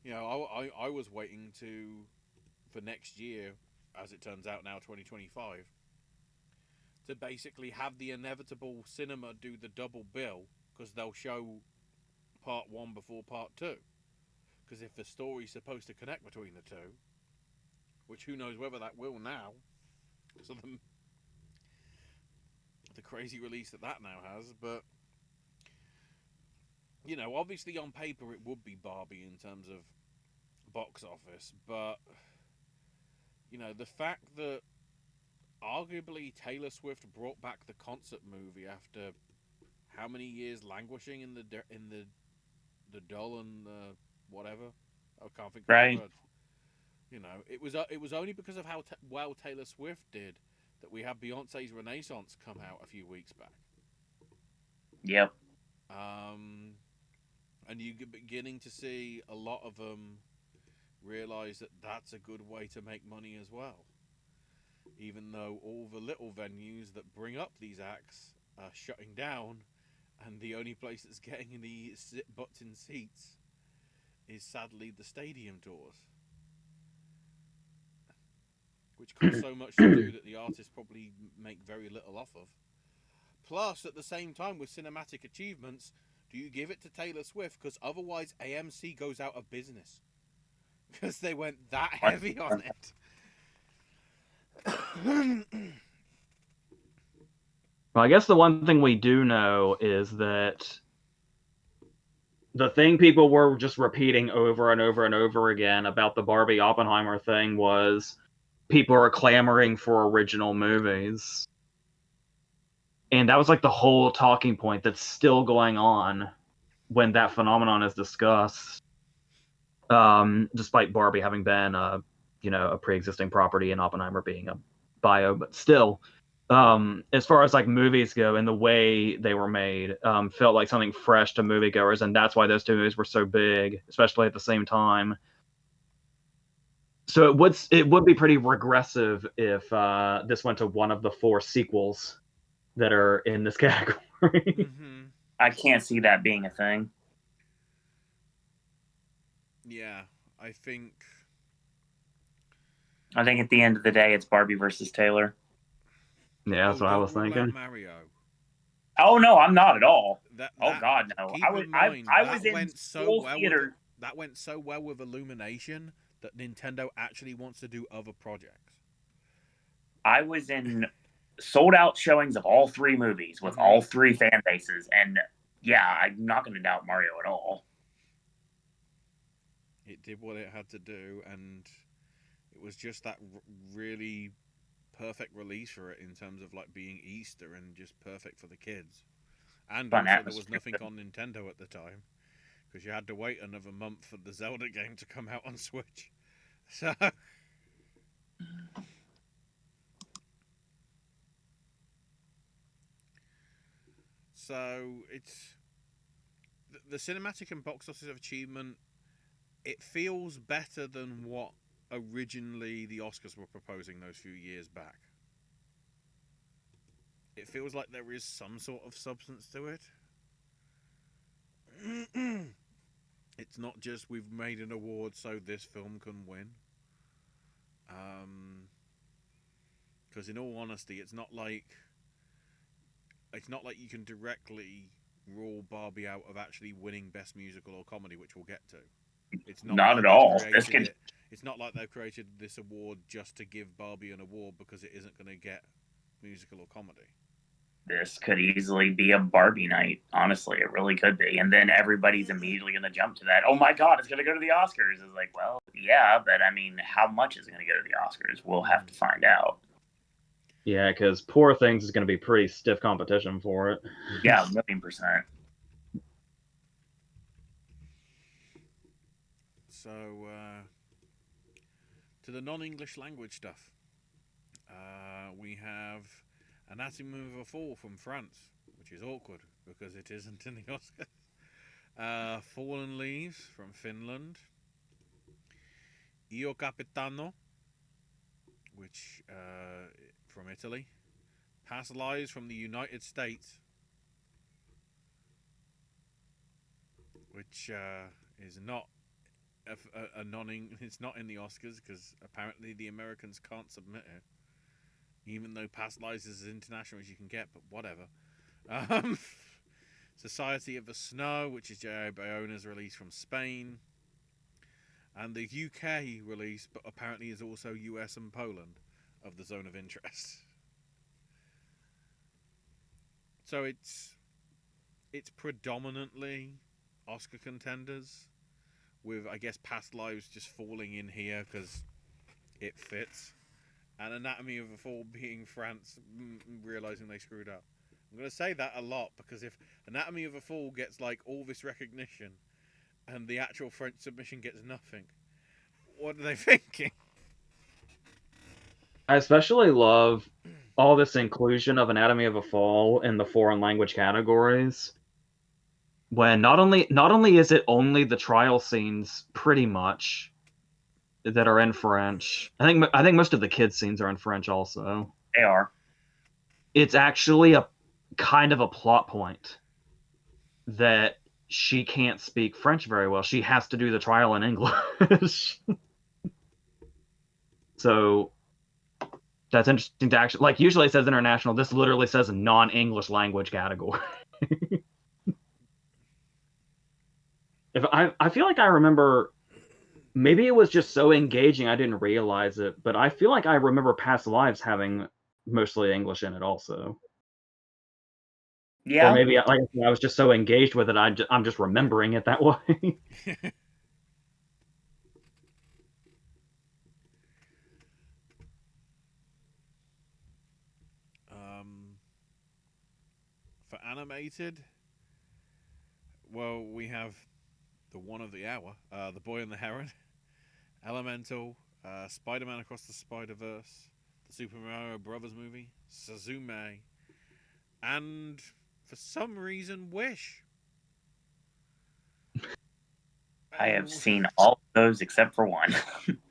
You know, I was waiting for next year, as it turns out now, 2025, to basically have the inevitable cinema do the double bill because they'll show part 1 before part 2. Because if the story's supposed to connect between the two, which who knows whether that will now, so the crazy release that now has, but you know, obviously on paper it would be Barbie in terms of box office, but you know, the fact that arguably Taylor Swift brought back the concert movie after how many years languishing in the dull and whatever, I can't think of Right. the word. You know, it was only because of how well Taylor Swift did that we had Beyonce's Renaissance come out a few weeks back. Yep. And you're beginning to see a lot of them realize that that's a good way to make money as well. Even though all the little venues that bring up these acts are shutting down, and the only place that's getting the butts in seats is sadly the stadium tours, which cost so much to do that the artists probably make very little off of. Plus, at the same time, with cinematic achievements, do you give it to Taylor Swift? Because otherwise AMC goes out of business. Because they went that heavy on it. Well, I guess the one thing we do know is that the thing people were just repeating over and over and over again about the Barbie Oppenheimer thing was people are clamoring for original movies. And that was like the whole talking point that's still going on when that phenomenon is discussed. Despite Barbie having been a pre-existing property and Oppenheimer being a bio, but still, as far as like movies go and the way they were made, felt like something fresh to moviegoers, and that's why those two movies were so big, especially at the same time. So it would be pretty regressive if this went to one of the 4 sequels that are in this category. Mm-hmm. I can't see that being a thing. Yeah, I think at the end of the day, it's Barbie versus Taylor. Yeah, that's what I was thinking. Mario. Oh no, I'm not at all. Oh God, no. I was in full theater. That went so well with Illumination that Nintendo actually wants to do other projects. I was in sold out showings of all 3 movies with all 3 fan bases, and yeah, I'm not going to doubt Mario at all. It did what it had to do, and it was just that really perfect release for it in terms of like being Easter and just perfect for the kids. And Fun also atmosphere. there was nothing on Nintendo at the time because you had to wait another month for the Zelda game to come out on Switch. So it's the cinematic and box office achievement it feels better than what originally the Oscars were proposing those few years back. It feels like there is some sort of substance to it. It's not just we've made an award so this film can win. Because in all honesty, it's not like you can directly rule Barbie out of actually winning Best Musical or Comedy, which we'll get to. It's Not like at all. It's not like they've created this award just to give Barbie an award because it isn't going to get musical or comedy. This could easily be a Barbie night. Honestly, it really could be. And then everybody's immediately going to jump to that. Oh my God, it's going to go to the Oscars. It's like, well, yeah, but I mean, how much is it going to go to the Oscars? We'll have to find out. Yeah, because Poor Things is going to be pretty stiff competition for it. Yeah, 1,000,000%. So, to the non-English language stuff. We have Anatomy of a Fall from France, which is awkward because it isn't in the Oscars. Fallen Leaves from Finland. Io Capitano, which from Italy. Past Lives from the United States, which is not it's not in the Oscars because apparently the Americans can't submit it, even though Past Lives is as international as you can get. But whatever. Society of the Snow, which is J.A. Bayona's release from Spain, and the UK release, but apparently is also US and Poland, of the Zone of Interest. So it's predominantly Oscar contenders, with I guess Past Lives just falling in here because it fits, and Anatomy of a Fall being France, realizing they screwed up. I'm going to say that a lot because if Anatomy of a Fall gets like all this recognition and the actual French submission gets nothing, what are they thinking? I especially love all this inclusion of Anatomy of a Fall in the foreign language categories. When not only is it only the trial scenes pretty much that are in French. I think most of the kids scenes are in French also. They are. It's actually a kind of a plot point that she can't speak French very well. She has to do the trial in English. So that's interesting to actually, like, usually it says international. This literally says non-English language category. I feel like I remember, maybe it was just so engaging I didn't realize it, but I feel like I remember Past Lives having mostly English in it also. Yeah. Or maybe I was just so engaged with it, I'm just remembering it that way. For animated, well, we have the one of the hour, The Boy and the Heron, Elemental, Spider-Man Across the Spider-Verse, the Super Mario Brothers movie, Suzume, and for some reason, Wish. I have seen all of those except for one.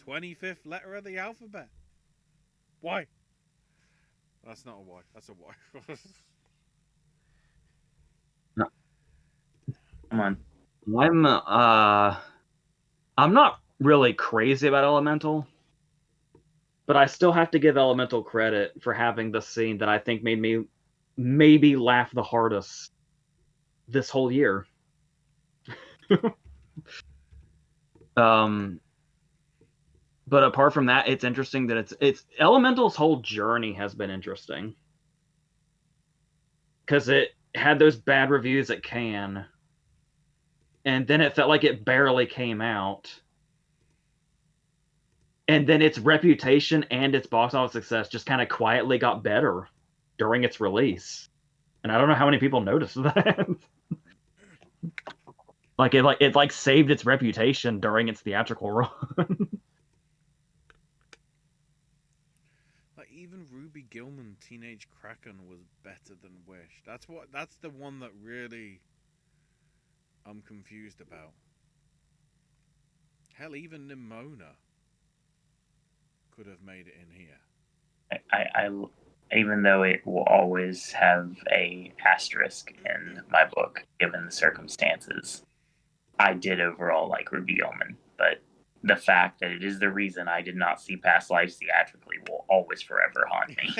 25th letter of the alphabet. Why? That's not a Y. That's a Y. No. Come on. I'm not really crazy about Elemental, but I still have to give Elemental credit for having the scene that I think made me maybe laugh the hardest this whole year. But apart from that, it's interesting that it's Elemental's whole journey has been interesting, because it had those bad reviews at Cannes, and then it felt like it barely came out, and then its reputation and its box office success just kind of quietly got better during its release, and I don't know how many people noticed that. It saved its reputation during its theatrical run. Like even Ruby Gillman, Teenage Kraken was better than Wish. That's the one that really I'm confused about. Hell, even Nimona could have made it in here. I even though it will always have a asterisk in my book, given the circumstances, I did overall like Ruby Omen, but the fact that it is the reason I did not see Past Lives theatrically will always forever haunt me.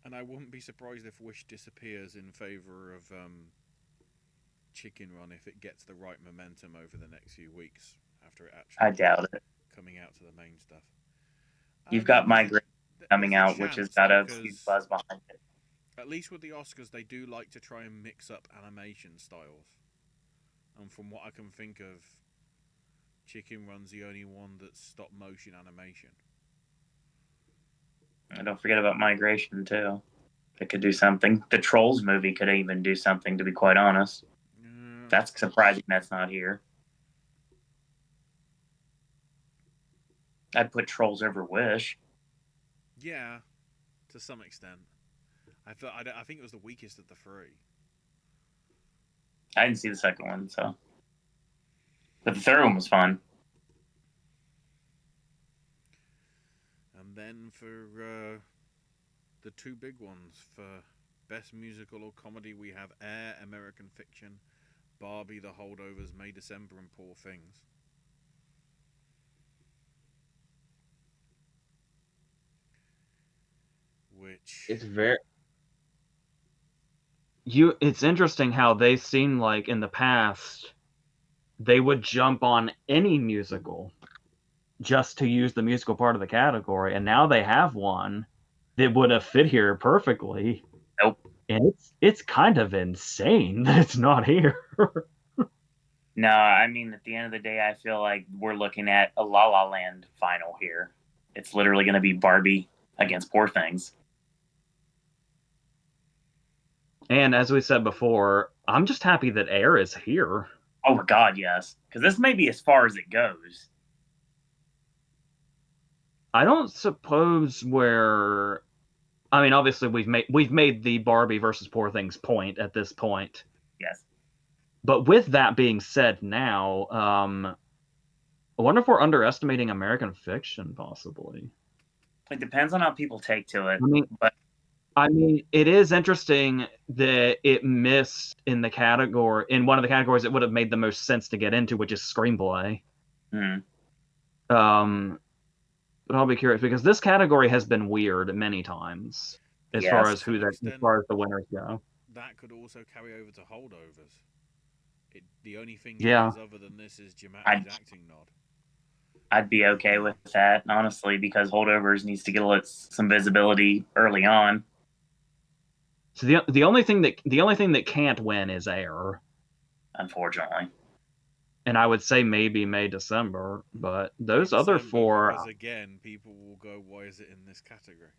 And I wouldn't be surprised if Wish disappears in favor of Chicken Run if it gets the right momentum over the next few weeks after it actually I doubt it. coming out to the main stuff. You've got Migration coming there's a out, which has chance, got a because huge buzz behind it. at least with the Oscars, they do like to try and mix up animation styles. And from what I can think of, Chicken Run's the only one that's stop motion animation. And don't forget about Migration, too. They could do something. The Trolls movie could even do something, to be quite honest. That's surprising that's not here. I'd put Trolls over Wish. Yeah, to some extent. I think it was the weakest of the three. I didn't see the second one, so. But the third one was fun. And then for the two big ones, for Best Musical or Comedy, we have Air, American Fiction, Barbie, The Holdovers, May, December, and Poor Things. Which... It's interesting how they seem like in the past they would jump on any musical just to use the musical part of the category, and now they have one that would have fit here perfectly. Nope. And it's kind of insane that it's not here. No, I mean, at the end of the day, I feel like we're looking at a La La Land final here. It's literally going to be Barbie against Poor Things. And as we said before, I'm just happy that Air is here. Oh my God, yes. Because this may be as far as it goes. I don't suppose where... I mean, obviously we've made the Barbie versus Poor Things point at this point. Yes. But with that being said now, I wonder if we're underestimating American Fiction, possibly. It depends on how people take to it. I mean, it is interesting that it missed in the category, in one of the categories it would have made the most sense to get into, which is screenplay. But I'll be curious because this category has been weird many times as far as the winners go. That could also carry over to Holdovers. The only thing other than this is Giamatti's acting nod. I'd be okay with that, honestly, because Holdovers needs to get some visibility early on. So the only thing that can't win is Air, unfortunately. And I would say maybe May, December, but those other four. Because again, people will go, "Why is it in this category?"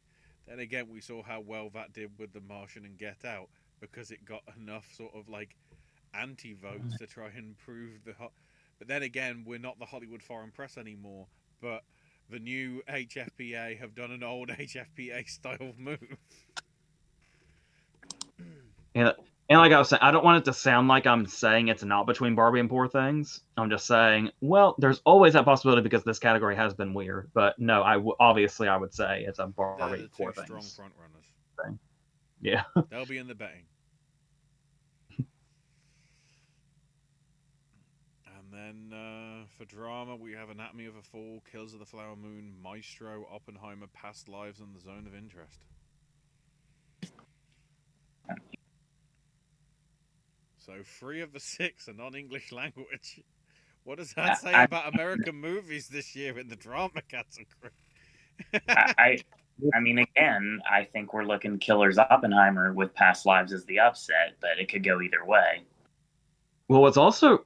Then again, we saw how well that did with The Martian and Get Out, because it got enough sort of like anti-votes to try and prove the. But then again, we're not the Hollywood Foreign Press anymore, but the new HFPA have done an old HFPA style move. And like I was saying, I don't want it to sound like I'm saying it's not between Barbie and Poor Things. I'm just saying, well, there's always that possibility because this category has been weird. But no, obviously I would say it's a Barbie, Poor Things. Strong front runners. Thing. Yeah. They'll be in the betting. And then for drama, we have Anatomy of a Fall, Killers of the Flower Moon, Maestro, Oppenheimer, Past Lives, and The Zone of Interest. So 3 of the 6 are non-English language. What does that say about American movies this year in the drama category? I mean, again, I think we're looking Killers Oppenheimer with Past Lives as the upset, but it could go either way. Well, what's also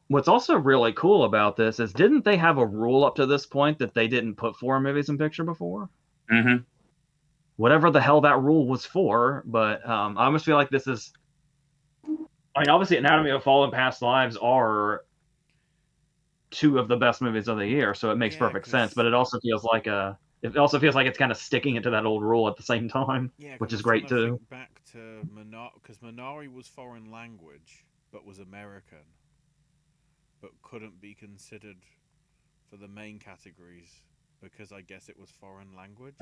really cool about this is, didn't they have a rule up to this point that they didn't put foreign movies in picture before? Mm-hmm. Whatever the hell that rule was for, but I almost feel like this is. I mean, obviously, Anatomy of a Fall and Past Lives are 2 of the best movies of the year, so it makes perfect sense. But it also feels like it's kind of sticking it to that old rule at the same time, which is great too. Think back to because Minari was foreign language, but was American. but couldn't be considered for the main categories because I guess it was foreign language.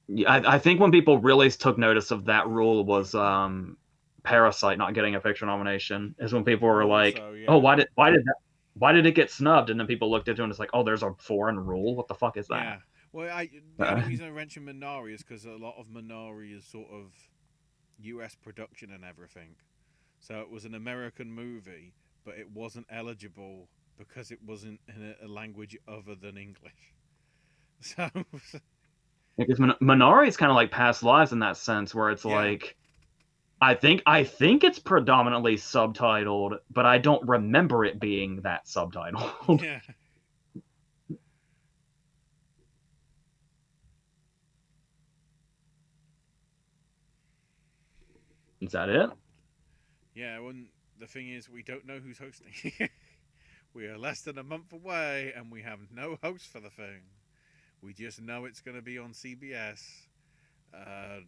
Yeah, I think when people really took notice of that rule was Parasite not getting a picture nomination. Is when people were like, Also, yeah. "Oh, why did it get snubbed?" And then people looked into it and it's like, "Oh, there's a foreign rule. What the fuck is that?" Yeah. Well, the only reason I mentioned Minari is because a lot of Minari is sort of US production and everything. So it was an American movie, but it wasn't eligible because it wasn't in a language other than English. So Because Minari is kind of like Past Lives in that sense, where it's Yeah. like, I think it's predominantly subtitled, but I don't remember it being that subtitled. yeah. Is that it? Yeah, when the thing is, we don't know who's hosting. We are less than a month away, and we have no host for the thing. We just know it's going to be on CBS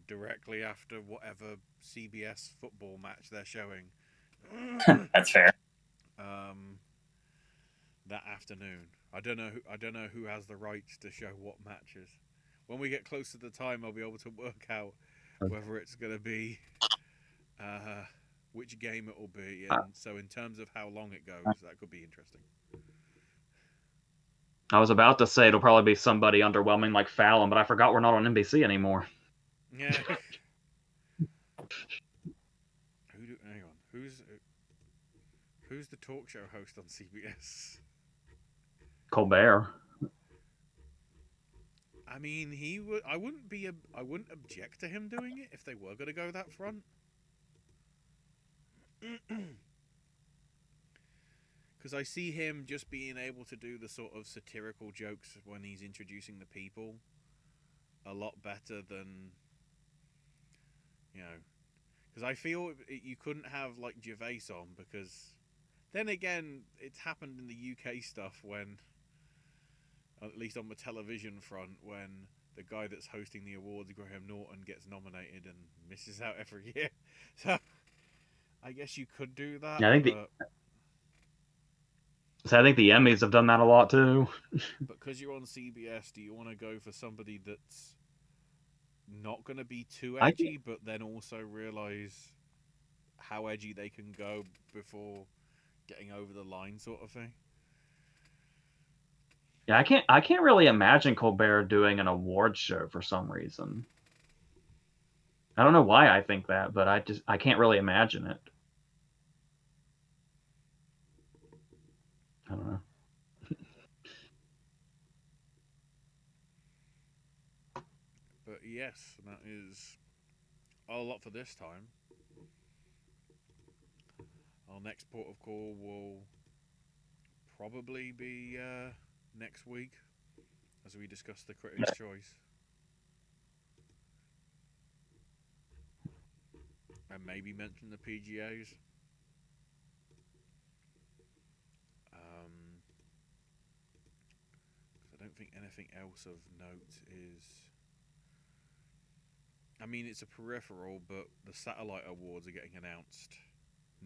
directly after whatever CBS football match they're showing. That's fair. That afternoon. I don't know who has the rights to show what matches. When we get close to the time, I'll be able to work out whether it's going to be which game it will be, and so in terms of how long it goes, that could be interesting. I was about to say it'll probably be somebody underwhelming like Fallon, but I forgot we're not on NBC anymore. Yeah. Hang on. Who's the talk show host on CBS? Colbert. I mean, he would. I wouldn't object to him doing it if they were going to go that front. Because I see him just being able to do the sort of satirical jokes when he's introducing the people a lot better than, because I feel you couldn't have like Gervais on, because then again, it's happened in the UK stuff when, at least on the television front, when the guy that's hosting the awards, Graham Norton, gets nominated and misses out every year. So I guess you could do that. Yeah, I think the Emmys have done that a lot too. But because you're on CBS, do you want to go for somebody that's not going to be too edgy, but then also realize how edgy they can go before getting over the line, sort of thing? Yeah, I can't really imagine Colbert doing an award show for some reason. I don't know why I think that, but I can't really imagine it. I don't know. But yes, that is a lot for this time. Our next port of call will probably be next week as we discuss the Critics' Choice. And maybe mention the PGAs. I don't think anything else of note is. I mean, it's a peripheral, but the satellite awards are getting announced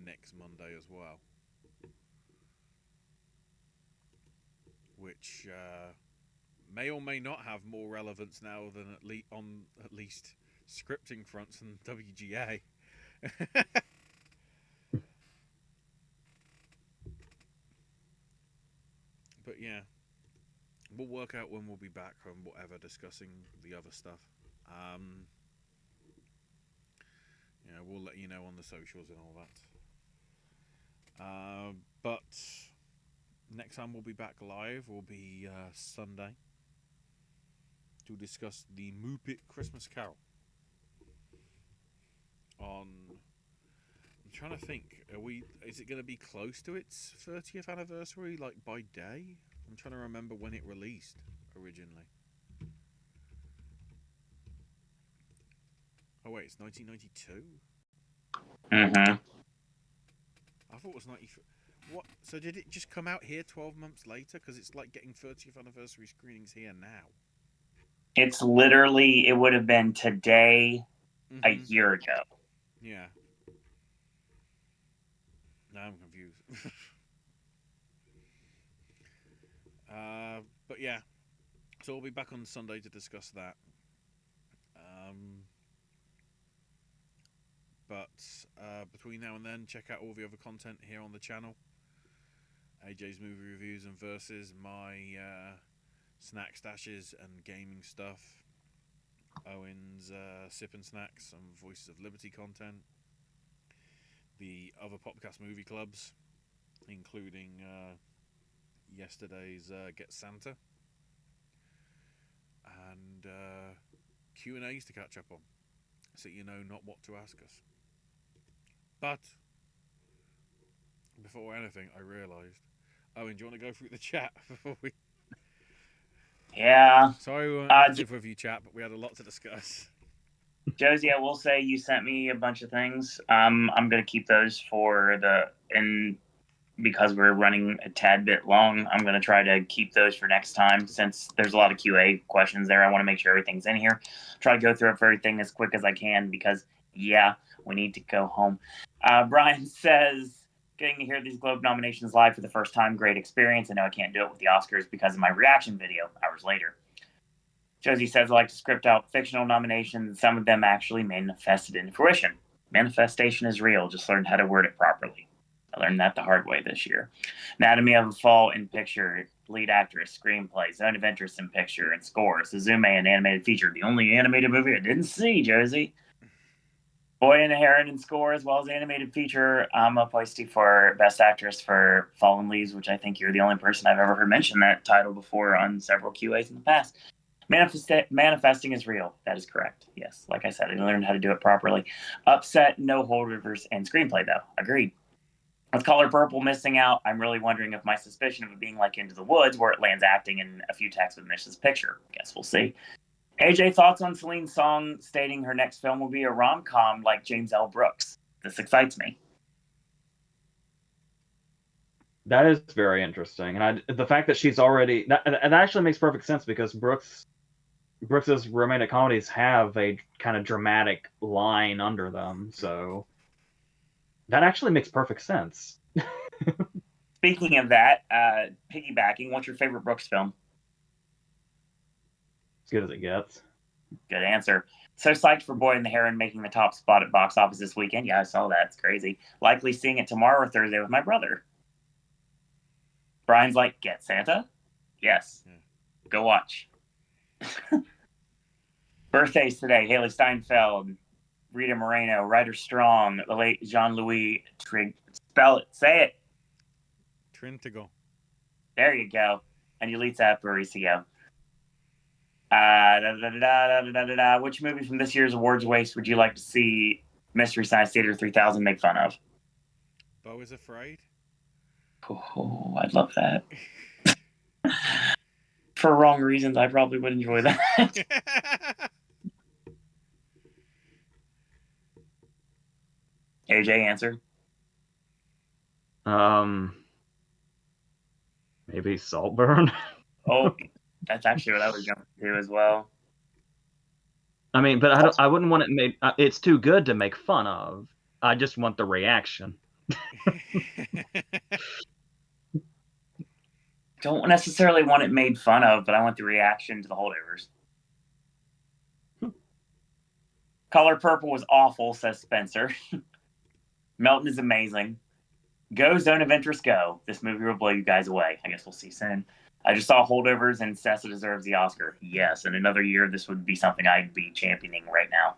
next Monday as well, which may or may not have more relevance now than at least scripting fronts than WGA. But yeah, we'll work out when we'll be back from whatever discussing the other stuff. We'll let you know on the socials and all that. But next time we'll be back live will be Sunday to discuss the Muppet Christmas Carol. I'm trying to think. Is it going to be close to its 30th anniversary, like by day? I'm trying to remember when it released originally. Oh wait, it's 1992. Mm-hmm. I thought it was 93. What? So did it just come out here 12 months later? Because it's like getting 30th anniversary screenings here now. It's literally, it would have been today, a year ago. Yeah. Now I'm confused. But yeah, so we'll be back on Sunday to discuss that. But between now and then, check out all the other content here on the channel. AJ's movie reviews and verses, my snack stashes and gaming stuff, Owen's sip and snacks and Voices of Liberty content, the other Popcast movie clubs, including yesterday's Get Santa, and Q&As to catch up on, so you know not what to ask us. But before anything, I realised, Owen, do you want to go through the chat before we... Yeah. Sorry we weren't active with you, chat, but we had a lot to discuss. Josie, I will say you sent me a bunch of things. I'm going to keep those for and because we're running a tad bit long, I'm going to try to keep those for next time since there's a lot of QA questions there. I want to make sure everything's in here. Try to go through everything as quick as I can because, yeah, we need to go home. Brian says, getting to hear these Globe nominations live for the first time, great experience. I know I can't do it with the Oscars because of my reaction video hours later. Josie says, I like to script out fictional nominations, and some of them actually manifested into fruition. Manifestation is real, just learn how to word it properly. I learned that the hard way this year. Anatomy of a Fall in picture, lead actress, screenplay, zone of interest in picture, and score. Suzume, an animated feature, the only animated movie I didn't see, Josie. Boy and the Heron in score, as well as animated feature. I'm a posty for Best Actress for Fallen Leaves, which I think you're the only person I've ever heard mention that title before on several QAs in the past. Manifesting is real. That is correct. Yes. Like I said, I learned how to do it properly. Upset, no holdovers, and screenplay, though. Agreed. With Color Purple missing out, I'm really wondering if my suspicion of it being like Into the Woods, where it lands acting in a few texts with Mish's picture. Guess we'll see. AJ, thoughts on Celine Song stating her next film will be a rom-com like James L. Brooks? This excites me. That is very interesting. And the fact that she's already... That actually makes perfect sense because Brooks's romantic comedies have a kind of dramatic line under them, so that actually makes perfect sense. Speaking of that, piggybacking, what's your favorite Brooks film? As good as it gets. Good answer. So psyched for Boy and the Heron making the top spot at box office this weekend. Yeah, I saw that. It's crazy. Likely seeing it tomorrow or Thursday with my brother. Brian's like, Get Santa? Yes. Go watch. Birthdays today. Haley Steinfeld, Rita Moreno, Ryder Strong, the late Jean-Louis Trig. Spell it. Say it. Trintigo. There you go. And Yulitsa Aparicio. Which movie from this year's awards waste would you like to see Mystery Science Theater 3000 make fun of? Beau is Afraid? Oh, I'd love that. For wrong reasons, I probably would enjoy that. AJ, answer. Maybe Saltburn. Oh, that's actually what I was going to do as well. I mean, but I wouldn't want it made. It's too good to make fun of. I just want the reaction. Don't necessarily want it made fun of, but I want the reaction to the holdovers. Color Purple was awful, says Spencer. Melton is amazing. Go Zone of Interest, go. This movie will blow you guys away. I guess we'll see soon. I just saw holdovers and Sessa deserves the Oscar. Yes, in another year, this would be something I'd be championing right now.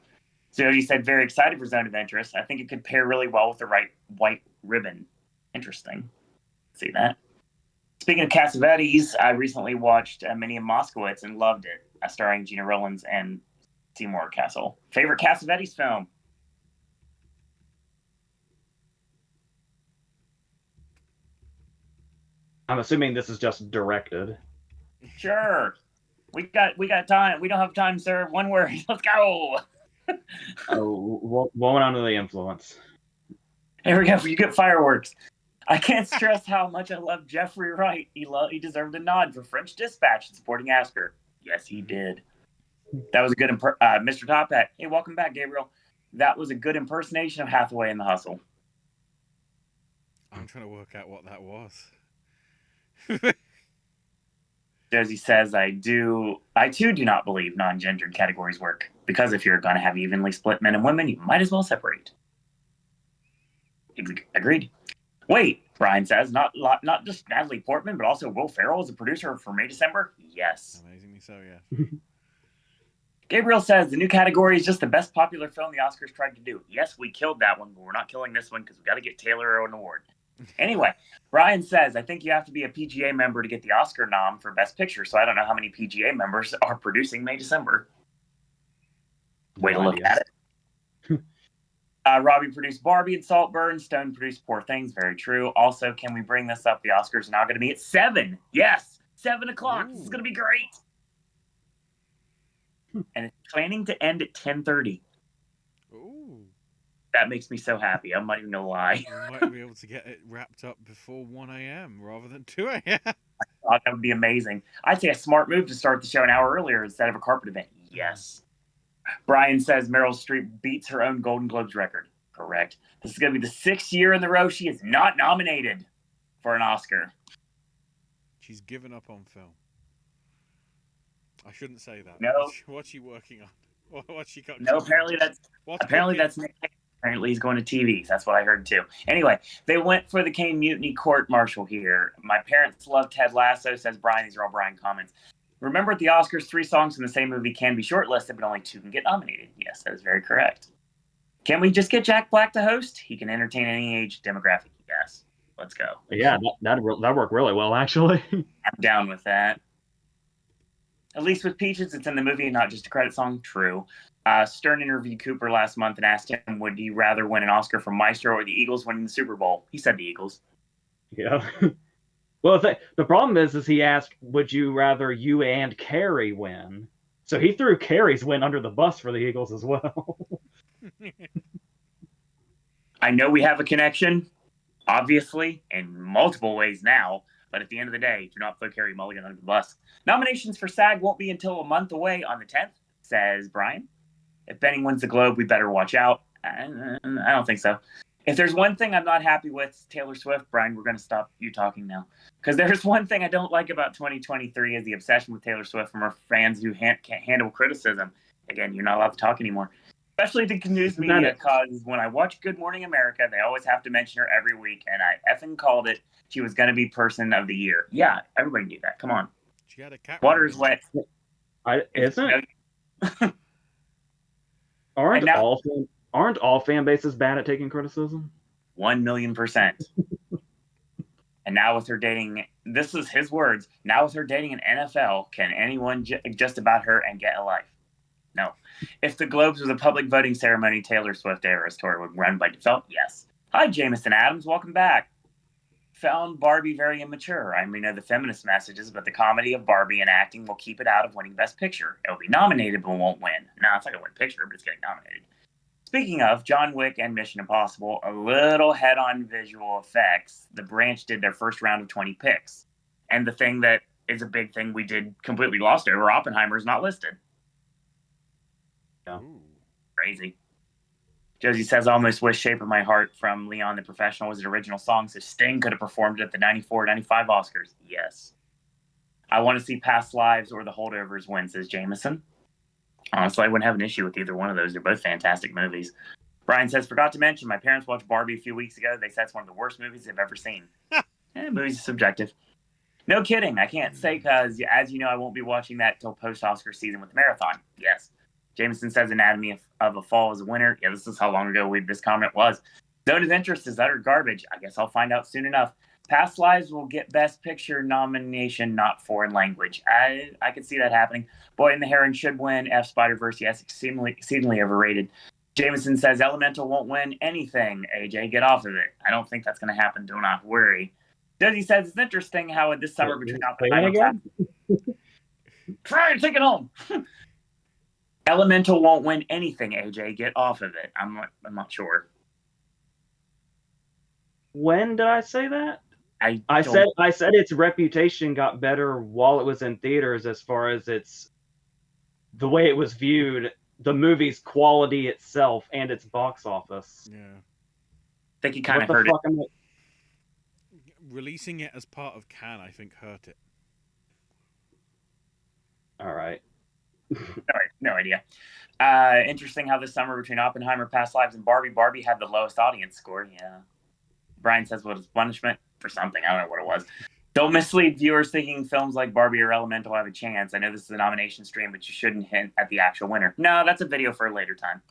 So you said very excited for Zone of Interest. I think it could pair really well with the right white ribbon. Interesting. See that? Speaking of Cassavetes, I recently watched Minnie and Moskowitz and loved it, starring Gina Rollins and Seymour Castle. Favorite Cassavetes film? I'm assuming this is just directed. Sure. We got time. We don't have time, sir. One word. Let's go. Woman Under the Influence. Here we go. You get fireworks. I can't stress how much I love Jeffrey Wright. He deserved a nod for French Dispatch and supporting Asper. Yes, he did. That was a good Mr. Top Hat. Hey, welcome back, Gabriel. That was a good impersonation of Hathaway in The Hustle. I'm trying to work out what that was. Josie says, I too do not believe non-gendered categories work, because if you're going to have evenly split men and women, you might as well separate. Agreed. Wait, Brian says, not just Natalie Portman, but also Will Ferrell as a producer for May December? Yes. Amazingly so, yeah. Gabriel says, the new category is just the best popular film the Oscars tried to do. Yes, we killed that one, but we're not killing this one because we got to get Taylor an award. Anyway, Brian says, I think you have to be a PGA member to get the Oscar nom for Best Picture, so I don't know how many PGA members are producing May December. Way to look at it. Robbie produced Barbie and Saltburn. Stone produced Poor Things. Very true. Also, can we bring this up? The Oscars are now going to be at 7. Yes, 7 o'clock. This is going to be great. And it's planning to end at 10:30. Ooh. That makes me so happy. I'm not even going to lie. We might be able to get it wrapped up before 1 a.m. rather than 2 a.m. I thought that would be amazing. I'd say a smart move to start the show an hour earlier instead of a carpet event. Yes. Brian says Meryl Streep beats her own Golden Globes record. Correct. This is going to be the 6th year in the row she is not nominated for an Oscar. She's given up on film. I shouldn't say that. No. What's she working on? What's she got? No, apparently that's Nick. Apparently he's going to TVs. That's what I heard too. Anyway, they went for the Kane Mutiny court martial here. My parents love Ted Lasso, says Brian. These are all Brian comments. Remember at the Oscars, 3 songs from the same movie can be shortlisted, but only 2 can get nominated. Yes, that is very correct. Can we just get Jack Black to host? He can entertain any age demographic. Yes. Let's go. Yeah, that'd work really well, actually. I'm down with that. At least with Peaches, it's in the movie and not just a credit song. True. Stern interviewed Cooper last month and asked him, would he rather win an Oscar for Maestro or the Eagles winning the Super Bowl? He said the Eagles. Yeah. Well, the problem is he asked, would you rather you and Carrie win? So he threw Carrie's win under the bus for the Eagles as well. I know we have a connection, obviously, in multiple ways now. But at the end of the day, do not throw Carrie Mulligan under the bus. Nominations for SAG won't be until a month away on the 10th, says Brian. If Benny wins the Globe, we better watch out. I don't think so. If there's one thing I'm not happy with, Taylor Swift, Brian, we're going to stop you talking now. Because there's one thing I don't like about 2023 is the obsession with Taylor Swift from our fans who can't handle criticism. Again, you're not allowed to talk anymore. Especially the news media, because when I watch Good Morning America, they always have to mention her every week, and I effing called it. She was going to be Person of the Year. Yeah, everybody knew that. Come on. She had a cat. Water is wet. Isn't? Aren't all fan bases bad at taking criticism? 1,000,000%. And now with her dating, this is his words, now with her dating an NFL, can anyone just about her and get a life? No. If the Globes was a public voting ceremony, Taylor Swift Eras Tour would run by default, yes. Hi, Jameson Adams. Welcome back. Found Barbie very immature. I know the feminist messages, but the comedy of Barbie and acting will keep it out of winning Best Picture. It'll be nominated, but won't win. No, it's not going to win Picture, but it's getting nominated. Speaking of John Wick and Mission Impossible, a little head-on visual effects. The Branch did their first round of 20 picks. And the thing that is a big thing we did completely lost over, Oppenheimer is not listed. Yeah. Crazy. Josie says, I almost wish Shape of My Heart from Leon the Professional was an original song, so Sting could have performed it at the 94-95 Oscars. Yes. I want to see Past Lives or The Holdovers win, says Jameson. Honestly, I wouldn't have an issue with either one of those. They're both fantastic movies. Brian says, forgot to mention, my parents watched Barbie a few weeks ago. They said it's one of the worst movies they've ever seen. Movies are subjective. No kidding. I can't say because, as you know, I won't be watching that till post-Oscar season with the marathon. Yes. Jameson says Anatomy of a Fall is a winner. Yeah, this is how long ago this comment was. Zone of Interest is utter garbage. I guess I'll find out soon enough. Past Lives will get Best Picture nomination, not foreign language. I could see that happening. Boy and the Heron should win. F Spider-Verse, yes, exceedingly overrated. Jameson says Elemental won't win anything. AJ, get off of it. I don't think that's going to happen. Do not worry. Josie says it's interesting how this summer between Oppenheimer try and take it home. Elemental won't win anything, AJ. Get off of it. I'm not sure. When did I say that? I said its reputation got better while it was in theaters as far as the way it was viewed, the movie's quality itself, and its box office. Yeah. I think you kind of heard it. releasing it as part of Cannes, I think, hurt it. All right. No idea. Interesting how this summer between Oppenheimer, Past Lives, and Barbie had the lowest audience score. Yeah. Brian says, what is punishment for something? I don't know what it was. Don't mislead viewers thinking films like Barbie or Elemental have a chance. I know this is a nomination stream, but you shouldn't hint at the actual winner. No, that's a video for a later time.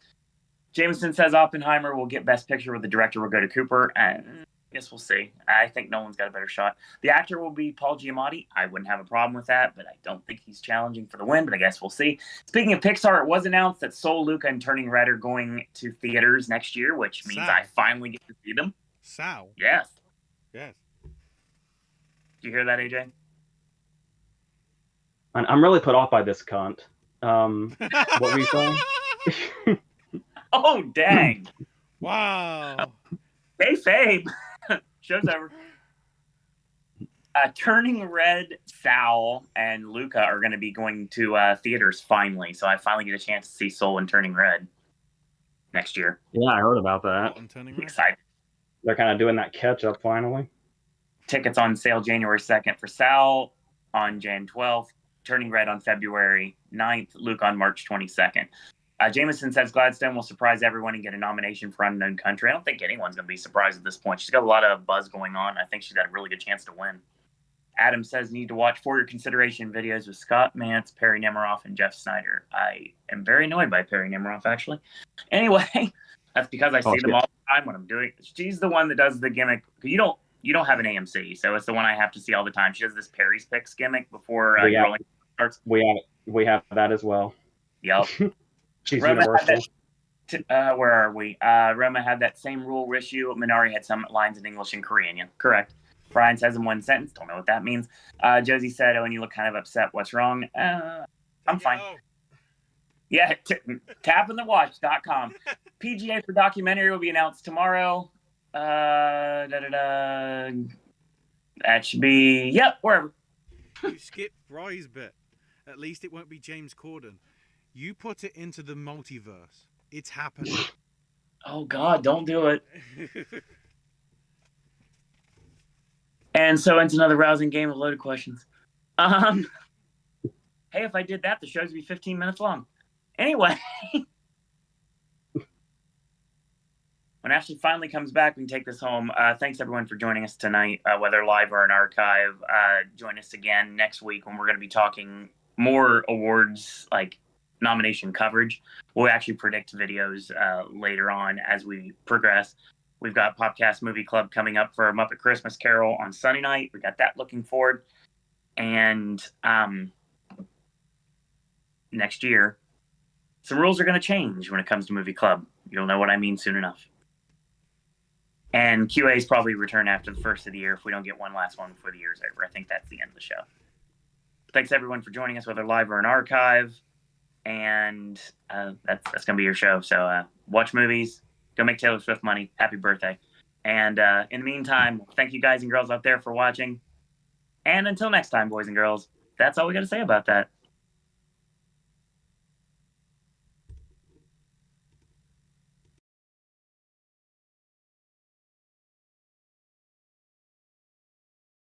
Jameson says Oppenheimer will get Best Picture, with the director will go to Cooper. And I guess we'll see. I think Nolan's got a better shot. The actor will be Paul Giamatti. I wouldn't have a problem with that, but I don't think he's challenging for the win, but I guess we'll see. Speaking of Pixar, it was announced that Soul, Luca, and Turning Red are going to theaters next year, which means I finally get to see them. Sal. Yes. Yes. Did you hear that, AJ? I'm really put off by this cunt. What were you saying? Oh, dang. Wow. Hey, Fabe. Show's over. Turning Red, Sal, and Luca are going to be going to theaters finally. So I finally get a chance to see Soul and Turning Red next year. Yeah, I heard about that. Turning Red? Excited. They're kind of doing that catch up finally. Tickets on sale January 2nd for Sal, on Jan 12th, Turning Red on February 9th, Luke on March 22nd. Jameson says Gladstone will surprise everyone and get a nomination for Unknown Country. I don't think anyone's going to be surprised at this point. She's got a lot of buzz going on. I think she's got a really good chance to win. Adam says need to watch For Your Consideration videos with Scott Mantz, Perry Nemiroff, and Jeff Snyder. I am very annoyed by Perry Nemiroff, actually. Anyway, that's because I see them all the time when I'm doing it. She's the one that does the gimmick. You don't have an AMC, so it's the one I have to see all the time. She does this Perry's Picks gimmick before rolling starts. We have that as well. Yep. She's Roma universal. Where are we? Roma had that same rule issue. Minari had some lines in English and Korean. Yeah, correct. Brian says in one sentence. Don't know what that means. Josie said, "Oh, and you look kind of upset. What's wrong?" I'm fine. Yeah, tapinthewatch.com. PGA for documentary will be announced tomorrow. That should be, wherever. You skipped Bry's bit. At least it won't be James Corden. You put it into the multiverse. It's happening. Oh, God, don't do it. And so it's another rousing game of loaded questions. Hey, if I did that, the shows would be 15 minutes long. Anyway. When Ashley finally comes back, we can take this home. Thanks, everyone, for joining us tonight, whether live or in archive. Join us again next week when we're going to be talking more awards, like nomination coverage. We'll actually predict videos later on as we progress. We've got Popcast Movie Club coming up for Muppet Christmas Carol on Sunday night. We got that looking forward. And next year, some rules are going to change when it comes to Movie Club. You'll know what I mean soon enough. And QA's probably return after the first of the year if we don't get one last one before the year's over. I think that's the end of the show. Thanks, everyone, for joining us, whether live or in archive. And that's going to be your show. So watch movies. Go make Taylor Swift money. Happy birthday. And in the meantime, thank you guys and girls out there for watching. And until next time, boys and girls, that's all we got to say about that.